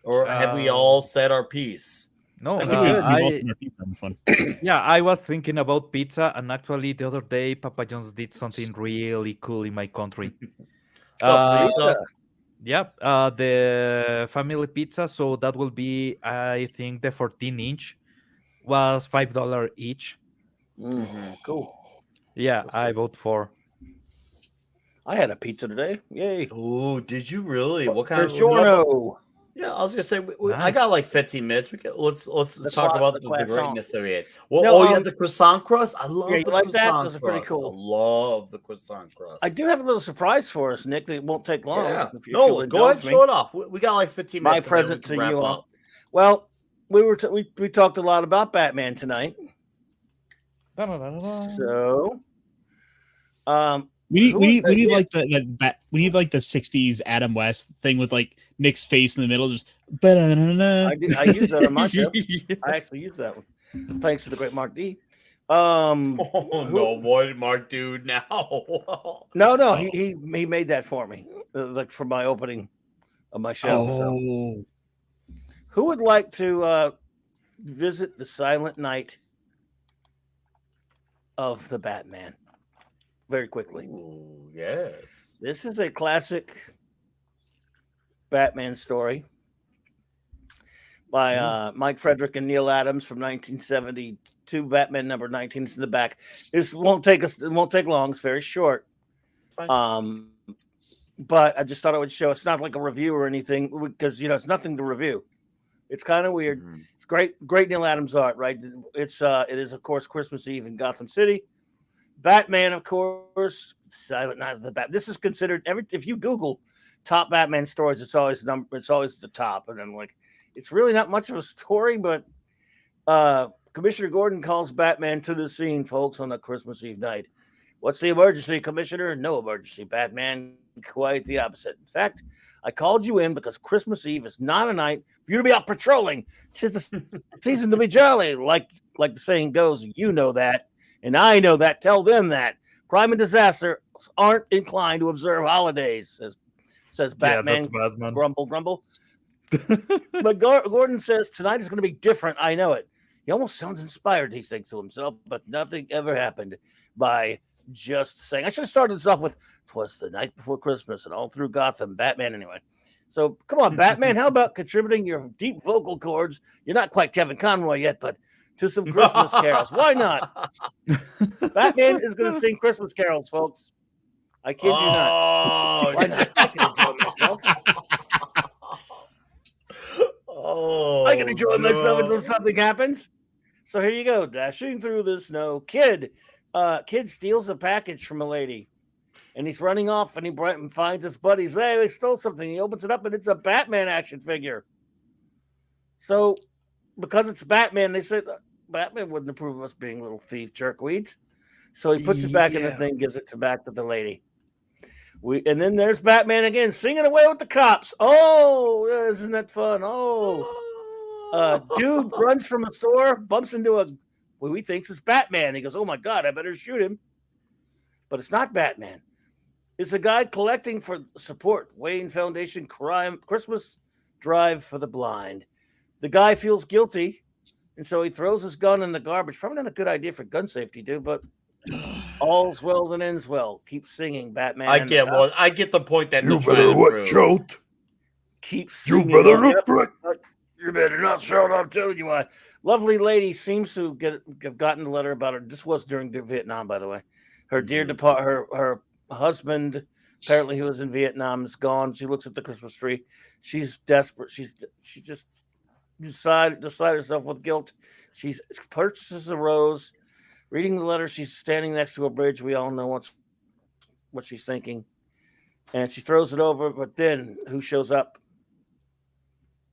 Or have we all said our piece? No, I think we've all seen our pizza on this one. yeah, I was thinking about pizza, and actually the other day Papa John's did something really cool in my country. Yeah, the family pizza. So that will be, I think, the 14-inch was $5 each. Cool. Yeah, I bought 4. I had a pizza today. Yay. Oh, did you really? What kind of Buongiorno. Yeah, I was gonna say I Nice. got like 15 minutes. Let's The talk cla- about the the croissant. greatness that we had. Well, No, oh yeah, the croissant crust. I love you the like that? croissant Those are pretty crust. cool. I love the croissant crust. I do have a little surprise for us, Nick. That won't take long. Yeah. If No, you'll go ahead, indulge me. show it off. We got like 15 My minutes. And then we present can to wrap you up. all. Well, we talked a lot about Batman tonight. Da-da-da-da-da. So, We who- need yeah. like we need like the '60s Adam West thing with like Nick's face in the middle, just ba-da-da-da-da. I use that on my show. Yeah. I actually use that one. Thanks to the great Mark D. Oh who- no, what did Mark do now? No, Oh. he made that for me, like for my opening of my show. So. Oh, Who would like to visit the silent night of the Batman? Very quickly. Ooh, yes. This is a classic Batman story by Mike Frederick and Neil Adams from 1972. Batman number 19 is in the back. This won't take long. It's very short. Fine. But I just thought it would show. It's not like a review or anything because it's nothing to review. It's kind of weird. Mhm. It's great Neil Adams art, right? It is of course Christmas Eve in Gotham City. Batman, of course, Silent Night of the Bat. This is considered if you Google top Batman stories, it's always the top, and I'm like, it's really not much of a story, but Commissioner Gordon calls Batman to the scene, folks, on a Christmas Eve night. What's the emergency, Commissioner? No emergency, Batman. Quite the opposite. In fact, I called you in because Christmas Eve is not a night for you to be out patrolling. It's just a season to be jolly. Like the saying goes, you know that, and I know that. Tell them that. Crime and disaster aren't inclined to observe holidays, says Batman. Yeah, that's Batman. Grumble. But Gordon says tonight is going to be different. I know it. He almost sounds inspired, he thinks to himself, but nothing ever happened by just saying. I should have started this off with, 'twas the night before Christmas and all through Gotham, Batman anyway. So come on, Batman, how about contributing your deep vocal cords? You're not quite Kevin Conroy yet, but to some Christmas carols. Why not? Batman is going to sing Christmas carols, folks. I kid you not. Oh, Why not? I can enjoy myself. Oh, I can enjoy myself no. until something happens. So here you go, dashing through the snow. Kid steals a package from a lady, and he's running off, and he finds his buddies. Hey, they stole something. He opens it up, and it's a Batman action figure. So, because it's Batman, they said Batman wouldn't approve of us being little thief jerkweeds. So he puts it back in the thing, gives it back to the lady. And then there's Batman again, singing away with the cops. Oh, isn't that fun? Oh, dude runs from a store, bumps into what he thinks is Batman. He goes, oh my God, I better shoot him. But it's not Batman. It's a guy collecting for support. Wayne Foundation Christmas Drive for the Blind. The guy feels guilty, and so he throws his gun in the garbage. Probably not a good idea for gun safety, dude, but all's well that ends well. Keep singing, Batman. I get the point that You they're better trying to prove. watch out. Keep You singing. better Yep. look right. You better not shout. I'm telling you why. Lovely lady seems to have gotten a letter about her. This was during Vietnam, by the way. Her dear her husband, apparently who was in Vietnam, is gone. She looks at the Christmas tree. She's desperate. She just decided herself with guilt. She purchases a rose. Reading the letter, she's standing next to a bridge. We all know what she's thinking. And she throws it over, but then who shows up?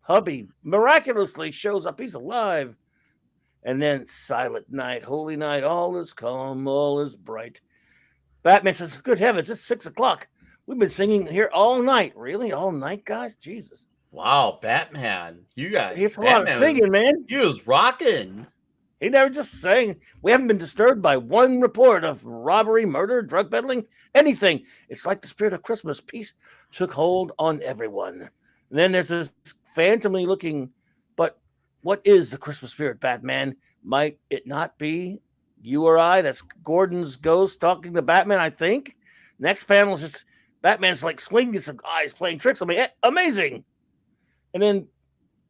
Hubby miraculously shows up. He's alive. And then silent night, holy night, all is calm, all is bright. Batman says, good heavens, it's 6:00. We've been singing here all night. Really? All night, guys? Jesus. Wow, Batman. You guys. It's a lot of singing, man. He was rocking. He never just sang. We haven't been disturbed by one report of robbery, murder, drug peddling, anything. It's like the spirit of Christmas. Peace took hold on everyone. And then there's this phantomly looking, but what is the Christmas spirit, Batman? Might it not be you or I? That's Gordon's ghost talking to Batman, I think. Next panel is just Batman's like swinging some eyes, playing tricks on me. Amazing. And then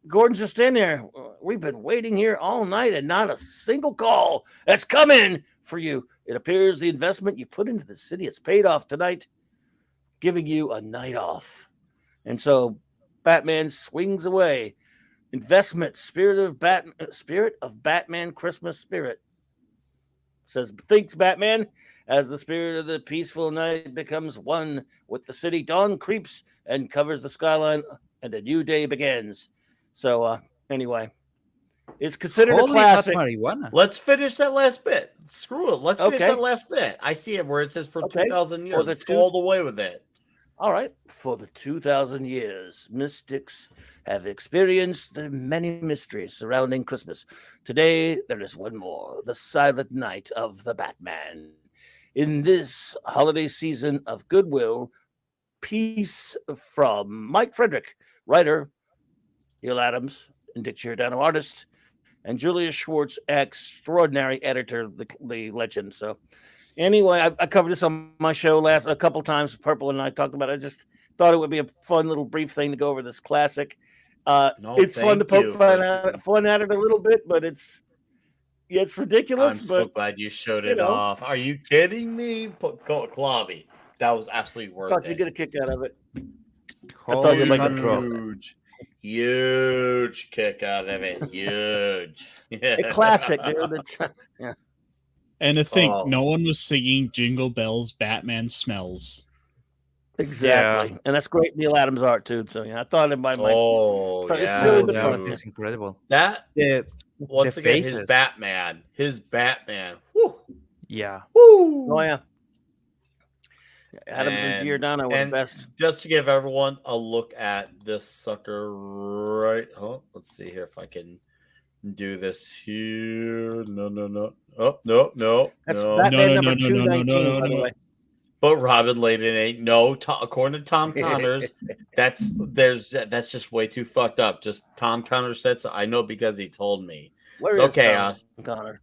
Gordon's just in there. We've been waiting here all night and not a single call that's come in for you. It appears the investment you put into the city has paid off tonight, giving you a night off. And so Batman swings away. Investment, spirit of Batman Christmas spirit. Says, thinks Batman, as the spirit of the peaceful night becomes one with the city. Dawn creeps and covers the skyline, and a new day begins. So, anyway, it's considered a Holy fat classic. marijuana. Let's finish that last bit. Screw it. Let's finish Okay. that last bit. I see it where it says for Okay. 2,000 For years. the Let's go all the way with it. All right. For the 2,000 years, mystics have experienced the many mysteries surrounding Christmas. Today, there is one more, the silent night of the Batman. In this holiday season of goodwill, piece from Mike Frederick, writer, Neil Adams, and Dick Giordano, artist, and Julia Schwartz, extraordinary editor, the legend. So, anyway, I covered this on my show a couple times. Purple and I talked about it. I just thought it would be a fun little brief thing to go over this classic. It's fun to poke fun at it a little bit, but it's ridiculous. I'm so glad you showed it off. Are you kidding me? Clobby. That was absolutely worth Thought it. you get a kick out of it. Holy I thought you'd like fat a rock. Huge kick out of it. Huge. A classic, dude. Yeah. And to think, Oh. no one was singing Jingle Bells, Batman Smells. Exactly. And that's great Neil Adams art, too. So, yeah, I thought it might. Oh, It's yeah. silly, Oh, but yeah, fun. it's incredible. That, once the again, faces. his Batman. Woo. Yeah. Woo. Oh, yeah. Adams and Giordano were the best. Just to give everyone a look at this sucker right. Oh, let's see here if I can do this here. No. Oh, no. That's no. Batman No, number no, no, no, 219, no, by the no. way. But Robin Layden ain't according to Tom Connors, that's just way too fucked up. Just Tom Connors said so. I know because he told me. Where It's is okay, Tom us. Connor?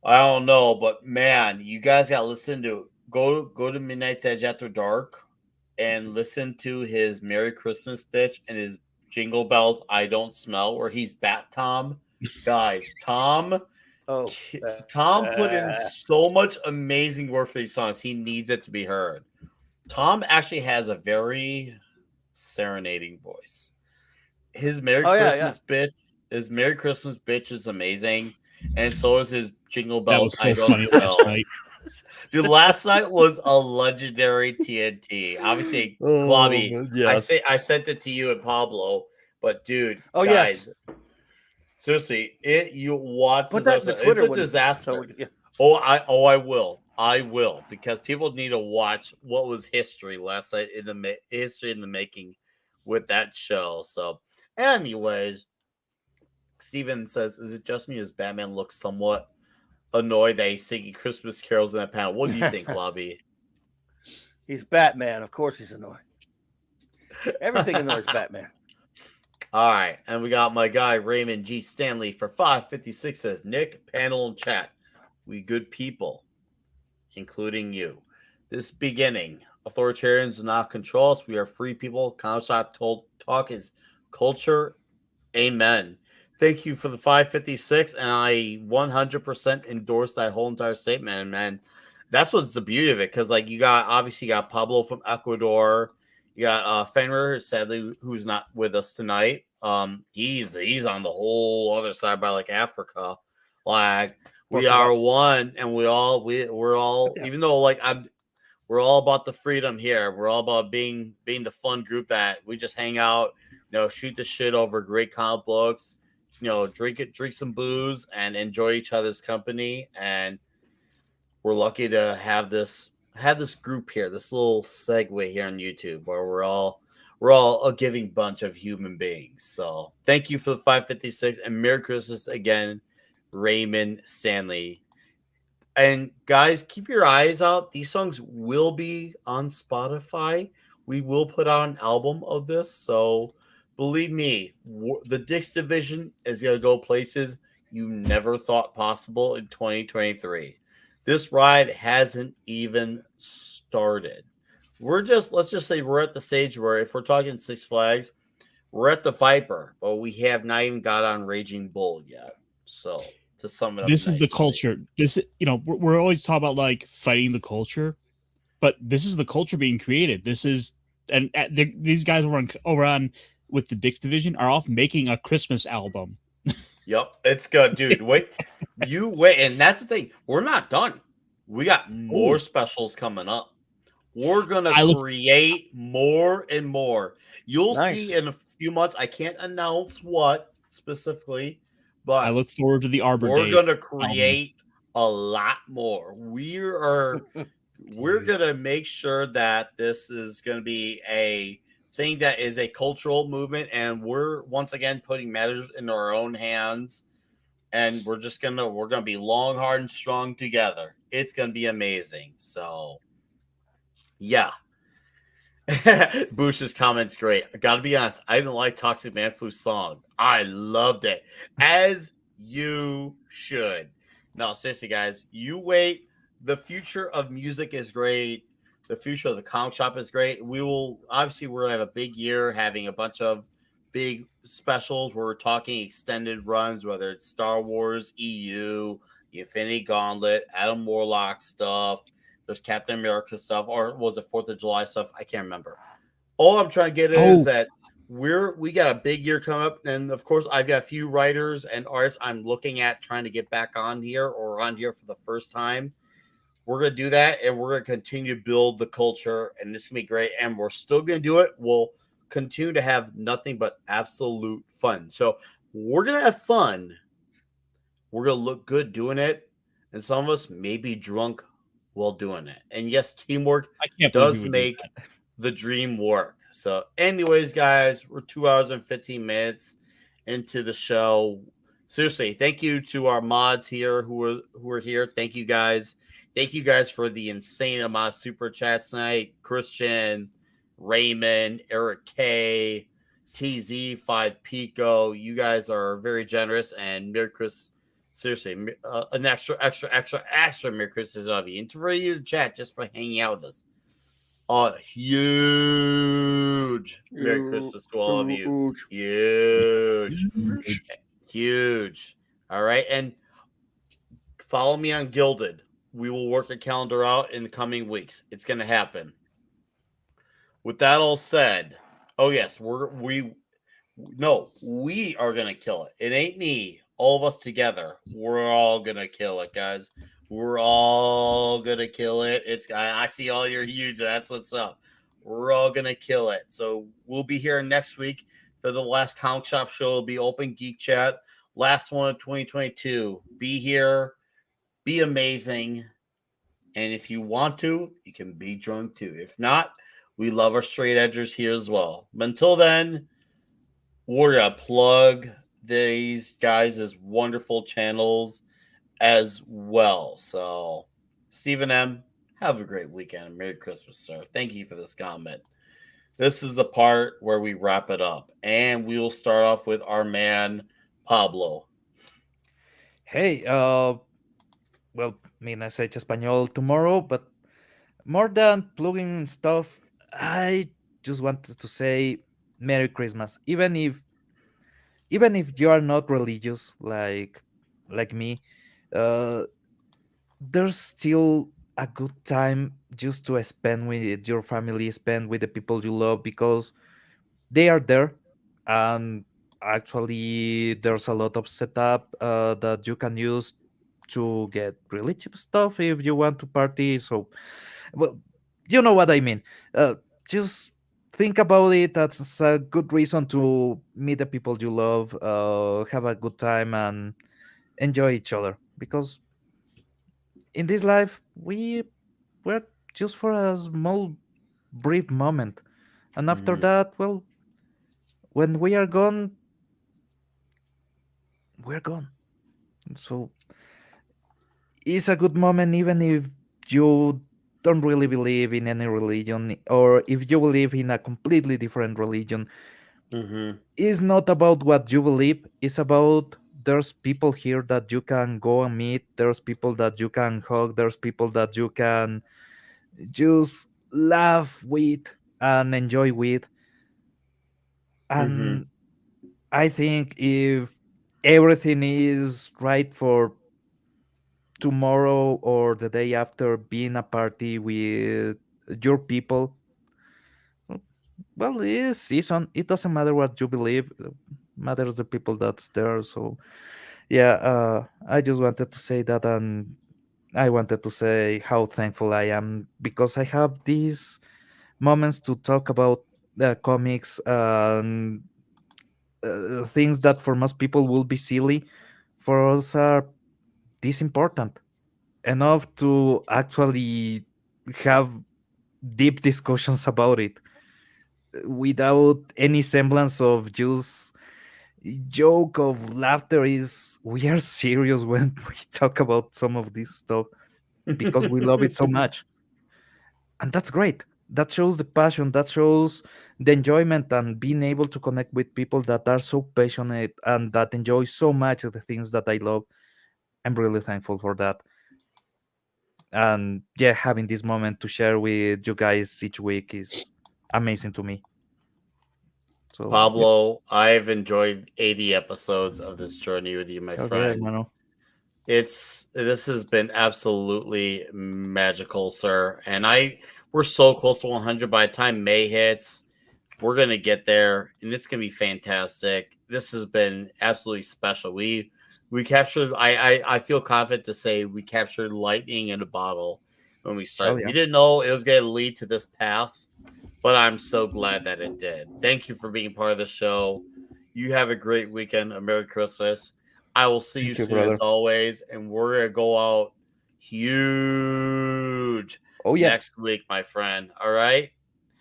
I don't know, but man, you guys gotta listen to go to Midnight's Edge After Dark and listen to his Merry Christmas bitch and his Jingle Bells I Don't Smell, where he's Bat Tom. Guys, Tom put in so much amazing work for these songs. He needs it to be heard. Tom actually has a very serenading voice. His Merry Christmas bitch is amazing, and so is his Jingle That Bells. was so I Don't funny Smell. last night. Dude, last night was a legendary TNT. Obviously, Klobby, yes. I sent it to you and Pablo, but dude, Oh, guys, yes. seriously, you watch Put this that in the episode. Twitter It's a one, disaster. so yeah. I will, because people need to watch what was history last night in the history in the making with that show. So, anyways, Steven says, "Is it just me as Batman looks somewhat annoyed that he's singing Christmas carols in that panel?" What do you think, Lobby? He's Batman. Of course he's annoying. Everything annoys Batman. All right, and we got my guy Raymond G. Stanley for 556 says, "Nick, panel and chat, we good people, including you. This beginning, authoritarians do not control us. We are free people. Concept talk is culture. Amen." Thank you for the 556, and I 100% endorse that whole entire statement. And man, that's what's the beauty of it, because like you got Pablo from Ecuador, you got Fenrir, sadly, who's not with us tonight. He's on the whole other side by like Africa. Like we are one, and we're all even though like we're all about the freedom here. We're all about being the fun group that we just hang out, shoot the shit over great comic books, drink some booze and enjoy each other's company. And we're lucky to have this group here, this little segue here on YouTube where we're all a giving bunch of human beings. So thank you for the 556 and Merry Christmas again, Raymond Stanley. And guys, keep your eyes out. These songs will be on Spotify. We will put out an album of this. So believe me, the Dix Division is going to go places you never thought possible in 2023. This ride hasn't even started. Let's just say we're at the stage where if we're talking Six Flags, we're at the Viper, but we have not even got on Raging Bull yet. So to sum it up, This is the culture. We're always talking about like fighting the culture, but this is the culture being created. This is and these guys over on with the Dix division are off making a Christmas album. Yep, it's good, dude. Wait, you wait, and that's the thing. We're not done. We got more Oh, specials coming up. We're gonna I look create more and more. You'll see Nice. in a few months. I can't announce what specifically, I but look forward to the Arbor we're Day gonna album. create a lot more. We're Dude. gonna make sure that this is gonna be a thing that is a cultural movement, and we're once again putting matters in our own hands, and we're gonna be long, hard, and strong together. It's gonna be amazing. So yeah. Bush's comments great. I gotta be honest, I didn't like Toxic Man Flu's song. I loved it. As you should. No, seriously, guys, you wait. The future of music is great. The future of the comic shop is great. We'll have a big year having a bunch of big specials where we're talking extended runs, whether it's Star Wars, EU, the Infinity Gauntlet, Adam Warlock stuff. There's Captain America stuff, or was it 4th of July stuff? I can't remember. All I'm trying to get is Oh, that we got a big year coming up, and of course, I've got a few writers and artists I'm looking at trying to get back on here or on here for the first time. We're gonna do that, and we're gonna continue to build the culture, and it's gonna be great. And we're still gonna do it. We'll continue to have nothing but absolute fun. So we're gonna have fun. We're gonna look good doing it, and some of us may be drunk while doing it. And yes, teamwork I can't believe you does would do make the dream work. So, anyways, guys, we're 2 hours and 15 minutes into the show. Seriously, thank you to our mods here who are here. Thank you guys. Thank you guys for the insane amount of super chats tonight. Christian, Raymond, Eric K, TZ5 Pico. You guys are very generous, and Merry Christmas. Seriously, an extra Merry Christmas of you. And for you to chat just for hanging out with us. Huge Merry Christmas to all of you. Huge. that. Huge. All right. And follow me on Gilded. We will work the calendar out in the coming weeks. It's going to happen. With that all said, oh yes, we are gonna kill it. It ain't me. All of us together. We're all gonna kill it, guys. We're all gonna kill it. I see all your huge. That's what's up. We're all gonna kill it. So we'll be here next week for the last comic shop show. It'll be open geek chat. Last one of 2022. Be here. Be amazing. And if you want to, you can be drunk too. If not, we love our straight edgers here as well. But until then, we're going to plug these guys' wonderful channels as well. So, Stephen M., have a great weekend. Merry Christmas, sir. Thank you for this comment. This is the part where we wrap it up. And we will start off with our man, Pablo. Hey, well, mi message español tomorrow, but more than plugging stuff, I just wanted to say Merry Christmas. Even if you are not religious like me, uh, there's still a good time just to spend with your family, spend with the people you love because they are there, and actually there's a lot of setup that you can use to get really cheap stuff if you want to party. So, well, you know what I mean. Just think about it. That's a good reason to meet the people you love, have a good time, and enjoy each other. Because in this life, we're just for a small, brief moment, and after Mhm. that, well, when we are gone, we're gone. So it's a good moment, even if you don't really believe in any religion, or if you believe in a completely different religion. Mhm. It's not about what you believe, it's about there's people here that you can go and meet, there's people that you can hug, there's people that you can just laugh with and enjoy with. Mhm. And I think if everything is right for tomorrow or the day after being a party with your people, well, it is season. It doesn't matter what you believe. Matters the people that's there. So yeah, I just wanted to say that, and I wanted to say how thankful I am because I have these moments to talk about comics and things that for most people will be silly. For us are this important enough to actually have deep discussions about it without any semblance of just joke of laughter. Is we are serious when we talk about some of this stuff because we love it so much, and that's great. That shows the passion, that shows the enjoyment, and being able to connect with people that are so passionate and that enjoy so much of the things that I love. I'm really thankful for that. And yeah, having this moment to share with you guys each week is amazing to me. So yeah, Pablo, I've enjoyed 80 episodes of this journey with you, my hell yeah, friend. mano. This has been absolutely magical, sir. And we're so close to 100. By the time May hits, we're gonna get there, and it's gonna be fantastic. This has been absolutely special. We captured. I feel confident to say we captured lightning in a bottle when we Hell started. yeah. We didn't know it was gonna lead to this path, but I'm so glad that it did. Thank you for being part of the show. You have a great weekend. A Merry Christmas. I will see you Thank you, soon as brother. always, and we're gonna go out huge Oh yeah. next week, my friend. All right,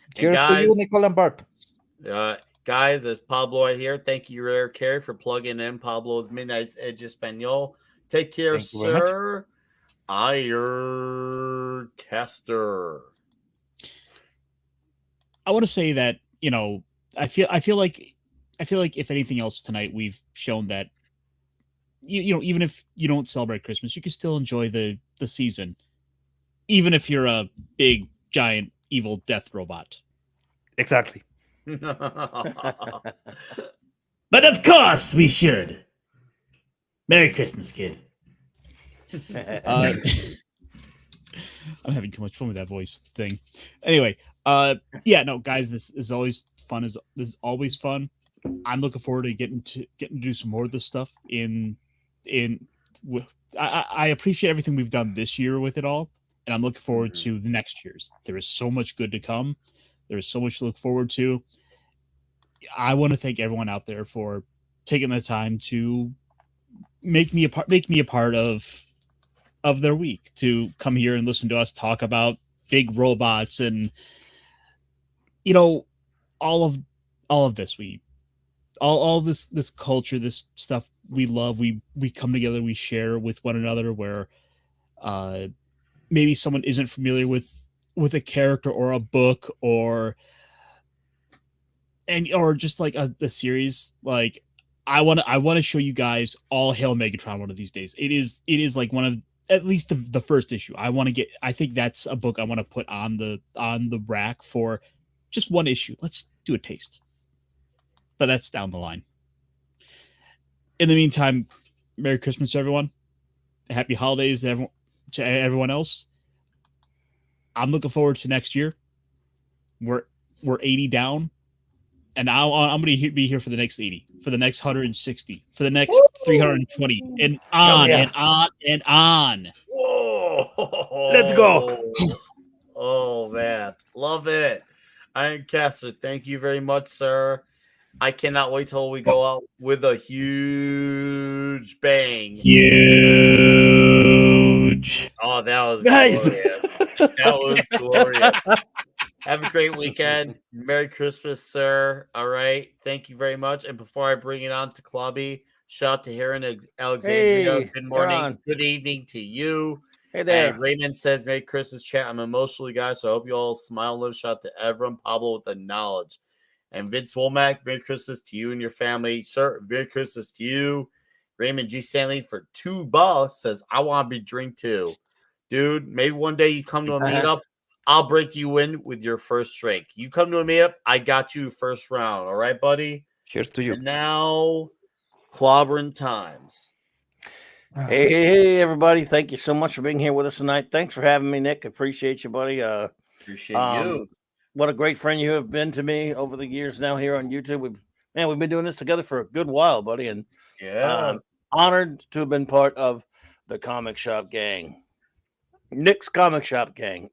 and Cheers to you, guys, Nicole and Bart. guys, it's Pablo right here. Thank you, Rare Carey, for plugging in Pablo's Midnight's Edge Espanol. Take care, Thank you very much. sir. Ironcaster. I want to say that, I feel like if anything else tonight, we've shown that even if you don't celebrate Christmas, you can still enjoy the season, even if you're a big giant evil death robot. Exactly. But of course we should. Merry Christmas, kid. I'm having too much fun with that voice thing. Anyway, yeah, no, guys, this is always fun. This is always fun. I'm looking forward to getting to do some more of this stuff I appreciate everything we've done this year with it all, and I'm looking forward to the next year's. There is so much good to come. There is so much to look forward to. I want to thank everyone out there for taking the time to make me a part of their week, to come here and listen to us talk about big robots and all of this. All this culture, this stuff we love, we come together, we share with one another, where maybe someone isn't familiar with a character or a book or just like a series. Like, I want to show you guys All Hail Megatron one of these days. It is like one of, at least the first issue. I think that's a book I want to put on the rack for just one issue. Let's do a taste. But that's down the line. In the meantime, Merry Christmas to everyone. Happy holidays to everyone else. I'm looking forward to next year. We're 80 down, and I'm going to be here for the next 80, for the next 160, for the next 320, and on yeah. and on and on. Whoa! Let's go. Oh man, love it. Ironcaster, thank you very much, sir. I cannot wait till we go out with a huge bang. Huge. Oh, that was Nice. glorious. That was glorious. Have a great weekend. Merry Christmas, sir. All right. Thank you very much. And before I bring it on to Clubby, shout out to Heron Alexandria. Hey, Good morning. Heron. Good evening to you. Hey there. And Raymond says, Merry Christmas, chat. I'm emotional, guys. So I hope you all smile and live. Shout out to everyone. Pablo with the knowledge. And Vince Womack, Merry Christmas to you and your family. Sir, Merry Christmas to you. Raymond G. Stanley for $2 says, I want to be drink too. Dude, maybe one day you come to a meetup. I'll break you in with your first drink. You come to a meetup, I got you first round. All right, buddy? Cheers to you. And now, clobbering times. Hey, everybody. Thank you so much for being here with us tonight. Thanks for having me, Nick. Appreciate you, buddy. Appreciate you. what a great friend you have been to me over the years now here on YouTube. We've been doing this together for a good while, buddy, and Yeah. honored to have been part of the Comic Shop gang. Nick's Comic Shop gang.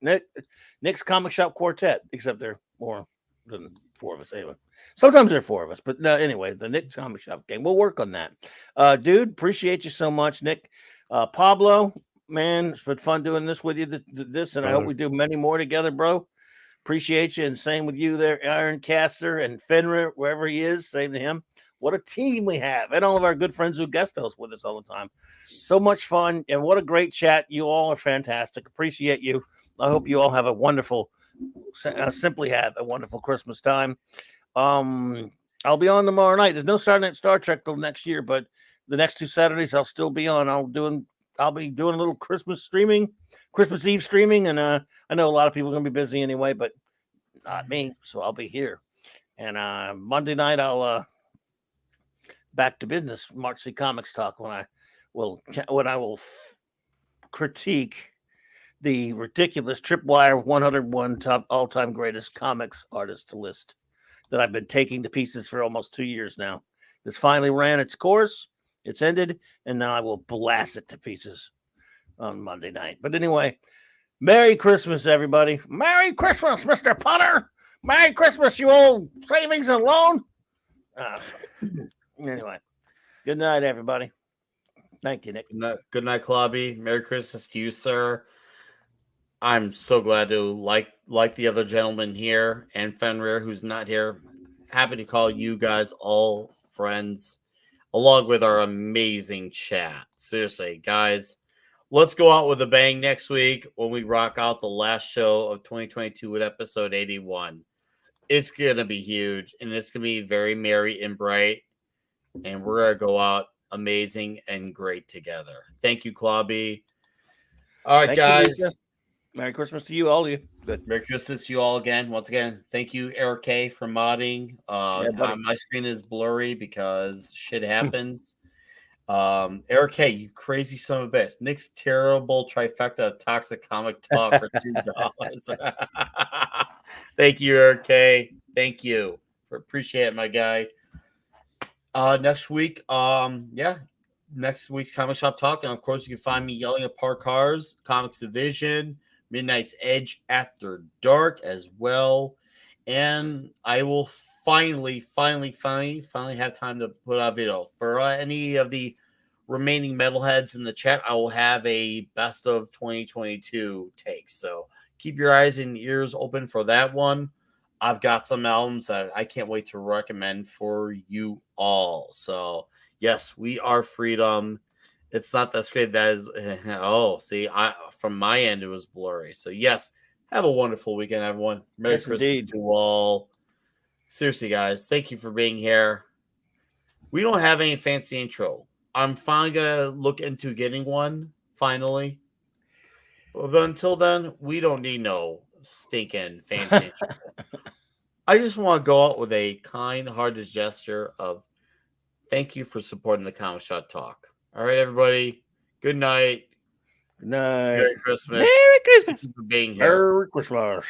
Nick's Comic Shop quartet, except they're more than 4 of us anyway. Sometimes there are 4 of us, but anyway, the Nick's Comic Shop gang. We'll work on that. Dude, appreciate you so much, Nick. Pablo, man, it's been fun doing this with you. This, and I hope we do many more together, bro. Appreciate you, and same with you there, Ironcaster and Fenrir, wherever he is. Same to him. What a team we have, and all of our good friends who guest host with us all the time. So much fun, and what a great chat. You all are fantastic. Appreciate you. I hope you all have a wonderful, simply have a wonderful Christmas time. I'll be on tomorrow night. There's no Saturday Night Star Trek till next year, but the next 2 Saturdays I'll still be on. I'll be doing a little Christmas Eve streaming, and I know a lot of people are gonna be busy anyway, but not me, so I'll be here. And Monday night I'll back to business, March C Comics Talk, when I will critique the ridiculous Tripwire 101 top all-time greatest comics artist list that I've been taking to pieces for almost 2 years now. This finally ran its course. It's ended, and now I will blast it to pieces on Monday night. But anyway, Merry Christmas, everybody. Merry Christmas, Mr. Potter. Merry Christmas, you old savings and loan. Anyway, good night, everybody. Thank you, Nick. Good night, Klobby. Merry Christmas to you, sir. I'm so glad to like the other gentleman here and Fenrir, who's not here. Happy to call you guys all friends, along with our amazing chat. Seriously, guys, let's go out with a bang next week when we rock out the last show of 2022 with episode 81. It's going to be huge, and it's going to be very merry and bright, and we're going to go out amazing and great together. Thank you, Klobby. All right, guys. Merry Christmas to you, all of you. Good. Merry Christmas to you all again. Once again, thank you, Eric K, for modding. My screen is blurry because shit happens. Eric K, you crazy son of a bitch. Nick's terrible trifecta of toxic comic talk for $2. Thank you, Eric K. Thank you. Appreciate it, my guy. Next week, next week's Comic Shop Talk. And of course, you can find me yelling at Park Cars, Comics Division, Midnight's Edge After Dark as well. And I will finally have time to put out a video. For any of the remaining metalheads in the chat, I will have a best of 2022 takes. So keep your eyes and ears open for that one. I've got some albums that I can't wait to recommend for you all. So yes, we are Freedom. It's not that great. That is, from my end, it was blurry. So yes, have a wonderful weekend, everyone. Merry Christmas to all. Seriously, guys, thank you for being here. We don't have any fancy intro. I'm finally gonna look into getting one. Finally, but until then, we don't need no stinking fancy intro. I just want to go out with a kind-hearted gesture of thank you for supporting the Comic Shop Talk. All right, everybody. Good night. Good night. Merry Christmas. Merry Christmas. Thank you for being here. Merry Christmas.